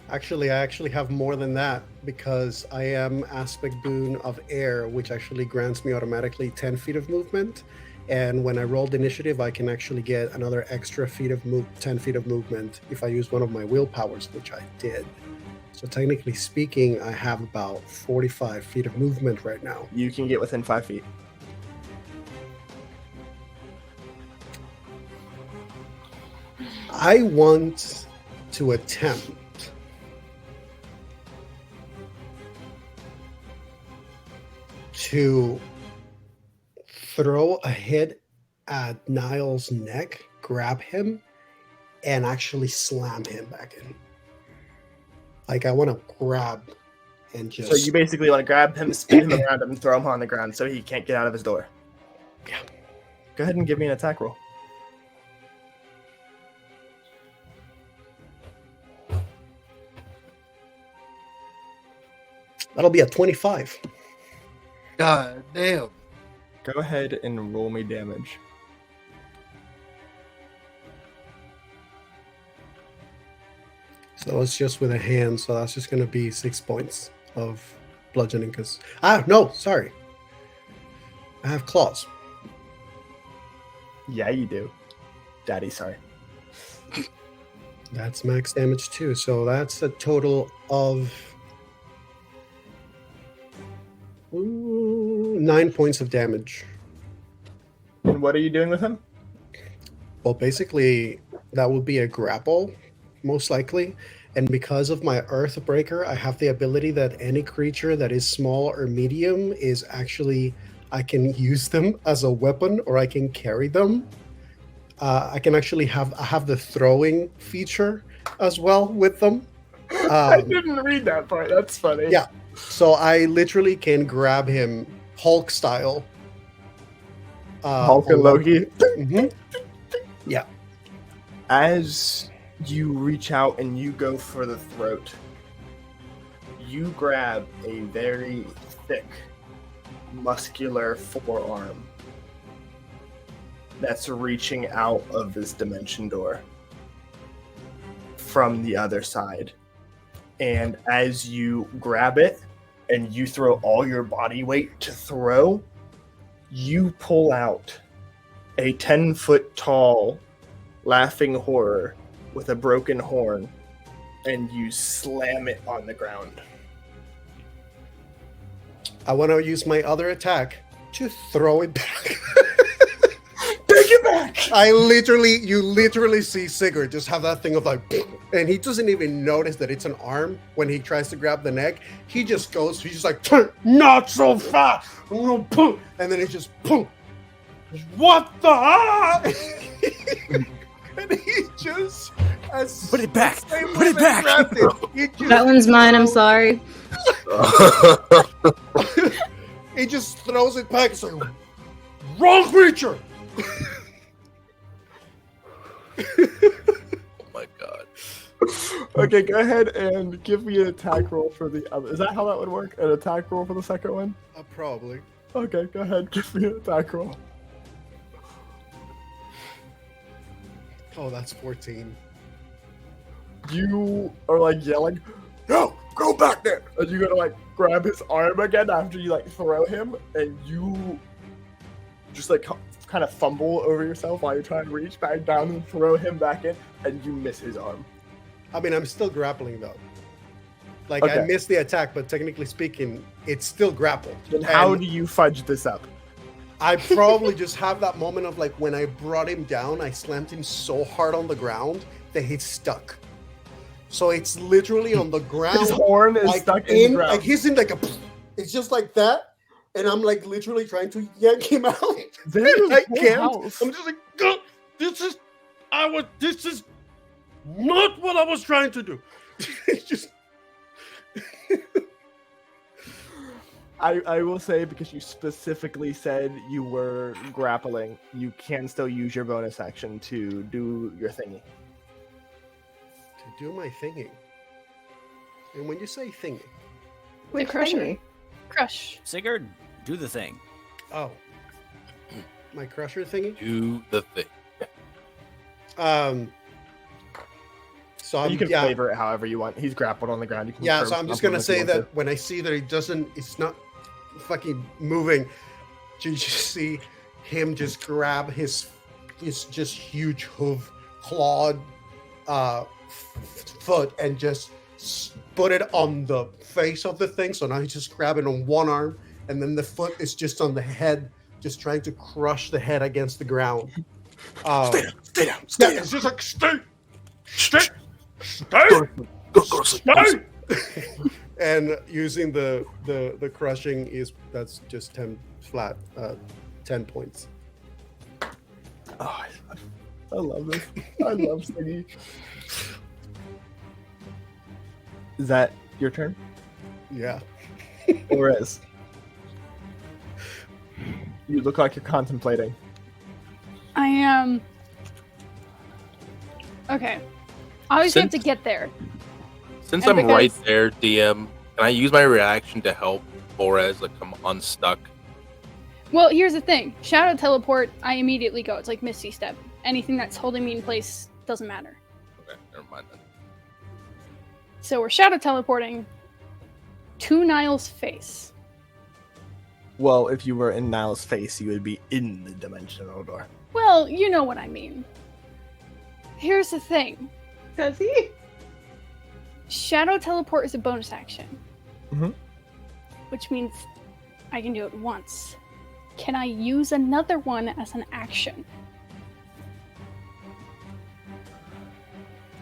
G: Actually, I have more than that because I am aspect boon of air, which actually grants me automatically 10 feet of movement. And when I rolled initiative, I can actually get another extra 10 feet of movement if I use one of my willpowers, which I did. So technically speaking, I have about 45 feet of movement right now.
A: You can get within 5 feet.
G: I want to attempt to throw a hit at Niall's neck, grab him, and actually slam him back in. Like, I want to grab and just...
A: So you basically want to grab him, spin him around him, and throw him on the ground so he can't get out of his door.
G: Yeah.
A: Go ahead and give me an attack roll.
G: That'll be a 25.
H: God damn.
A: Go ahead and roll me damage.
G: So it's just with a hand, so that's just going to be 6 points of bludgeoning. Because no, sorry, I have claws.
A: Yeah, you do. Daddy, sorry.
G: That's max damage too. So that's a total of 9 points of damage.
A: And what are you doing with him?
G: Well, basically, that would be a grapple, most likely. And because of my Earthbreaker, I have the ability that any creature that is small or medium is actually, I can use them as a weapon or I can carry them. I can actually have the throwing feature as well with them.
A: I didn't read that part. That's funny.
G: Yeah. So I literally can grab him Hulk style.
A: Hulk and Loki.
G: Mm-hmm. Yeah.
A: As you reach out and you go for the throat, you grab a very thick, muscular forearm that's reaching out of this dimension door from the other side. And as you grab it and you throw all your body weight to throw, you pull out a 10-foot tall laughing horror with a broken horn, and you slam it on the ground.
G: I want to use my other attack to throw it back.
A: Take it back!
G: You literally see Sigurd just have that thing of like, and he doesn't even notice that it's an arm when he tries to grab the neck. He just goes, he's just like, not so fast! And then it's just, what the? And he just,
F: Put it back! Put it back!
E: That one's mine, I'm sorry.
G: He just throws it back. It's like, wrong creature!
C: Oh my god.
A: Okay, go ahead and give me an attack roll for the other. Is that how that would work? An attack roll for the second one?
G: Probably.
A: Okay, go ahead, give me an attack roll.
G: Oh, that's 14.
A: You are like yelling, "No, go back there!" And you gotta like grab his arm again after you like throw him, and you just like kind of fumble over yourself while you're trying to reach back down and throw him back in, and you miss his arm.
G: I mean, I'm still grappling though. Like,
A: Okay.
G: I missed the attack, but technically speaking, it's still grappled.
A: Then how
G: And
A: do you fudge this up?
G: I probably just have that moment of like when I brought him down, I slammed him so hard on the ground that he's stuck. So it's literally on the ground.
A: His horn is
G: like
A: stuck in the ground.
G: Like he's in like a. It's just like that, and I'm like literally trying to yank him out.
A: Then
G: And I
A: full
G: can't.
A: health.
G: I'm just like, "Go! This is not what I was trying to do. It's just.
A: I will say, because you specifically said you were grappling, you can still use your bonus action to do your thingy.
G: To do my thingy. And when you say thingy,
B: With Crusher. Crush.
F: Sigurd, do the thing.
G: oh, my crusher thingy.
C: Do the thing.
G: So I'm,
A: You can flavor it however you want. He's grappled on the ground. You can
G: Yeah,
A: curve
G: so I'm just
A: something
G: gonna
A: if you
G: say
A: want
G: that when I see that it's not fucking moving, you just see him just grab his just huge hoof clawed foot and just put it on the face of the thing. So now he's just grabbing on one arm, and then the foot is just on the head, just trying to crush the head against the ground.
A: Stay down.
G: Yeah, it's just like stay. And using the crushing that's just 10 flat 10 points.
A: Oh, I love this. I love Siggy. Is that your turn?
G: Yeah.
A: Flores. You look like you're contemplating.
B: I am. Okay. Obviously, I have to get there.
C: Since
B: And
C: I'm right
B: because-
C: there, DM, can I use my reaction to help Flores like come unstuck?
B: Well, here's the thing. Shadow teleport, I immediately go. It's like Misty Step. Anything that's holding me in place doesn't matter.
C: Okay, never mind then.
B: So we're shadow teleporting to Niall's face.
A: Well, if you were in Niall's face, you would be in the dimensional door.
B: Well, you know what I mean. Here's the thing.
D: Does he?
B: Shadow teleport is a bonus action.
A: Mhm.
B: Which means I can do it once. Can I use another one as an action?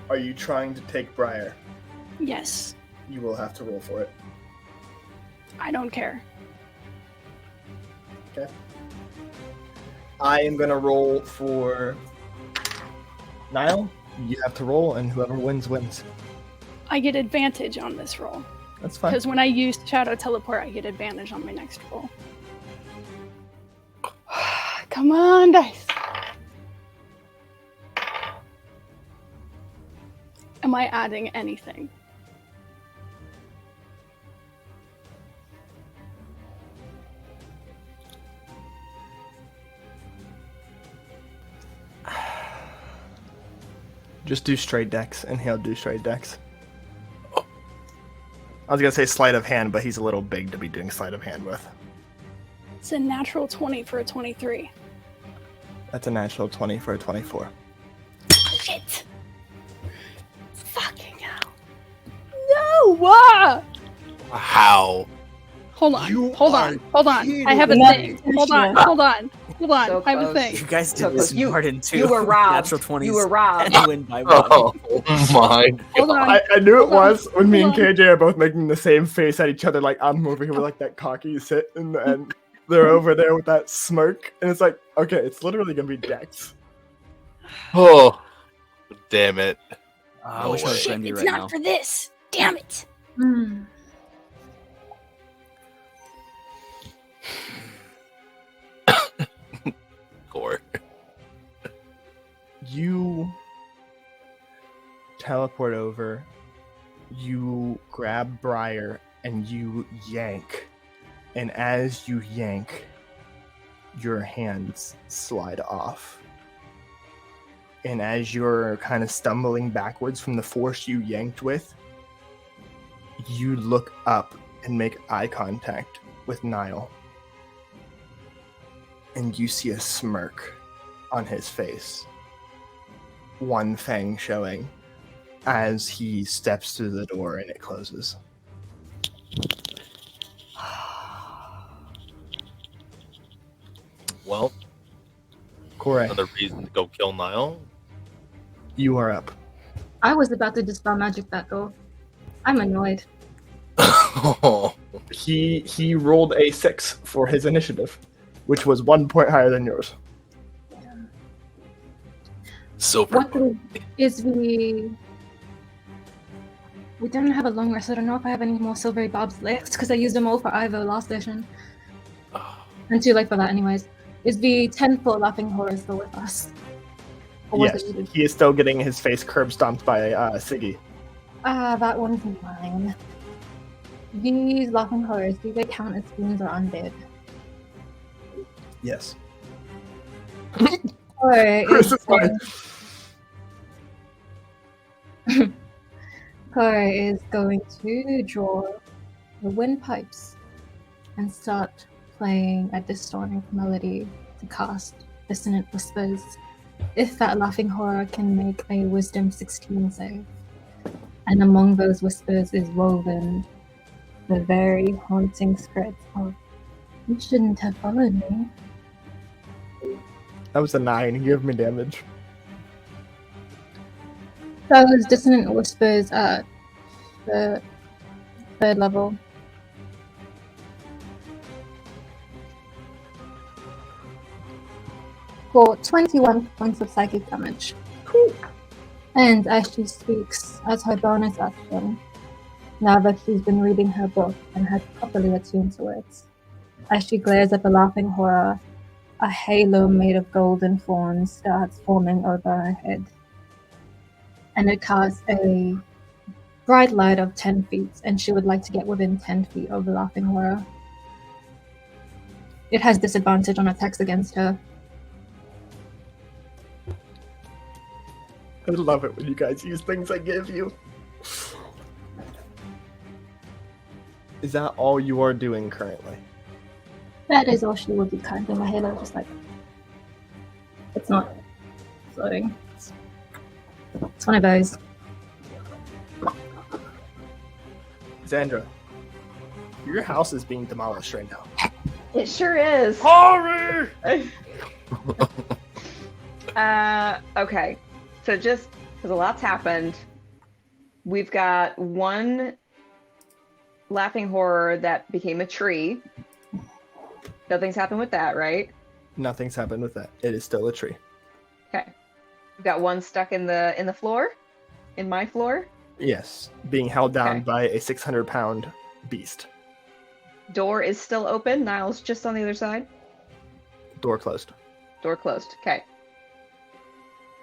A: Are you trying to take Briar?
B: Yes.
A: You will have to roll for it.
B: I don't care.
A: Okay. I am gonna roll for Niall. You have to roll, and whoever wins wins.
B: I get advantage on this roll.
A: That's fine.
B: Because when I use Shadow Teleport, I get advantage on my next roll. Come on, dice. Am I adding anything?
A: Just do straight decks, and he'll do straight decks. I was gonna say sleight of hand, but he's a little big to be doing sleight of hand with.
B: It's a natural 20 for a 23.
A: That's a natural 20 for a 24.
B: Shit! Fucking hell. No!
C: How?
B: Hold on.
G: You
B: Hold
G: are
B: on. Hold on.
G: kidding
B: I have a
G: me.
B: thing. Hold on. Hold on. Hold on.
D: So
B: I have a
D: close.
B: thing.
F: You guys
D: So
F: did this
D: you-
F: Martin too.
D: you were robbed.
F: Natural 20s.
D: You were robbed.
F: And win by one.
C: Oh my
B: Hold
C: god.
B: on.
A: I knew it
B: Hold on,
A: was when me and
B: hold on.
A: KJ are both making the same face at each other, like I'm over here with like that cocky sit, and they're over there with that smirk, and it's like, okay, it's literally gonna be Dex.
C: Oh, damn it.
F: I wish I was
B: Shit,
F: playing you
B: it's
F: right
B: not
F: now.
B: for this. Damn it.
E: Hmm.
C: Core.
A: You teleport over, you grab Briar, and you yank. And as you yank, your hands slide off. And as you're kind of stumbling backwards from the force you yanked with, you look up and make eye contact with Niall. And you see a smirk on his face. One fang showing as he steps through the door and it closes. Correct.
C: Another reason to go kill Niall.
A: You are up.
E: I was about to dispel magic that door. I'm annoyed.
A: He rolled a 6 for his initiative, which was 1 point higher than yours.
C: Silver.
E: What is the... We don't have a long rest. I don't know if I have any more silvery barbs left because I used them all for Ivo last session. And too late for that anyways. Is the 10-foot laughing horror still with us? Or was
A: Yes,
E: it-
A: he is still getting his face curb stomped by Siggy.
E: that one's mine. These laughing horrors, do they count as fiends or undead?
A: Yes.
E: Corey
A: Chris
E: is
A: is fine.
E: Corey is going to draw the windpipes and start playing a distorting melody to cast Dissonant Whispers. If that laughing horror can make a Wisdom 16 save, and among those whispers is woven the very haunting script of "You shouldn't have followed me."
A: That was a 9. Give me damage.
E: Those Dissonant Whispers at the 3rd level. For 21 points of psychic damage.
A: Cool.
E: And as she speaks, as her bonus action, now that she's been reading her book and has properly attuned to it, as she glares at the laughing horror, a halo made of golden thorns starts forming over her head. And it casts a bright light of 10 feet, and she would like to get within 10 feet of the laughing horror. It has disadvantage on attacks against her.
A: I love it when you guys use things I give you. Is that all you are doing currently?
E: That is all she will do currently. My halo just like... It's not floating. It's one of those.
A: Xandra, your house is being demolished right now.
D: It sure is.
A: Hurry!
D: Okay. So just because a lot's happened, we've got one laughing horror that became a tree. Nothing's happened with that, right?
A: Nothing's happened with that. It is still a tree.
D: Okay. We've got one stuck in the floor, in my floor.
A: Yes, being held down
D: Okay.
A: by a 600-pound beast.
D: Door is still open. Niall's just on the other side.
A: Door closed.
D: Door closed. Okay.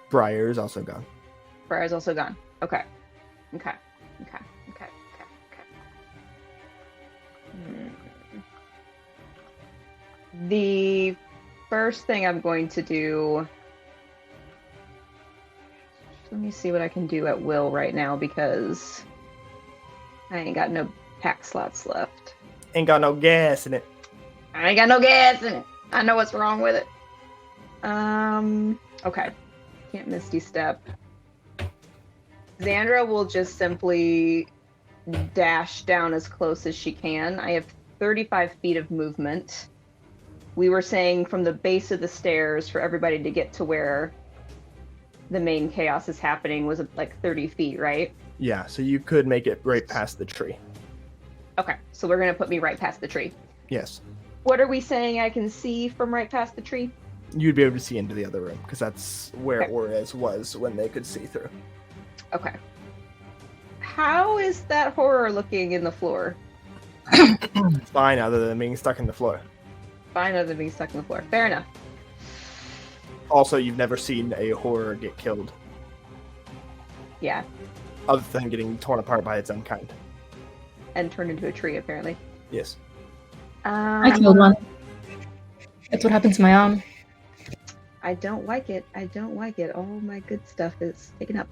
A: Briar is also gone.
D: Briar's also gone. Okay. Okay. Okay. Okay. Okay. Okay. The first thing I'm going to do. Let me see what I can do at will right now because I ain't got no pack slots left.
A: Ain't got no gas in it.
D: I ain't got no gas in it. I know what's wrong with it. Okay. Can't Misty Step. Xandra will just simply dash down as close as she can. I have 35 feet of movement. We were saying from the base of the stairs for everybody to get to where the main chaos is happening was like 30 feet, right?
A: Yeah, so you could make it right past the tree.
D: Okay, so we're going to put me right past the tree.
A: Yes.
D: What are we saying I can see from right past the tree?
A: You'd be able to see into the other room, because that's where
D: Okay.
A: Orez was when they could see through.
D: Okay. How is that horror looking in the floor?
A: Fine, other than being stuck in the floor.
D: Fine other than being stuck in the floor. Fair enough.
A: Also, you've never seen a horror get killed,
D: Yeah.
A: other than getting torn apart by its own kind.
D: And turned into a tree, apparently.
A: Yes.
E: I killed one. That's what happened to my arm.
D: I don't like it. I don't like it. All my good stuff is taken up.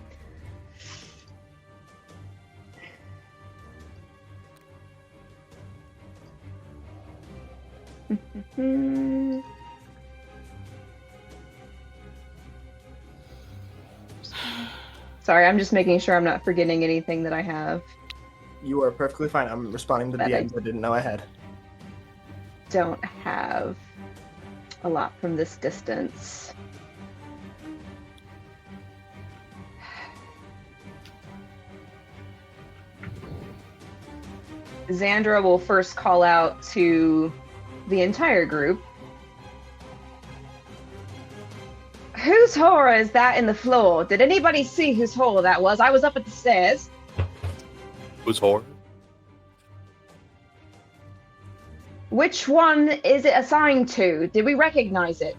D: Sorry, I'm just making sure I'm not forgetting anything that I have.
A: You are perfectly fine. I'm responding to the
D: That I-
A: DMs I didn't know I had.
D: Don't have. a lot from this distance. Xandra will first call out to the entire group. Whose horror is that in the floor? Did anybody see whose horror that was? I was up at the stairs.
C: Who's horror?
D: Which one is it assigned to? Did we recognize it?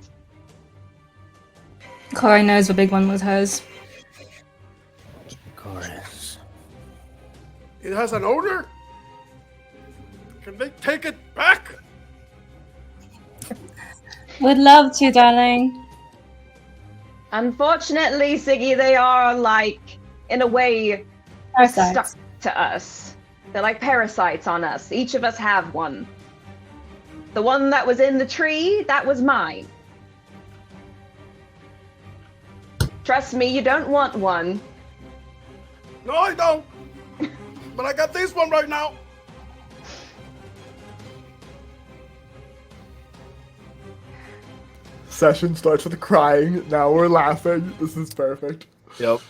E: Corey knows the big one was hers.
F: Chorus.
G: It has an odor? Can they take it back?
E: Would love to, darling.
D: Unfortunately, Siggy, they are like, in a way,
E: Parasites.
D: stuck to us. They're like parasites on us. Each of us have one. The one that was in the tree, that was mine. Trust me, you don't want one.
G: No, I don't. But I got this one right now.
A: Session starts with crying. Now we're laughing. This is perfect.
C: Yep.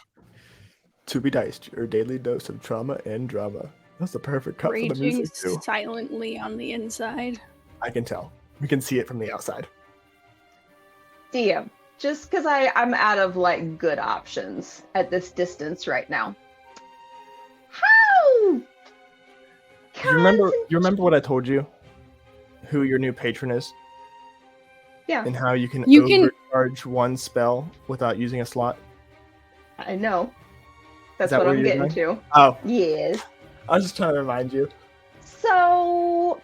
A: To be diced, your daily dose of trauma and drama. That's the perfect cut for the
B: Raging
A: music too.
B: silently on the inside.
A: I can tell. We can see it from the outside.
D: DM, just because I'm out of like good options at this distance right now. How?
A: You remember what I told you? Who your new patron is?
D: Yeah,
A: And how you can
B: You
A: overcharge one spell without using a slot?
D: I know. That's
A: that
D: what
A: where
D: I'm
A: you're
D: getting to.
A: Oh,
D: Yes.
A: I was just trying to remind you.
D: So,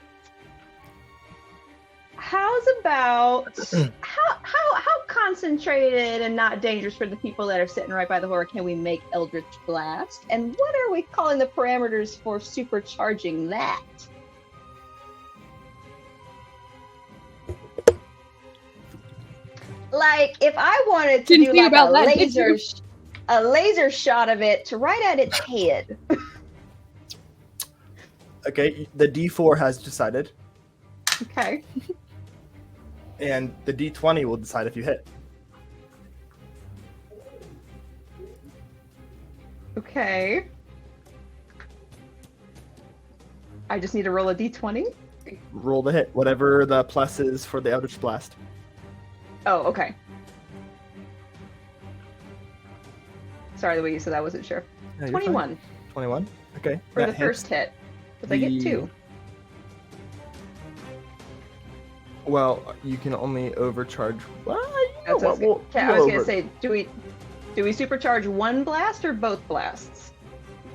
D: how's about how concentrated and not dangerous for the people that are sitting right by the horror can we make Eldritch Blast? And what are we calling the parameters for supercharging that? Like, if I wanted to
B: Didn't
D: do
B: think
D: like
B: about that, did you?
D: a laser shot of it to right at its head.
A: Okay, the D4 has decided,
D: Okay.
A: and the D20 will decide if you hit.
D: Okay. I just need to roll a d20?
A: Roll the hit, whatever the plus is for the Eldritch Blast.
D: Oh, okay. Sorry, the way you said that, I wasn't sure.
A: Yeah, you're fine.
D: 21
A: 21? Okay.
D: for
A: that
D: the
A: hits.
D: first hit. Because I get
A: The-
D: 2.
A: Well, you can only overcharge. Well,
D: That's what I was
A: we'll
D: gonna- okay, I was going
A: over-
D: to say, do we supercharge one blast or both blasts?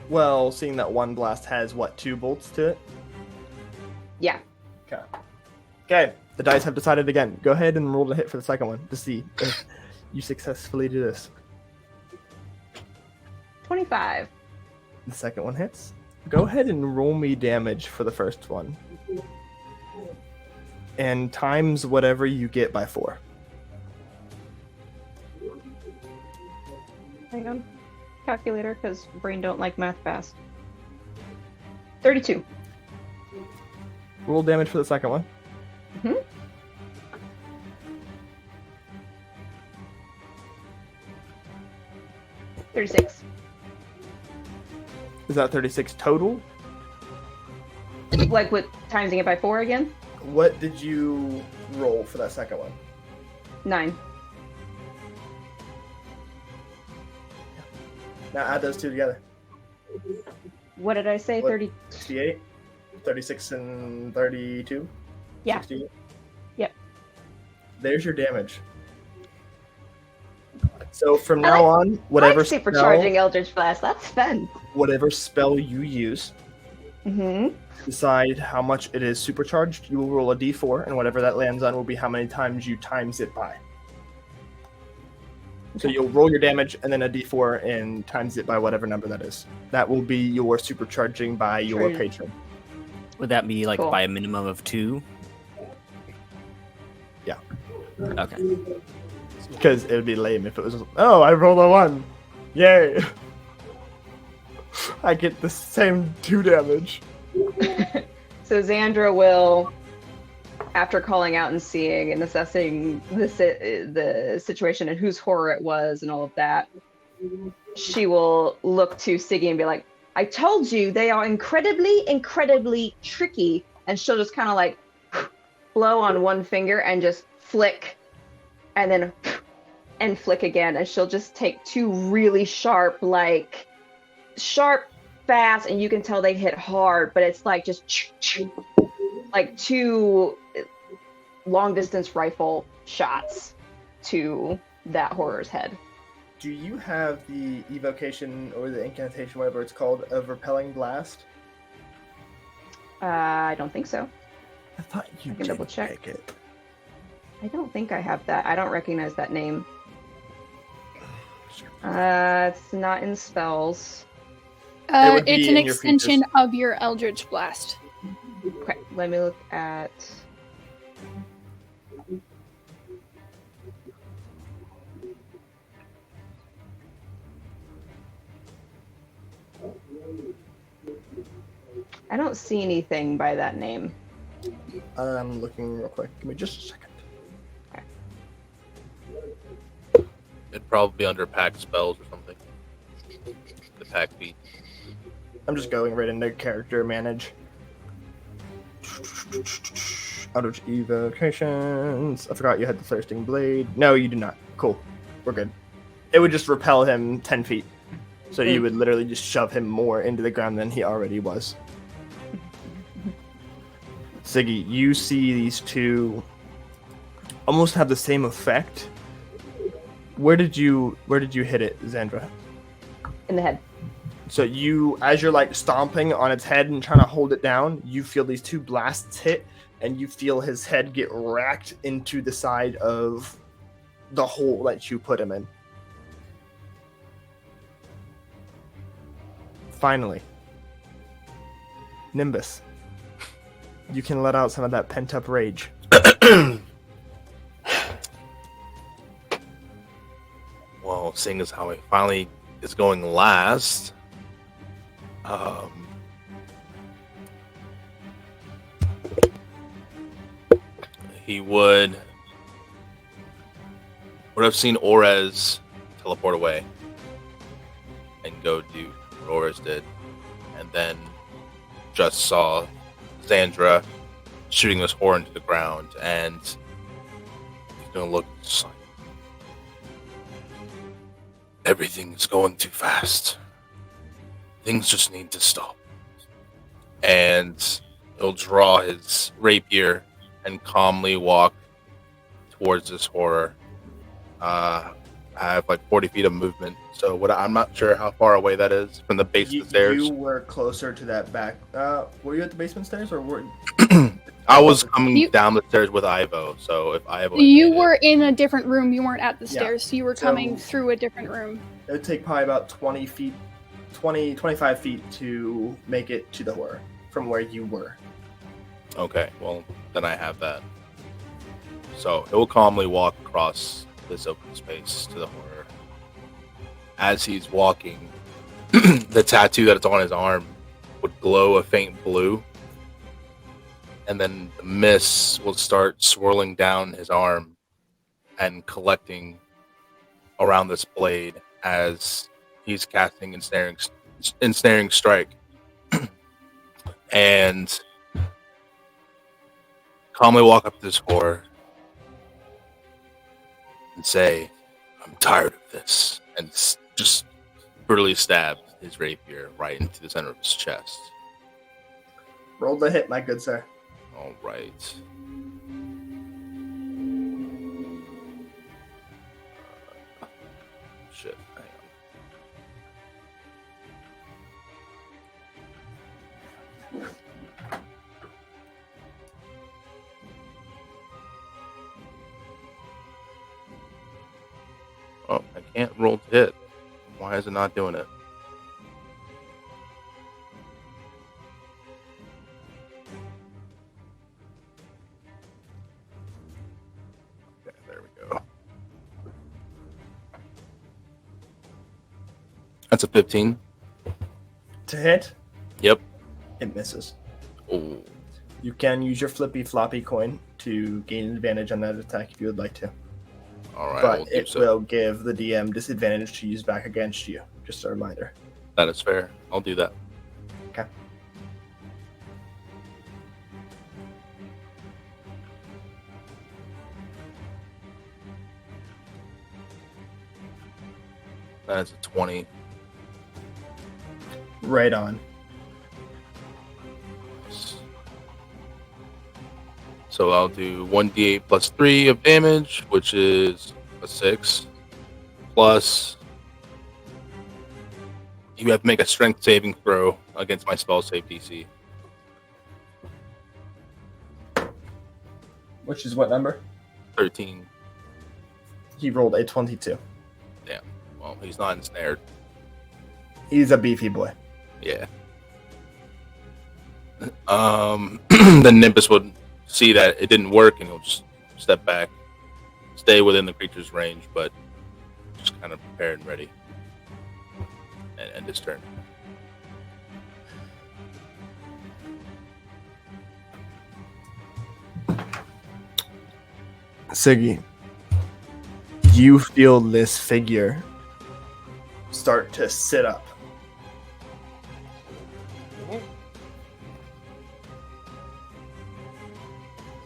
A: Well, seeing that one blast has, what, 2 bolts to it?
D: Yeah.
A: Okay. Okay, the dice have decided again. Go ahead and roll the hit for the second one to see if you successfully do this.
D: 25.
A: The second one hits. Go ahead and roll me damage for the first one. And times whatever you get by 4.
D: Hang on. Calculator, because brain don't like math fast. 32.
A: Roll damage for the second one.
D: Mm-hmm. $36.
A: Is that 36 total?
D: Like with timesing it by 4 again?
A: What did you roll for that second one?
D: 9.
A: Now add those two together.
D: What did I say?
A: What?
D: 30.
A: 68? 36 and 32?
D: Yeah.
A: 68?
D: Yep.
A: There's your damage. So from now on, whatever
D: like supercharging Eldritch Blast. That's fun.
A: whatever spell you use,
D: Mm-hmm.
A: decide how much it is supercharged. You will roll a d4, and whatever that lands on will be how many times you times it by. So you'll roll your damage and then a d4 and times it by whatever number that is. That will be your supercharging by your
D: True.
A: patron.
F: Would that be like
D: Cool.
F: by a minimum of 2?
A: Yeah.
F: Okay.
A: Because it would be lame if it was, oh, I rolled a 1. Yay. I get the same 2 damage.
D: So Xandra will after calling out and seeing and assessing the situation and whose horror it was and all of that, she will look to Siggy and be like, I told you they are incredibly, incredibly tricky. And she'll just kind of like blow on one finger and just flick and then and flick again. And she'll just take two really sharp, fast, and you can tell they hit hard, but it's like just like two long distance rifle shots to that horror's head.
A: Do you have the evocation or the incantation, whatever it's called, of repelling blast?
D: I don't think so.
A: I thought you
D: I can double check.
A: pick it.
D: I don't think I have that. I don't recognize that name. It's not in spells.
B: It's an extension of your Eldritch Blast.
D: Okay, let me look at... I don't see anything by that name.
A: I'm looking real quick. Give me just a second.
D: Okay.
C: It'd probably be under pack spells or something. The pack feat.
A: I'm just going right into character manage. Eldritch evocations. I forgot you had the thirsting blade. No, you do not. Cool. We're good. It would just repel him 10 feet. So you would literally just shove him more into the ground than he already was. Siggy, you see these two almost have the same effect. Where did you hit it, Xandra?
D: In the head.
A: So you, as you're like stomping on its head and trying to hold it down, you feel these two blasts hit, and you feel his head get racked into the side of the hole that you put him in. Finally, Nimbus, you can let out some of that pent-up rage.
C: Well, seeing as how he finally is going last, he would have seen Orez teleport away and go do what Orez did, and then just saw Xandra shooting this horror into the ground, and he's gonna look just like, everything's going too fast. Things just need to stop. And he'll draw his rapier and calmly walk towards this horror. I have like 40 feet of movement, so I'm not sure how far away that is from the base of the stairs.
A: You were closer to that back. Were you at the basement stairs, or were?
C: I was coming down the stairs with Ivo, so if Ivo...
B: You were in a different room, you weren't at the stairs, so you were coming through a different room.
A: It would take probably about 25 feet to make it to the horror from where you were.
C: Okay, well, then I have that. So he'll calmly walk across this open space to the horror. As he's walking, the tattoo that's on his arm would glow a faint blue, and then the mist will start swirling down his arm and collecting around this blade as he's casting ensnaring strike. And calmly walk up to this horror and say, I'm tired of this, and just brutally stab his rapier right into the center of his chest.
A: Roll the hit, my good sir.
C: All right. Shit, hang on. Oh, I can't roll to hit. Why is it not doing it? Okay, there we go. That's a 15.
A: To hit?
C: Yep.
A: It misses.
C: Oh.
A: You can use your flippy floppy coin to gain advantage on that attack if you would like to.
C: All right,
A: But
C: we'll do
A: it
C: so.
A: will give the DM disadvantage to use back against you. Just a reminder.
C: That is fair. I'll do that.
A: Okay.
C: That's a 20.
A: Right on.
C: So I'll do 1d8 plus 3 of damage, which is a 6. Plus, you have to make a strength saving throw against my spell save DC.
A: Which is what number?
C: 13.
A: He rolled a 22.
C: Damn. Well, he's not ensnared.
A: He's a beefy boy.
C: Yeah. The Nimbus would see that it didn't work, and he'll just step back, stay within the creature's range, but just kind of prepared and ready, and end his turn.
A: Siggy, you feel this figure start to sit up.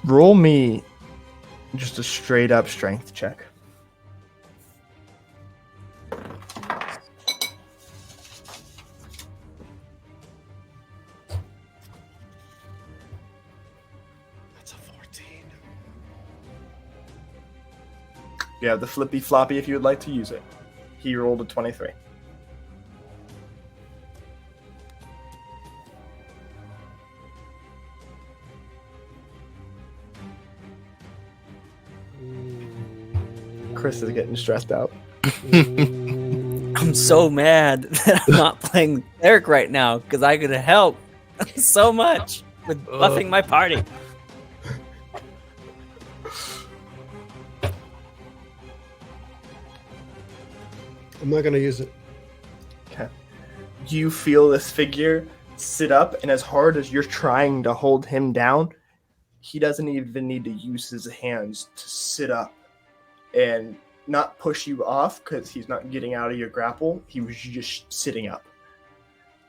A: Roll me just a straight up strength check.
G: That's a 14.
A: You have the flippy floppy if you would like to use it. He rolled a 23. Chris is getting stressed out.
F: I'm so mad that I'm not playing Eric right now because I could help so much with buffing my party.
G: I'm not gonna use it.
A: Okay. You feel this figure sit up, and as hard as you're trying to hold him down, he doesn't even need to use his hands to sit up and not push you off because he's not getting out of your grapple. He was just sitting up.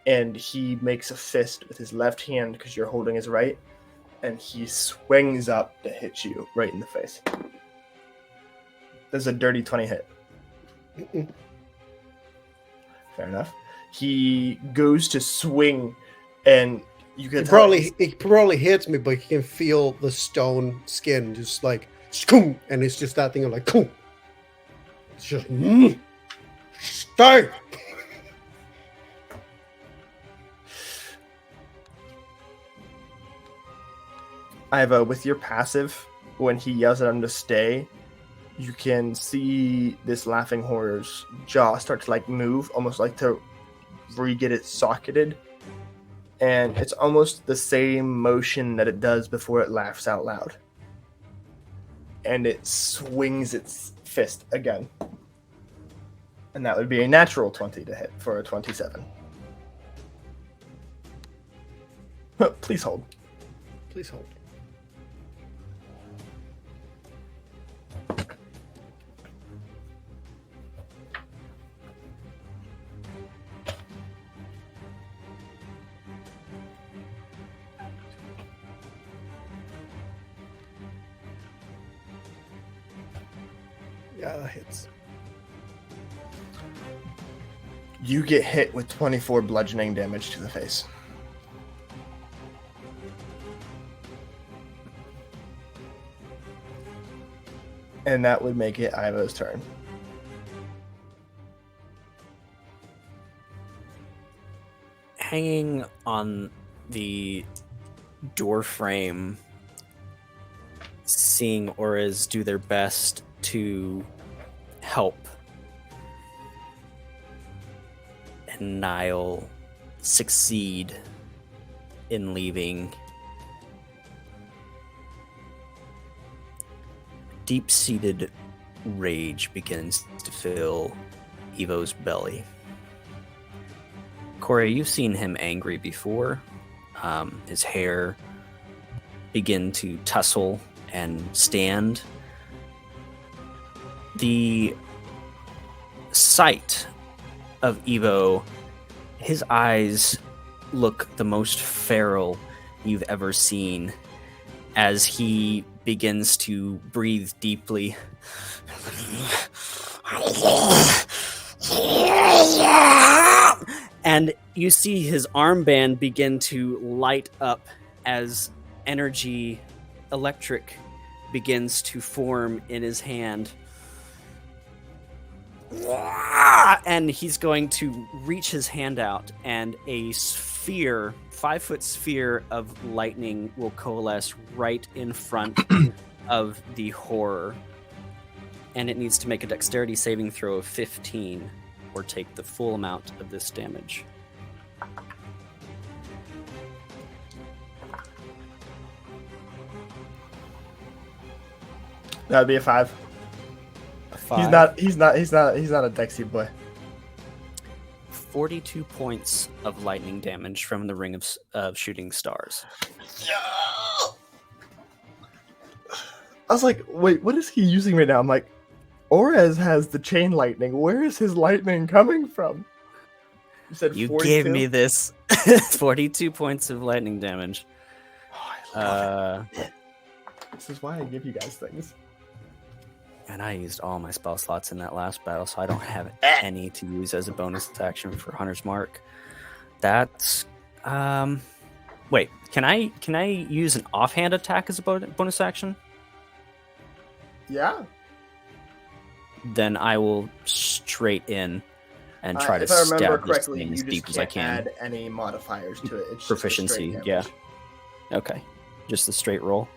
A: And he makes a fist with his left hand because you're holding his right, and he swings up to hit you right in the face. There's a dirty 20 hit.
G: Mm-mm.
A: Fair enough. He goes to swing, and you can
G: It probably hits me, but you can feel the stone skin just like skoom, and it's just that thing of like cool. It's just stay.
A: I have with your passive, when he yells at him to stay, you can see this laughing horror's jaw start to like move, almost like to re-get it socketed. And it's almost the same motion that it does before it laughs out loud. And it swings its fist again. And that would be a natural 20 to hit for a 27. Please hold.
G: Please hold. Yeah, that hits.
A: You get hit with 24 bludgeoning damage to the face. And that would make it Ivo's turn.
F: Hanging on the door frame, seeing auras do their best to help, and Niall succeed in leaving. Deep-seated rage begins to fill Evo's belly. Corey, you've seen him angry before. His hair begin to tussle and stand, the sight of Evo, his eyes look the most feral you've ever seen as he begins to breathe deeply. And you see his armband begin to light up as energy, electric, begins to form in his hand. And he's going to reach his hand out, and a sphere, 5-foot sphere of lightning will coalesce right in front of the horror. And it needs to make a dexterity saving throw of 15 or take the full amount of this damage.
A: That'd be a 5.
F: A 5.
A: He's not a Dexy boy.
F: 42 points of lightning damage from the ring of shooting stars.
A: I was like, wait, what is he using right now? I'm like, Orez has the chain lightning. Where is his lightning coming from? You said
F: You
A: 42?
F: gave me this 42 points of lightning damage.
A: Oh, I love it. This is why I give you guys things.
F: And I used all my spell slots in that last battle, so I don't have any to use as a bonus action for Hunter's Mark. That's wait, can I use an offhand attack as a bonus action?
A: Yeah.
F: Then I will straight in and try to
A: if I remember
F: stab this
A: correctly,
F: thing
A: you
F: as
A: just
F: deep as I
A: can't
F: can.
A: add any modifiers to it. It's just a
F: Proficiency,
A: straight
F: yeah.
A: damage.
F: Okay, just the straight roll.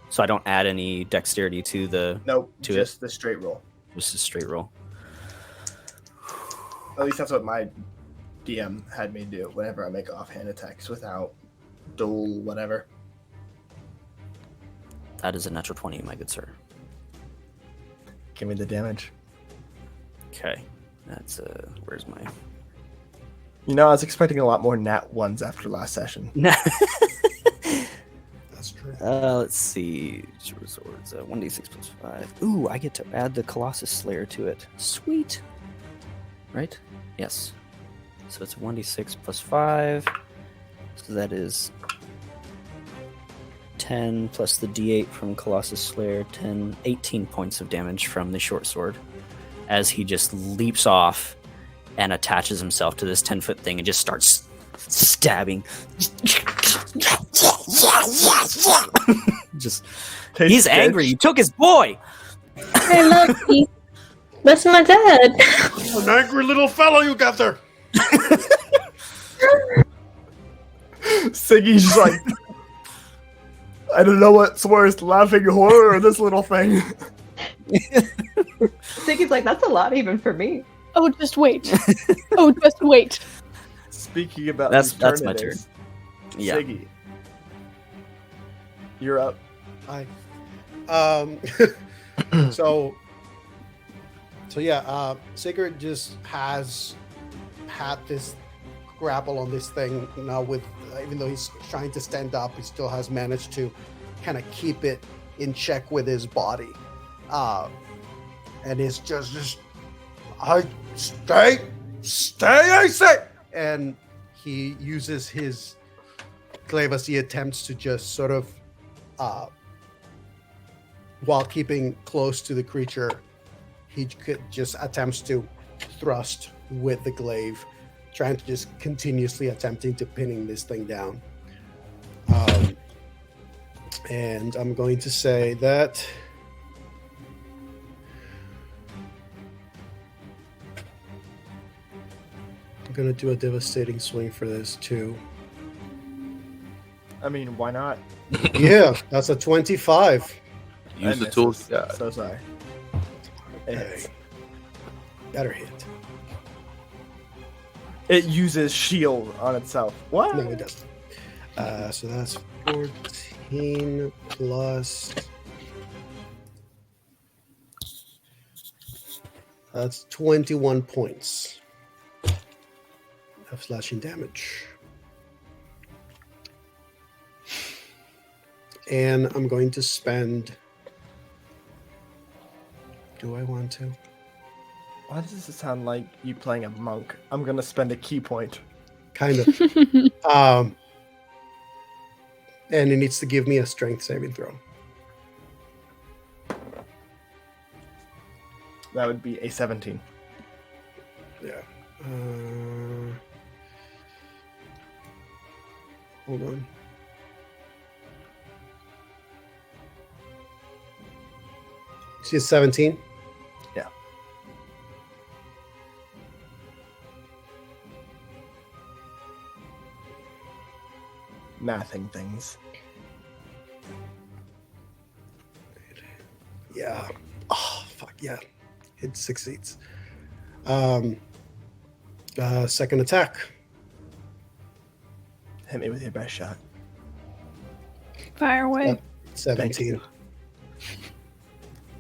F: So I don't add any dexterity to the
A: Nope,
F: to
A: just the straight roll.
F: just a straight roll.
A: At least that's what my DM had me do whenever I make offhand attacks without dual whatever.
F: That is a natural 20, my good sir.
A: Give me the damage.
F: Okay, that's where's my?
A: You know, I was expecting a lot more nat ones after last session.
G: That's true.
F: Let's see. Swords, 1d6 plus 5. Ooh, I get to add the Colossus Slayer to it. Sweet. Right? Yes. So it's 1d6 plus 5. So that is 10 plus the d8 from Colossus Slayer. 18 points of damage from the short sword. As he just leaps off and attaches himself to this 10-foot thing and just starts stabbing. Just he's angry. You took his boy.
E: I love you. That's my dad.
G: An angry little fellow you got there.
A: Siggy's just like, I don't know what's worse, laughing horror or this little thing.
D: Siggy's like, that's a lot even for me.
B: Oh, just wait. Oh, just wait.
A: Speaking about
F: That's my turn.
A: Eternities,
F: Yeah.
A: Siggy, you're up.
G: Hi. So yeah, Sigurd just has had this grapple on this thing now. With even though he's trying to stand up, he still has managed to kind of keep it in check with his body, and it's just I stay, I say, and he uses his glaive as he attempts to just sort of, while keeping close to the creature, he just attempts to thrust with the glaive, trying to just continuously attempting to pinning this thing down. And I'm going to say that I'm going to do a devastating swing for this too.
A: I mean, why not?
G: Yeah, that's a 25.
C: Use the
A: I
C: tools.
A: missed.
C: Yeah.
A: So sorry. It hits.
G: Better hit.
A: It uses shield on itself. What?
G: No, it doesn't. So that's 14 plus. That's 21 points of slashing damage. And I'm going to spend... Do I want to?
A: Why does it sound like you playing a monk? I'm gonna spend a key point.
G: Kind of. And it needs to give me a strength saving throw.
A: That would be a 17.
G: Yeah. Hold on. She's 17?
A: Yeah. Mathing things.
G: Yeah. Oh, fuck yeah. It succeeds. Second attack.
A: Hit me with your best shot.
B: Fire away.
G: 17.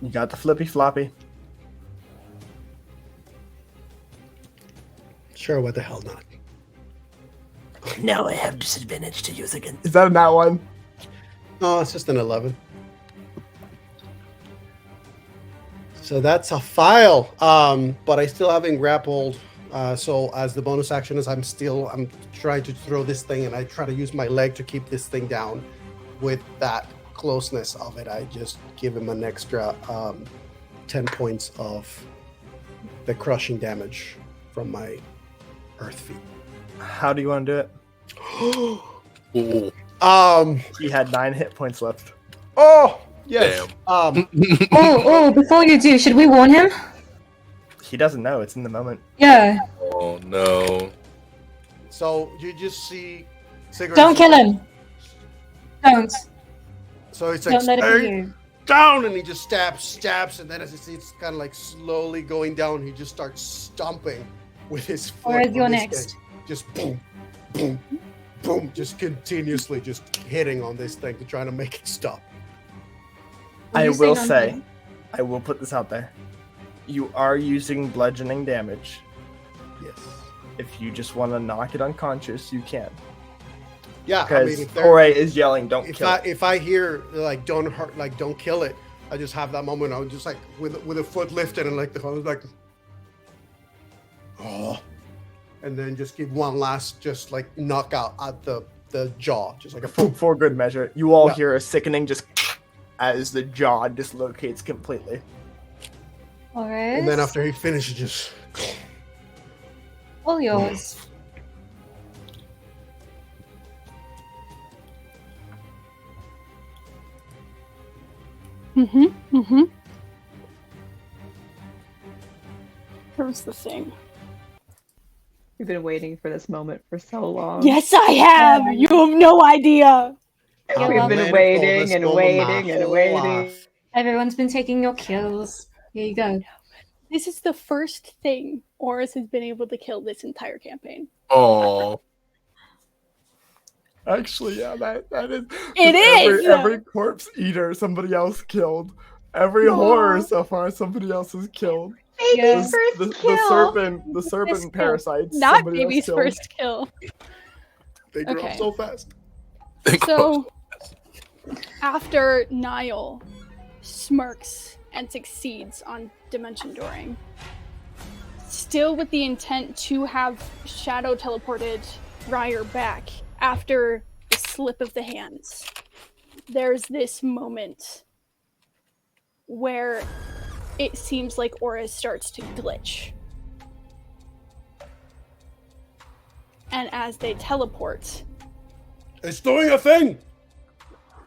A: You got the flippy floppy.
G: Sure, what the hell not?
A: Now I have disadvantage to use again. Is that that one?
G: No, it's just an 11. So that's a file. But I still haven't grappled. So as the bonus action is, I'm trying to throw this thing, and I try to use my leg to keep this thing down. With that closeness of it, I just give him an extra 10 points of the crushing damage from my earth feet.
A: How do you want to do it? He had 9 hit points left.
G: Oh yes.
E: Before you do, should we warn him?
A: He doesn't know. It's in the moment.
E: Yeah.
C: Oh no.
G: So you just see cigarettes.
E: Don't kill him. Don't.
G: So it's like
E: Don't let it be
G: "Stay
E: you."
G: down, and he just stabs, and then as it's kind of like slowly going down, he just starts stomping with his foot.
E: Or is
G: on
E: your
G: this
E: next?
G: thing. Just boom, boom, boom, just continuously just hitting on this thing to try to make it stop.
A: I
E: You
A: will
E: say
A: say,
E: nothing.
A: I will put this out there. You are using bludgeoning damage.
G: Yes.
A: If you just want to knock it unconscious, you can.
G: Yeah, I
A: Because
G: mean, if they're-
A: Jorge is yelling, "Don't
G: if
A: kill
G: I
A: it."
G: if I hear like don't hurt, like don't kill it, I just have that moment. I'm just like with a foot lifted and like the phone is like, oh, and then just give one last just like knockout at the jaw, just like a boom.
A: For good measure. You all
G: Yeah.
A: hear a sickening just as the jaw dislocates completely.
E: Alright.
G: And then after he finishes, just
E: all yours.
B: Here's the thing.
D: We've been waiting for this moment for so long.
B: Yes, I have. You have no idea.
E: You're
D: We've been
E: welcome.
D: waiting and waiting and waiting.
E: Everyone's been taking your kills. Here you go.
B: This is the first thing Oris has been able to kill this entire campaign.
C: Oh.
A: Actually, yeah, that is.
B: It is!
A: Every corpse eater somebody else killed. Every
D: Aw.
A: horror so far somebody else has killed.
D: Baby's
B: Yeah.
D: first kill.
A: The serpent
B: kill.
A: parasites.
B: Not
A: somebody else
B: baby's
A: killed.
B: first kill.
G: they grow
B: Okay.
G: up so fast.
B: So, after Niall smirks and succeeds on Dimension Dooring, still with the intent to have Shadow teleported Ryer back after the slip of the hands, there's this moment where it seems like Aura starts to glitch. And as they teleport,
G: It's doing a thing.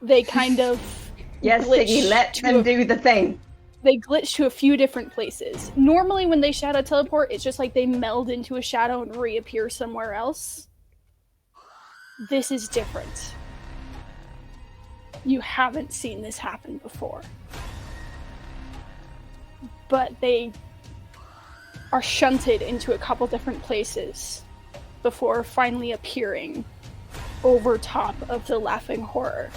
B: they kind of
D: Yes,
B: glitch
D: Siggy, let
B: to
D: them
B: a-
D: do the thing.
B: they glitch to a few different places. Normally when they shadow teleport, it's just like they meld into a shadow and reappear somewhere else. This is different. You haven't seen this happen before. But they are shunted into a couple different places before finally appearing over top of the laughing horror,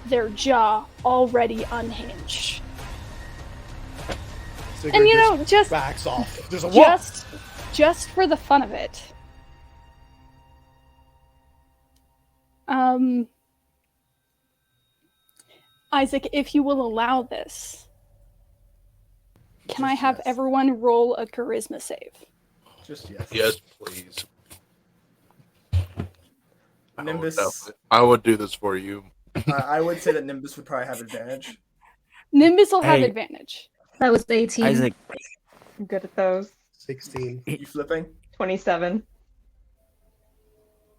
B: their jaw already unhinged.
G: Sigurd
B: And you know, just
G: backs off. There's a wall.
B: just for the fun of it. Isaac, if you will allow this, can I
A: Just
B: have
A: yes.
B: everyone roll a charisma save?
A: Just yes.
C: Yes, please.
A: Nimbus.
C: I would do this for you.
A: I would say that Nimbus would probably have advantage.
B: Nimbus will have
F: Hey.
B: advantage.
E: That was 18.
F: Isaac,
D: I'm good at those.
G: 16.
A: You flipping?
D: 27.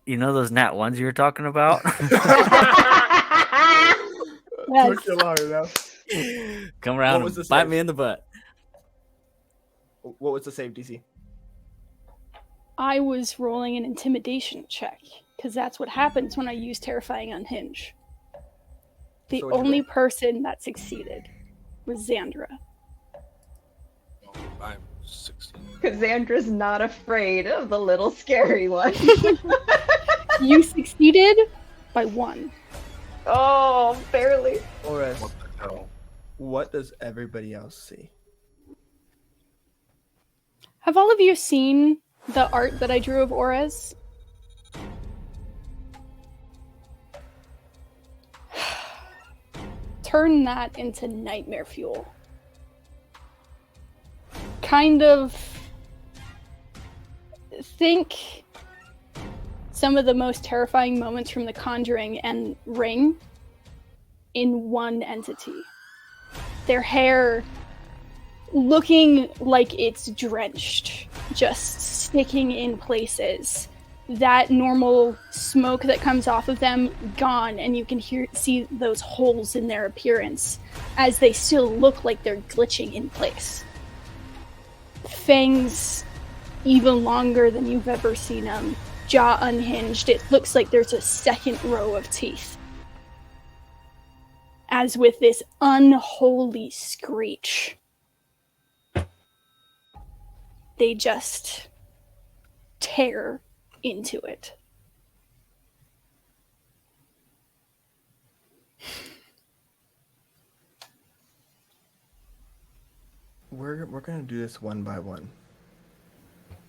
F: you know those nat ones you were talking about?
B: Yes.
A: Took you longer though.
F: Come around
A: was
F: and
A: the
F: bite
A: save?
F: me in the butt.
A: What was the save DC?
B: I was rolling an intimidation check, because that's what happens when I use Terrifying Unhinge. The
A: So what'd you
B: only
A: roll?
B: person that succeeded was Xandra.
C: I'm 16.
D: Because Xandra's not afraid of the little scary one.
B: You succeeded by 1.
D: Oh, barely.
A: Ores,
C: What the hell?
A: what does everybody else see?
B: Have all of you seen the art that I drew of Ores? Turn that into nightmare fuel. Kind of think some of the most terrifying moments from The Conjuring and Ring in one entity. Their hair looking like it's drenched, just sticking in places. That normal smoke that comes off of them gone, and you can see those holes in their appearance as they still look like they're glitching in place. Fangs even longer than you've ever seen them. Jaw unhinged. It looks like there's a second row of teeth. As with this unholy screech, they just tear into it.
A: We're gonna do this one by one.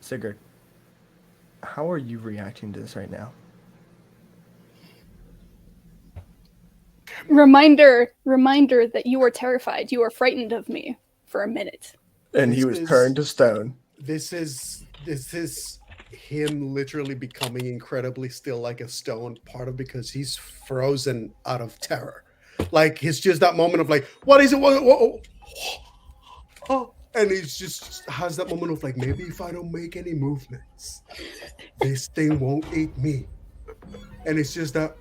A: Sigurd, how are you reacting to this right now?
B: Reminder that you are terrified. You are frightened of me for a minute.
A: And he
G: This
A: was
G: is-
A: turned to stone.
G: This is him literally becoming incredibly still like a stone, part of because he's frozen out of terror. Like it's just that moment of like, what is it? Oh, and he's just has that moment of like, maybe if I don't make any movements, this thing won't eat me. And it's just that.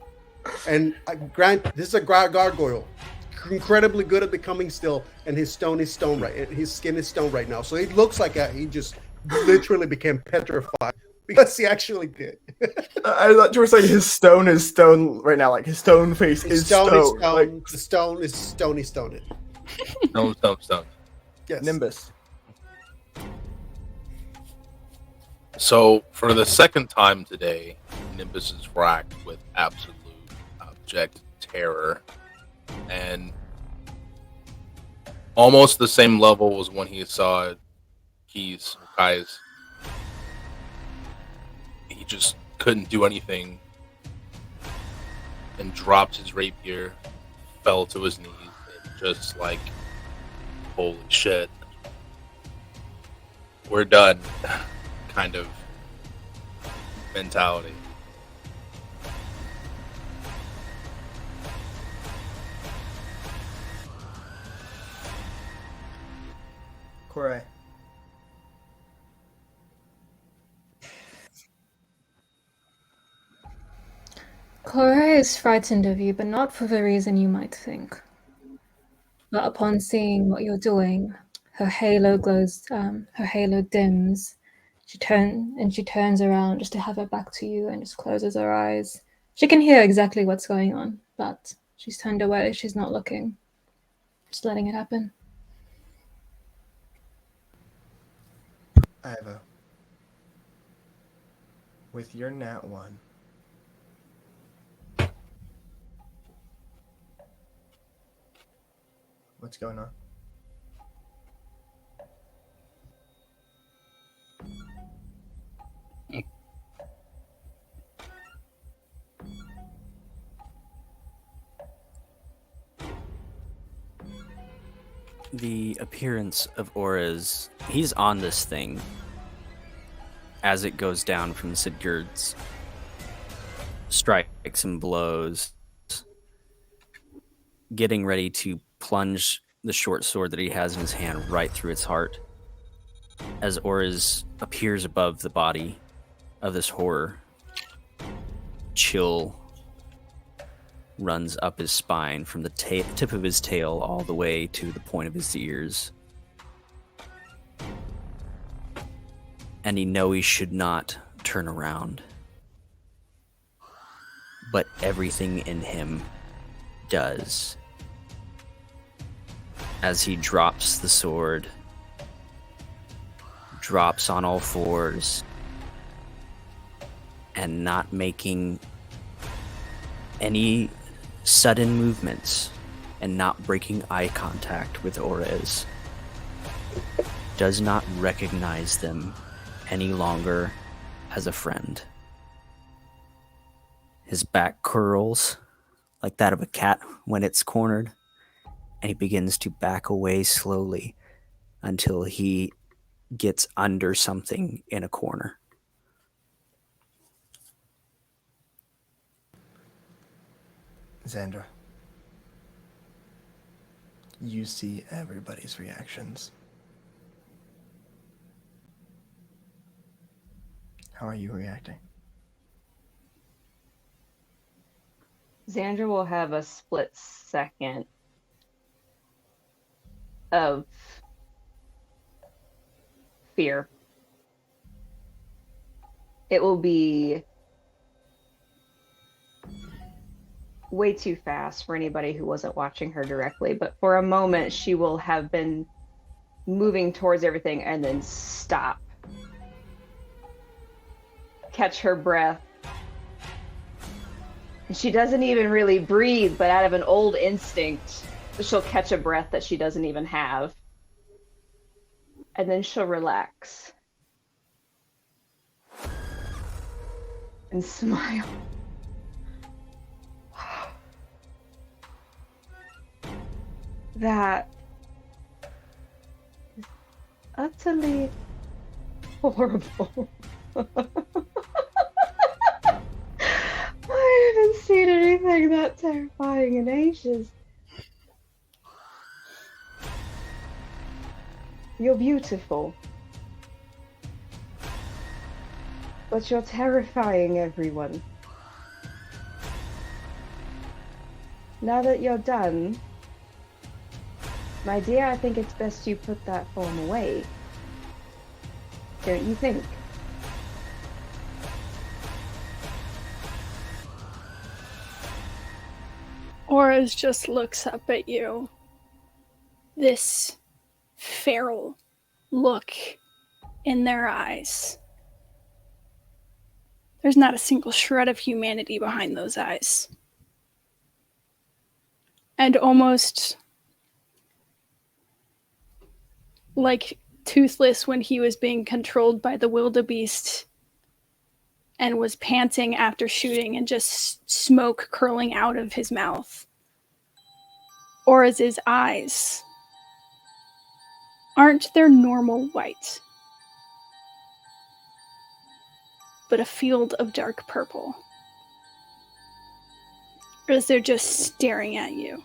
G: And Grant, this is a gargoyle, incredibly good at becoming still, and his stone is stone right. His skin is stone right now, so it looks like he just literally became petrified because he actually did.
A: I thought you were saying his stone is stone right now, like his stone face is stone. Like,
G: The stone is stony.
C: Stone.
G: Yes.
A: Nimbus.
C: So, for the second time today, Nimbus is racked with absolute abject terror. And almost the same level was when he saw Kai's. He just couldn't do anything and dropped his rapier, fell to his knees, and just like, holy shit, we're done kind of mentality.
A: Corey.
E: Cora is frightened of you, but not for the reason you might think. But upon seeing what you're doing, her halo glows, her halo dims. She turns around just to have her back to you and just closes her eyes. She can hear exactly what's going on, but she's turned away. She's not looking. Just letting it happen.
A: Iva. With your nat 1. What's going on?
F: the appearance of Aura's, he's on this thing as it goes down from Sigurd's strikes and blows, getting ready to plunge the short sword that he has in his hand right through its heart. As Aura's appears above the body of this horror, chill runs up his spine from the tip of his tail all the way to the point of his ears. And he knows he should not turn around. But everything in him does. As he drops the sword, drops on all fours, and not making any sudden movements and not breaking eye contact with Orez, does not recognize them any longer as a friend. His back curls like that of a cat when it's cornered, and he begins to back away slowly until he gets under something in a corner.
A: Xandra, you see everybody's reactions. How are you reacting?
D: Xandra will have a split second of fear. It will be way too fast for anybody who wasn't watching her directly, but for a moment she will have been moving towards everything and then stop. Catch her breath. And she doesn't even really breathe, but out of an old instinct, she'll catch a breath that she doesn't even have. And then she'll relax. And smile. That is utterly horrible. I haven't seen anything that terrifying in ages. You're beautiful. But you're terrifying everyone. Now that you're done, my dear, I think it's best you put that form away. Don't you think?
B: Auras just looks up at you. This feral look in their eyes. There's not a single shred of humanity behind those eyes. And almost like Toothless when he was being controlled by the wildebeest and was panting after shooting and just smoke curling out of his mouth. Or as his eyes aren't their normal white, but a field of dark purple. As they're just staring at you,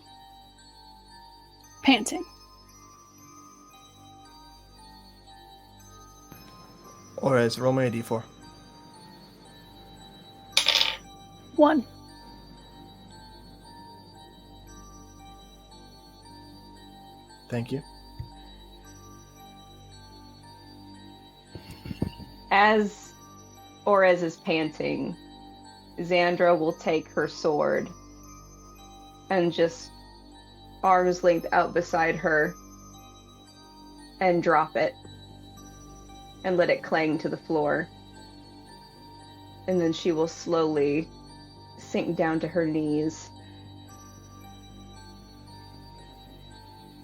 B: panting.
A: Orez, roll me a d4.
B: 1.
A: Thank you.
D: As Orez is panting, Xandra will take her sword and just arm's length out beside her and drop it and let it clang to the floor. And then she will slowly sink down to her knees.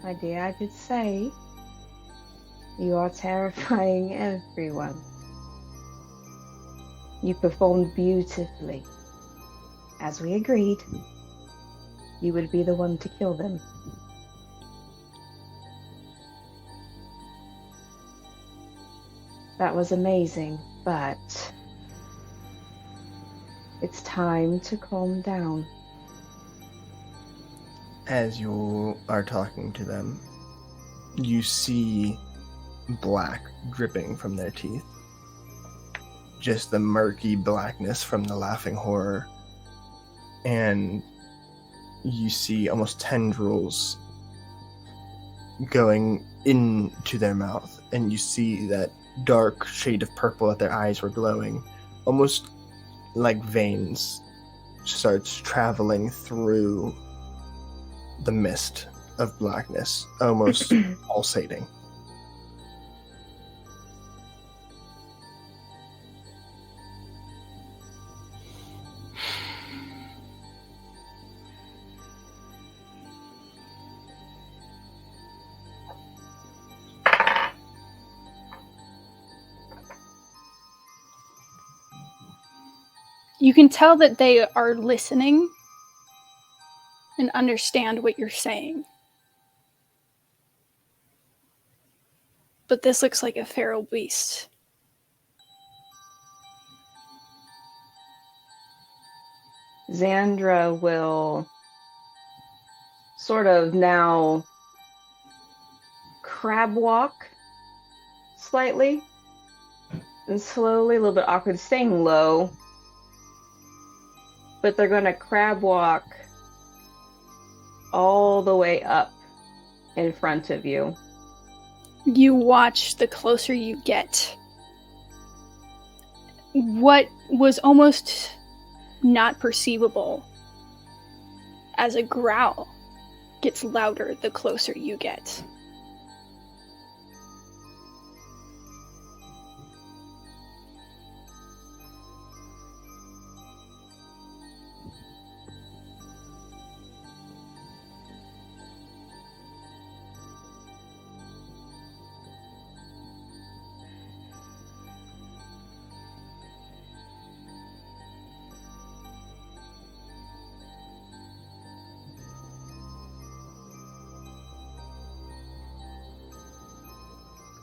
D: My dear, I did say you are terrifying everyone. You performed beautifully. As we agreed, you would be the one to kill them. That was amazing, but it's time to calm down.
A: As you are talking to them, you see black dripping from their teeth. Just the murky blackness from the laughing horror. And you see almost tendrils going into their mouth. And you see that dark shade of purple that their eyes were glowing. Almost like veins starts traveling through the mist of blackness, almost pulsating.
B: You can tell that they are listening and understand what you're saying. But this looks like a feral beast.
D: Xandra will sort of now crab walk slightly and slowly, a little bit awkward, staying low. But they're going to crab walk all the way up in front of you.
B: You watch the closer you get. What was almost not perceivable as a growl gets louder the closer you get.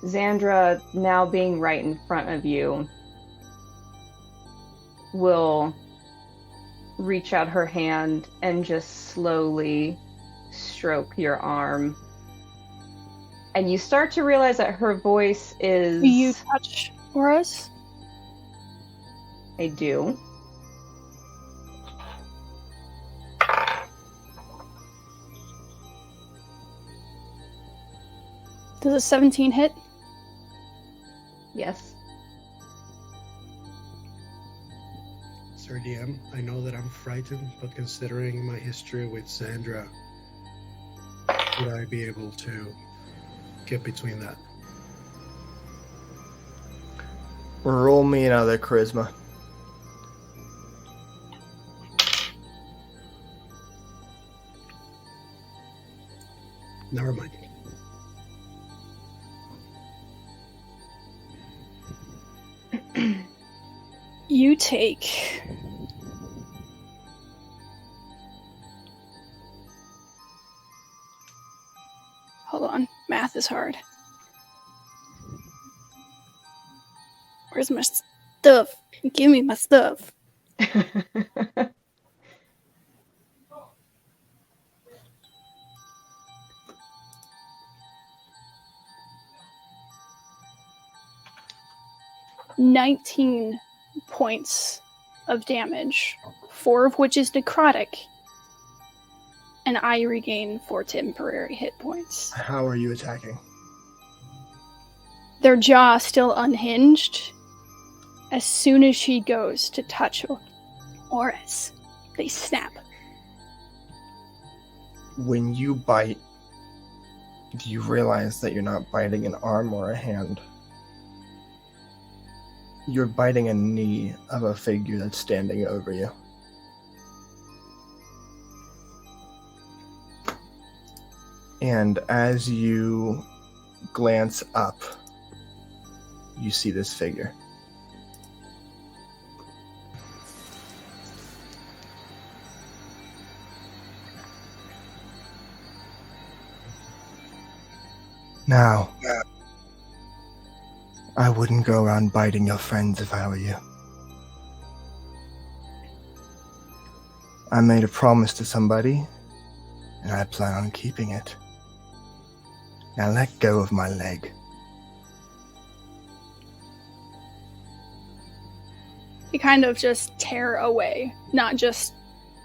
D: Xandra, now being right in front of you, will reach out her hand and just slowly stroke your arm. And you start to realize that her voice is...
B: Do you touch auras?
D: I do.
B: Does a 17 hit?
D: Yes.
G: Sir DM, I know that I'm frightened, but considering my history with Xandra, would I be able to get between that?
A: Roll me another charisma.
G: Never mind.
B: You take... Hold on, math is hard. Where's my stuff? Give me my stuff. $19 points of damage, 4 of which is necrotic, and I regain 4 temporary hit points.
A: How are you attacking?
B: Their jaw still unhinged. As soon as she goes to touch auras, they snap.
A: When you bite, do you realize that you're not biting an arm or a hand? You're biting a knee of a figure that's standing over you. And as you glance up, you see this figure. Now, I wouldn't go around biting your friends if I were you. I made a promise to somebody, and I plan on keeping it. Now let go of my leg.
B: You kind of just tear away, not just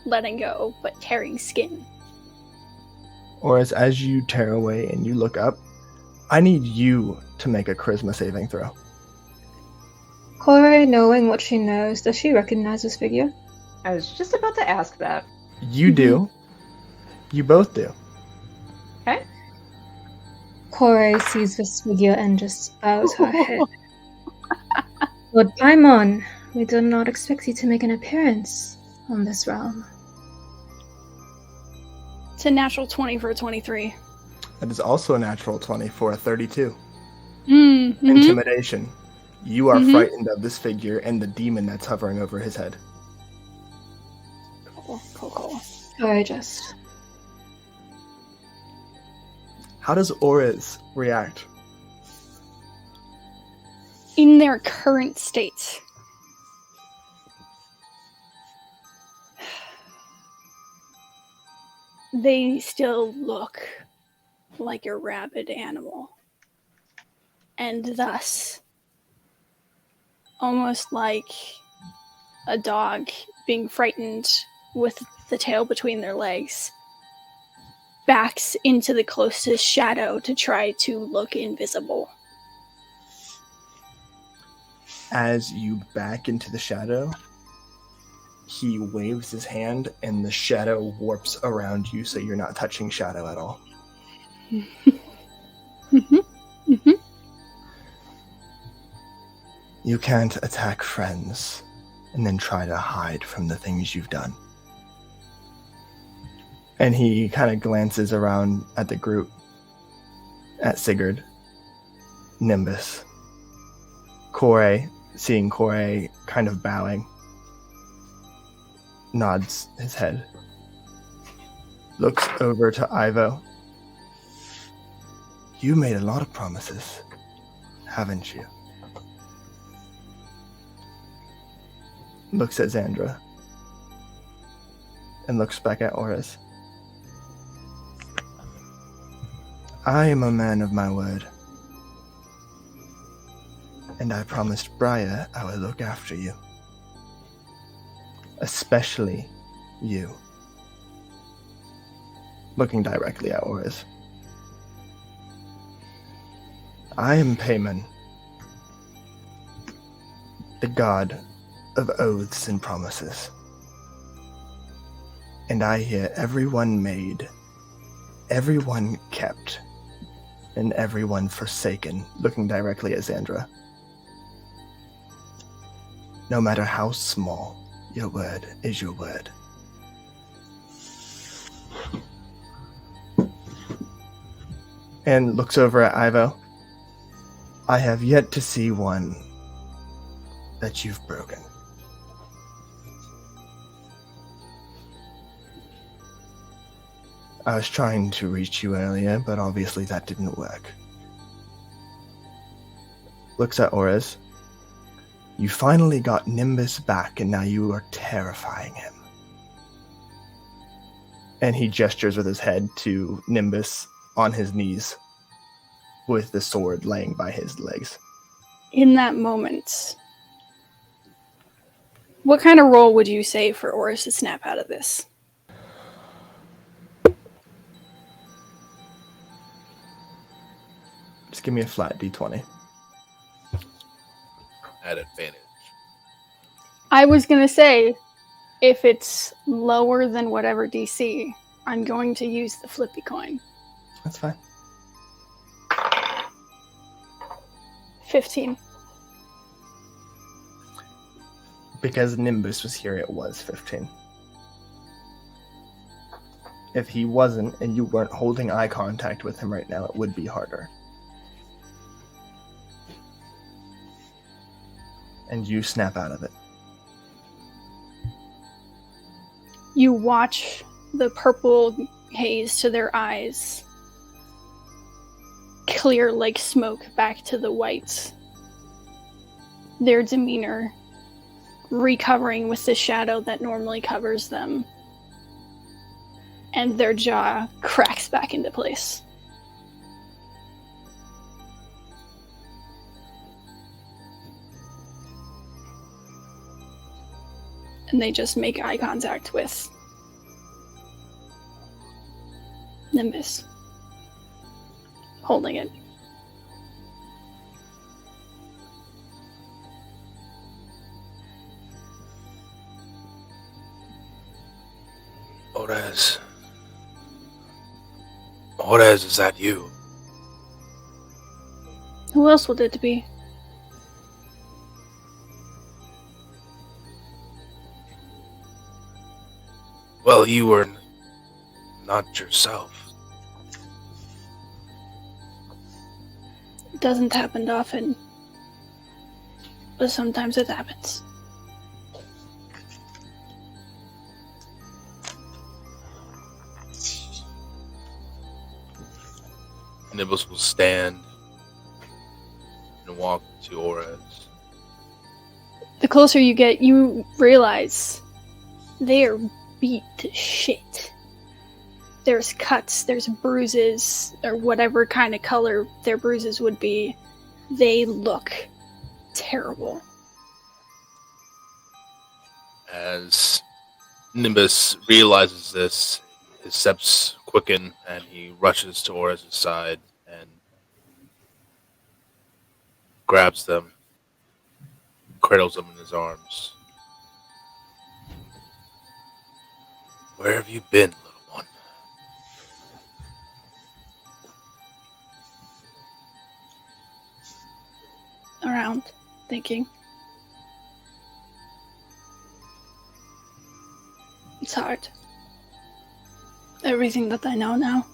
B: letting go, but tearing skin.
A: Or as you tear away and you look up, I need you to make a charisma saving throw.
E: Kore, knowing what she knows, does she recognize this figure?
D: I was just about to ask that.
A: You do. You both do.
D: Okay.
E: Kore sees this figure and just bows her head. Lord Paimon, we did not expect you to make an appearance on this realm.
B: It's a natural 20 for a 23.
A: That is also a natural 20 for a 32.
B: Mm-hmm.
A: Intimidation. You are
B: Mhm.
A: frightened of this figure and the demon that's hovering over his head.
B: Cool.
E: Kore just...
A: How does Orez react?
B: In their current state, they still look like a rabid animal. And thus, almost like a dog being frightened with the tail between their legs, backs into the closest shadow to try to look invisible.
A: As you back into the shadow, he waves his hand and the shadow warps around you so you're not touching shadow at all. You can't attack friends and then try to hide from the things you've done. And he kind of glances around at the group, at Sigurd, Nimbus, Kore, seeing Kore kind of bowing, nods his head, looks over to Ivo. You made a lot of promises, haven't you? Looks at Xandra and looks back at Orez. I am a man of my word, and I promised Briar I would look after you. Especially you. Looking directly at Orez. I am Paimon, the god of oaths and promises. And I hear everyone made, everyone kept, and everyone forsaken, looking directly at Xandra. No matter how small, your word is your word. And looks over at Ivo. I have yet to see one that you've broken. I was trying to reach you earlier, but obviously that didn't work. Looks at Orez. You finally got Nimbus back, and now you are terrifying him. And he gestures with his head to Nimbus on his knees, with the sword laying by his legs.
B: In that moment, what kind of roll would you say for Orez to snap out of this?
A: Just give me a flat d20.
C: At advantage.
B: I was going to say, if it's lower than whatever DC, I'm going to use the flippy coin.
A: That's fine.
B: 15.
A: Because Nimbus was here, it was 15. If he wasn't, and you weren't holding eye contact with him right now, it would be harder. And you snap out of it.
B: You watch the purple haze to their eyes clear like smoke back to the white their demeanor recovering with the shadow that normally covers them, and their jaw cracks back into place. And they just make eye contact with Nimbus, holding it.
C: Orez, is that you?
B: Who else would it be?
C: Well, you were not yourself.
B: It doesn't happen often, but sometimes it happens.
C: Nibbles will stand and walk to Orez.
B: The closer you get, you realize they are beat to shit. There's cuts, there's bruises, or whatever kind of color their bruises would be. They look terrible.
C: As Nimbus realizes this, his steps quicken and he rushes to Orez's side and grabs them, cradles them in his arms. Where have you been, little one?
B: Around, thinking. It's hard. Everything that I know now.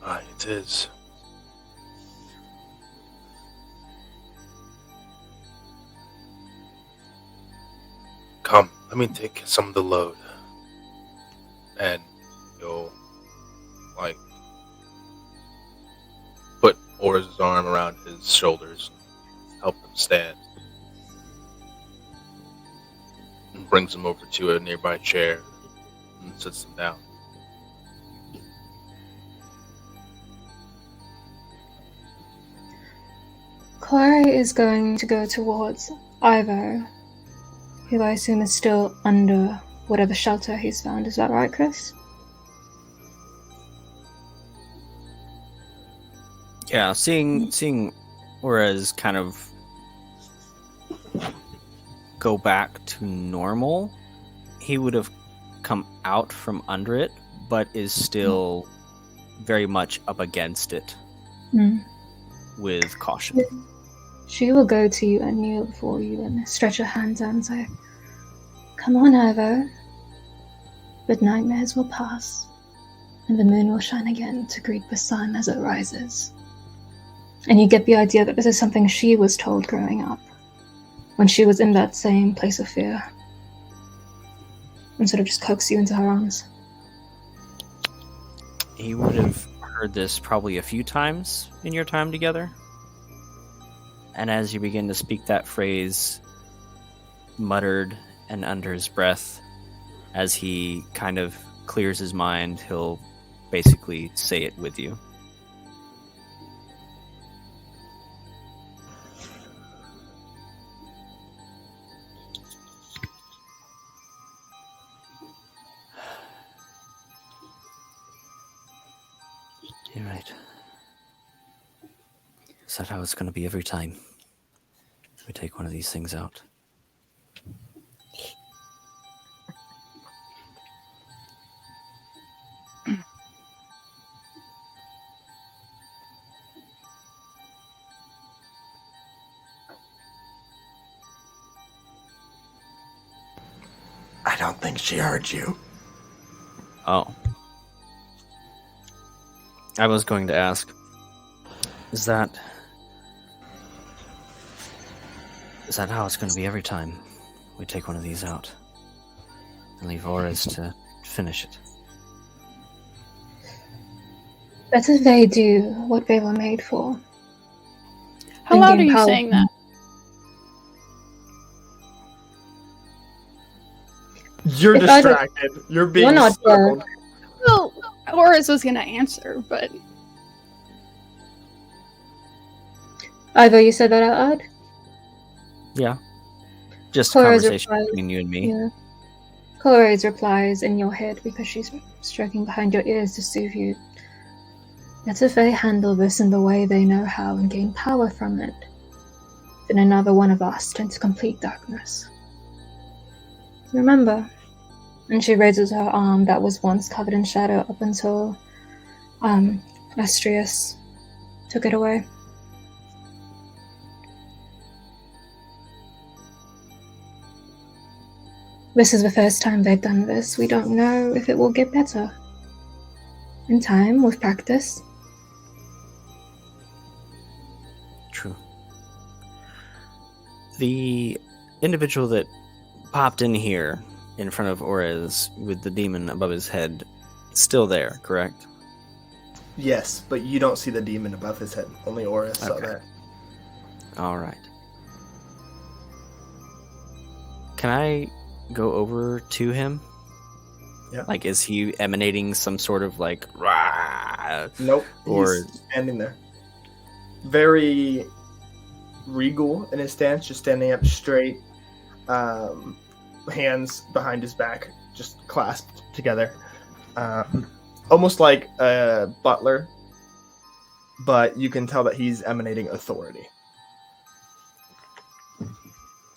C: Aye, it is. Come, let me take some of the load. And you'll, put Orez's arm around his shoulders, help him stand. And brings him over to a nearby chair and sits him down.
E: Clara is going to go towards Ivo, who I assume is still under whatever shelter he's found. Is that right, Chris?
F: Yeah, seeing Orez kind of go back to normal, he would have come out from under it, but is still very much up against it with caution.
E: She will go to you and kneel before you and stretch her hands out and say, "Come on, Ivo. But nightmares will pass, and the moon will shine again to greet the sun as it rises." And you get the idea that this is something she was told growing up, when she was in that same place of fear. And sort of just coax you into her arms.
F: You would have heard this probably a few times in your time together. And as you begin to speak that phrase, muttered and under his breath, as he kind of clears his mind, he'll basically say it with you. You're right. Is that how it's going to be every time we take one of these things out?
A: I don't think she heard you.
F: Oh. I was going to ask, is that how it's going to be every time we take one of these out and leave Orez to finish it?
E: Better they do what they were made for.
B: How
E: And
B: loud
E: gain
B: are you
E: power.
B: saying that?
A: You're
E: If I don't-
A: distracted. You're being
E: not
A: startled.
B: Well, Horace was gonna answer, but
E: Ivo, you said that out loud?
F: Yeah. Just
E: Cora's
F: conversation
E: reply-
F: between you and me.
E: Yeah. Cora's replies in your head because she's stroking behind your ears to soothe you. Better they handle this in the way they know how and gain power from it than another one of us turn to complete darkness. Remember? And she raises her arm that was once covered in shadow up until Astrius took it away. This is the first time they've done this. We don't know if it will get better. In time, with practice.
F: True. The individual that popped in here in front of Orez with the demon above his head is still there, correct?
A: Yes, but you don't see the demon above his head. Only Aura saw
F: Okay.
A: that.
F: All right. Can I go over to him?
A: Yeah.
F: Like, is he emanating some sort of like, rah?
A: Nope.
F: Or-
A: He's standing there. Very regal in his stance, just standing up straight, hands behind his back, just clasped together. Almost like a butler, but you can tell that he's emanating authority.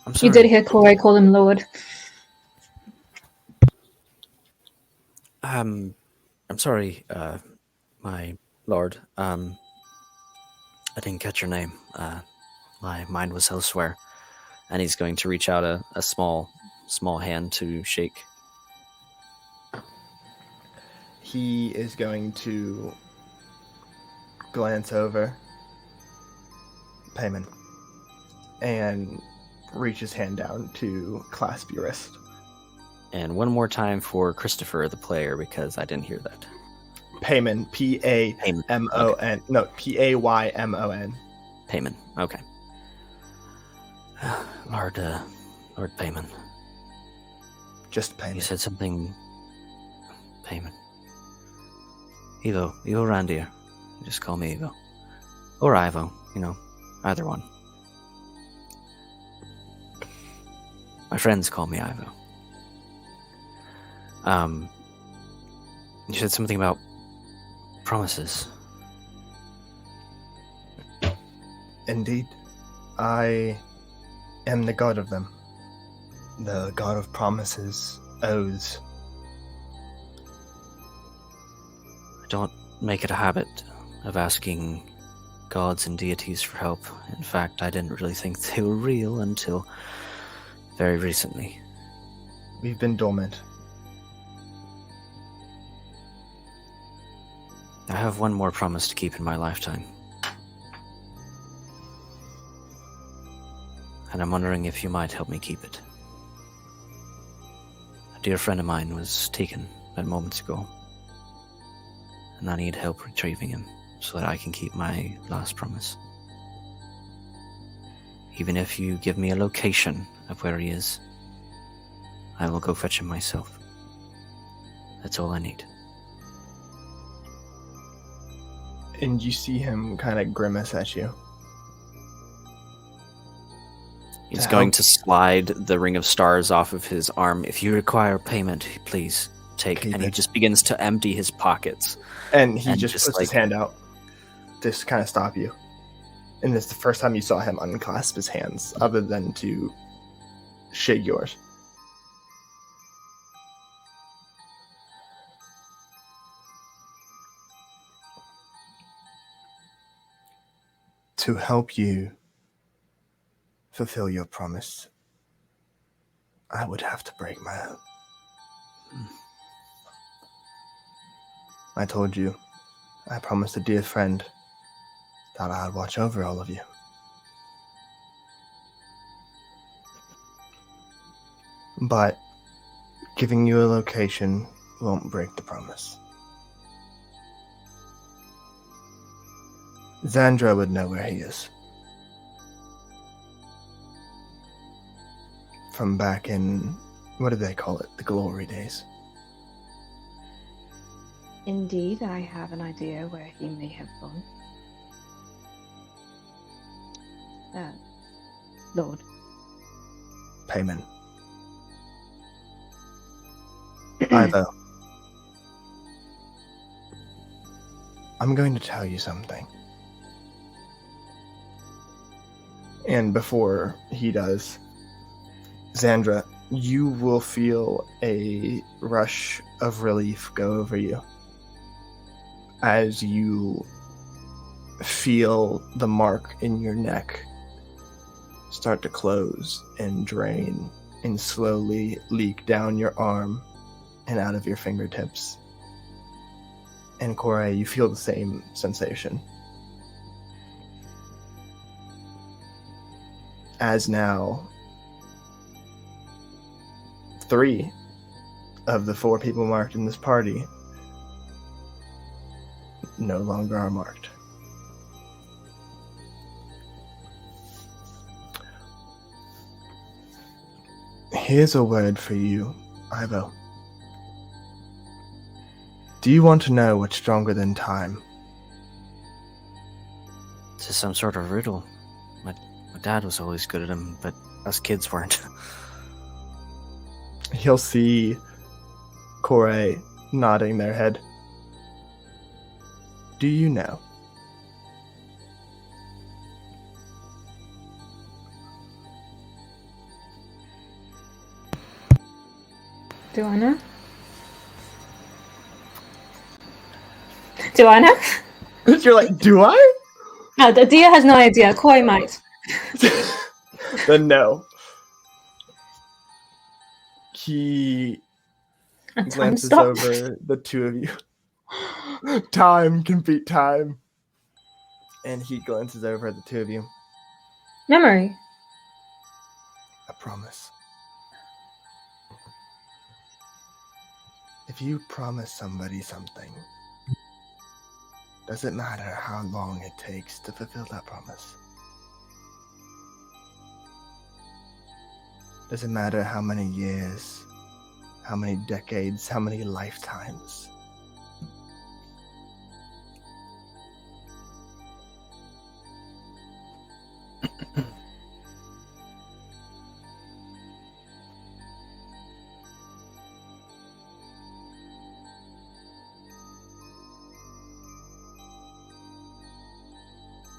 F: I'm sorry.
E: You did hear Corey call him Lord.
F: I'm sorry, my lord. I didn't catch your name. My mind was elsewhere. And he's going to reach out a small hand to shake.
A: He is going to glance over Payman and reach his hand down to clasp your wrist.
F: And one more time for Christopher, the player, because I didn't hear that.
A: Payman, P-A-M-O-N. No, P-A-Y-M-O-N.
F: Payman. Okay. Lord Payman.
A: Just Payman.
F: You said something. Payman. Evo around here. Just call me Evo. Or Ivo, either one. My friends call me Ivo. You said something about promises.
A: Indeed. I am the god of them. The god of promises, oaths.
F: I don't make it a habit of asking gods and deities for help. In fact, I didn't really think they were real until very recently.
A: We've been dormant.
F: I have one more promise to keep in my lifetime. And I'm wondering if you might help me keep it. A dear friend of mine was taken moments ago. And I need help retrieving him so that I can keep my last promise. Even if you give me a location of where he is, I will go fetch him myself. That's all I need.
A: And you see him kind of grimace at you.
F: He's
A: To
F: going
A: help-
F: to slide the ring of stars off of his arm. If you require payment, please take.
A: Keep
F: and he
A: it.
F: just begins to empty his pockets.
A: And he
F: And
A: just
F: just
A: puts his
F: like-
A: hand out to kind of stop you. And it's the first time you saw him unclasp his hands, other than to shake yours. To help you fulfill your promise, I would have to break my oath. I told you, I promised a dear friend that I'd watch over all of you. But giving you a location won't break the promise. Xandra would know where he is. From back in, what do they call it? The glory days.
D: Indeed, I have an idea where he may have gone. Lord.
A: Payment. Ivo. I'm going to tell you something. And before he does, Xandra, you will feel a rush of relief go over you as you feel the mark in your neck start to close and drain and slowly leak down your arm and out of your fingertips. And Kore, you feel the same sensation. As now, 3 of the 4 people marked in this party no longer are marked. Here's a word for you, Ivo. Do you want to know what's stronger than time?
F: This is some sort of riddle. My dad was always good at them, but us kids weren't.
A: You'll see Kore nodding their head. Do you know?
E: Do I know? Do I know?
A: You're like, do I?
E: No, the deer has no idea. Koi might.
A: Then no. He
E: And time
A: glances
E: stop.
A: over the 2 of you. Time can beat time. And he glances over at the 2 of you.
E: Memory.
A: I promise. If you promise somebody something, does it matter how long it takes to fulfill that promise? Does it matter how many years, how many decades, how many lifetimes?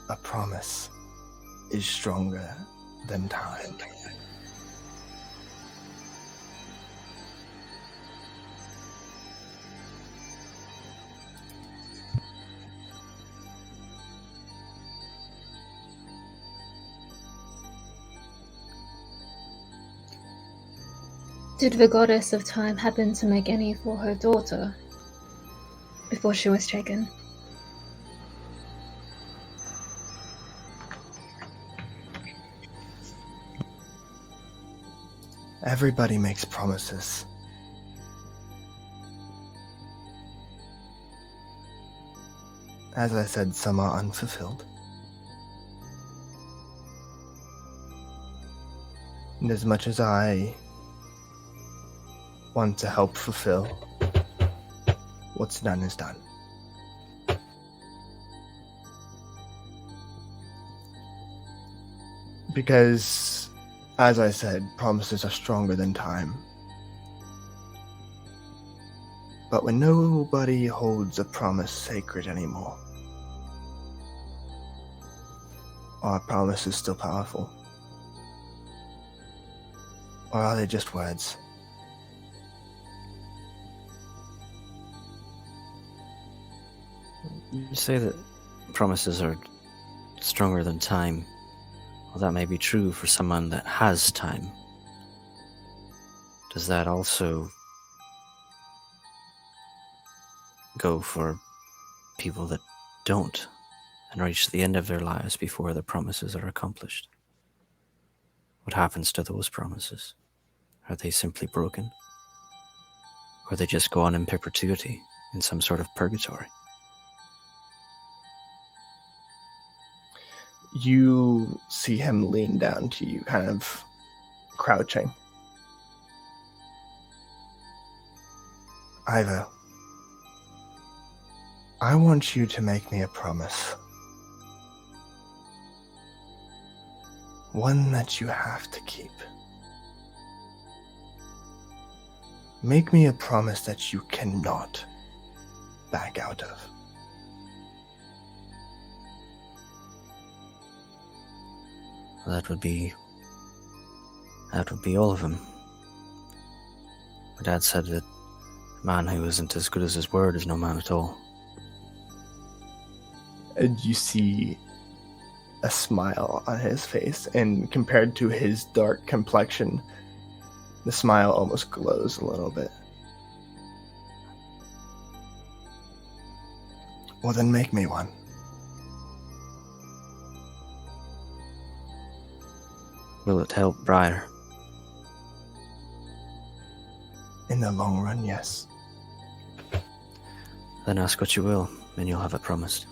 A: A promise is stronger than time.
E: Did the goddess of time happen to make any for her daughter before she was taken?
A: Everybody makes promises. As I said, some are unfulfilled. And as much as I want to help fulfill, what's done is done. Because, as I said, promises are stronger than time. But when nobody holds a promise sacred anymore, are promises still powerful? Or are they just words?
F: You say that promises are stronger than time. Well, that may be true for someone that has time. Does that also go for people that don't and reach the end of their lives before their promises are accomplished? What happens to those promises? Are they simply broken? Or they just go on in perpetuity in some sort of purgatory?
A: you see him lean down to you, kind of crouching. Ivo, I want you to make me a promise. One that you have to keep. Make me a promise that you cannot back out of.
F: That would be all of them. My dad said that a man who isn't as good as his word is no man at all.
A: And you see a smile on his face, and compared to his dark complexion, the smile almost glows a little bit. Well, then make me one.
F: Will it help Briar?
A: In the long run, yes.
F: Then ask what you will, and you'll have it promised.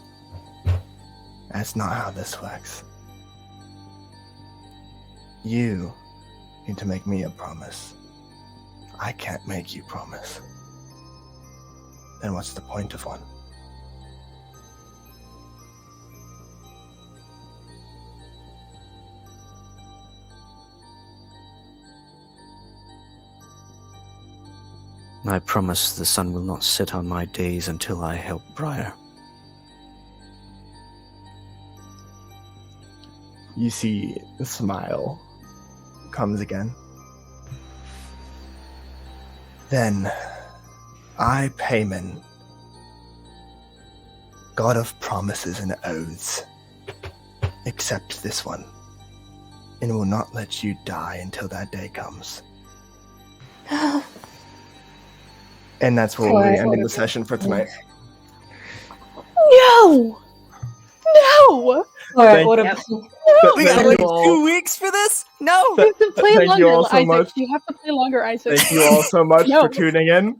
A: That's not how this works. You need to make me a promise. I can't make you promise. Then what's the point of one?
F: I promise the sun will not sit on my days until I help Briar.
A: You see the smile comes again. Then I, Payman, god of promises and oaths, accept this one, and will not let you die until that day comes. And that's where we'll be ending the session for tonight.
B: No! No!
E: Alright,
A: Thank
F: We got like 2 weeks for this? No!
B: You have to play
A: Thank you
B: longer,
A: all so
B: Isaac.
A: much.
B: You have to play longer, Isaac.
A: Thank you all so much
B: No.
A: for tuning in.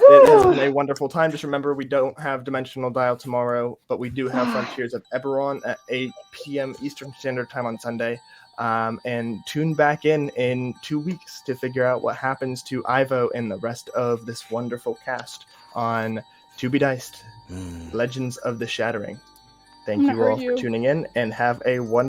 A: It has been a wonderful time. Just remember, we don't have Dimensional Dial tomorrow, but we do have Frontiers of Eberron at 8 p.m. Eastern Standard Time on Sunday. And tune back in 2 weeks to figure out what happens to Ivo and the rest of this wonderful cast on To Be Diced, Legends of the Shattering. Thank you all for tuning in, and have a wonderful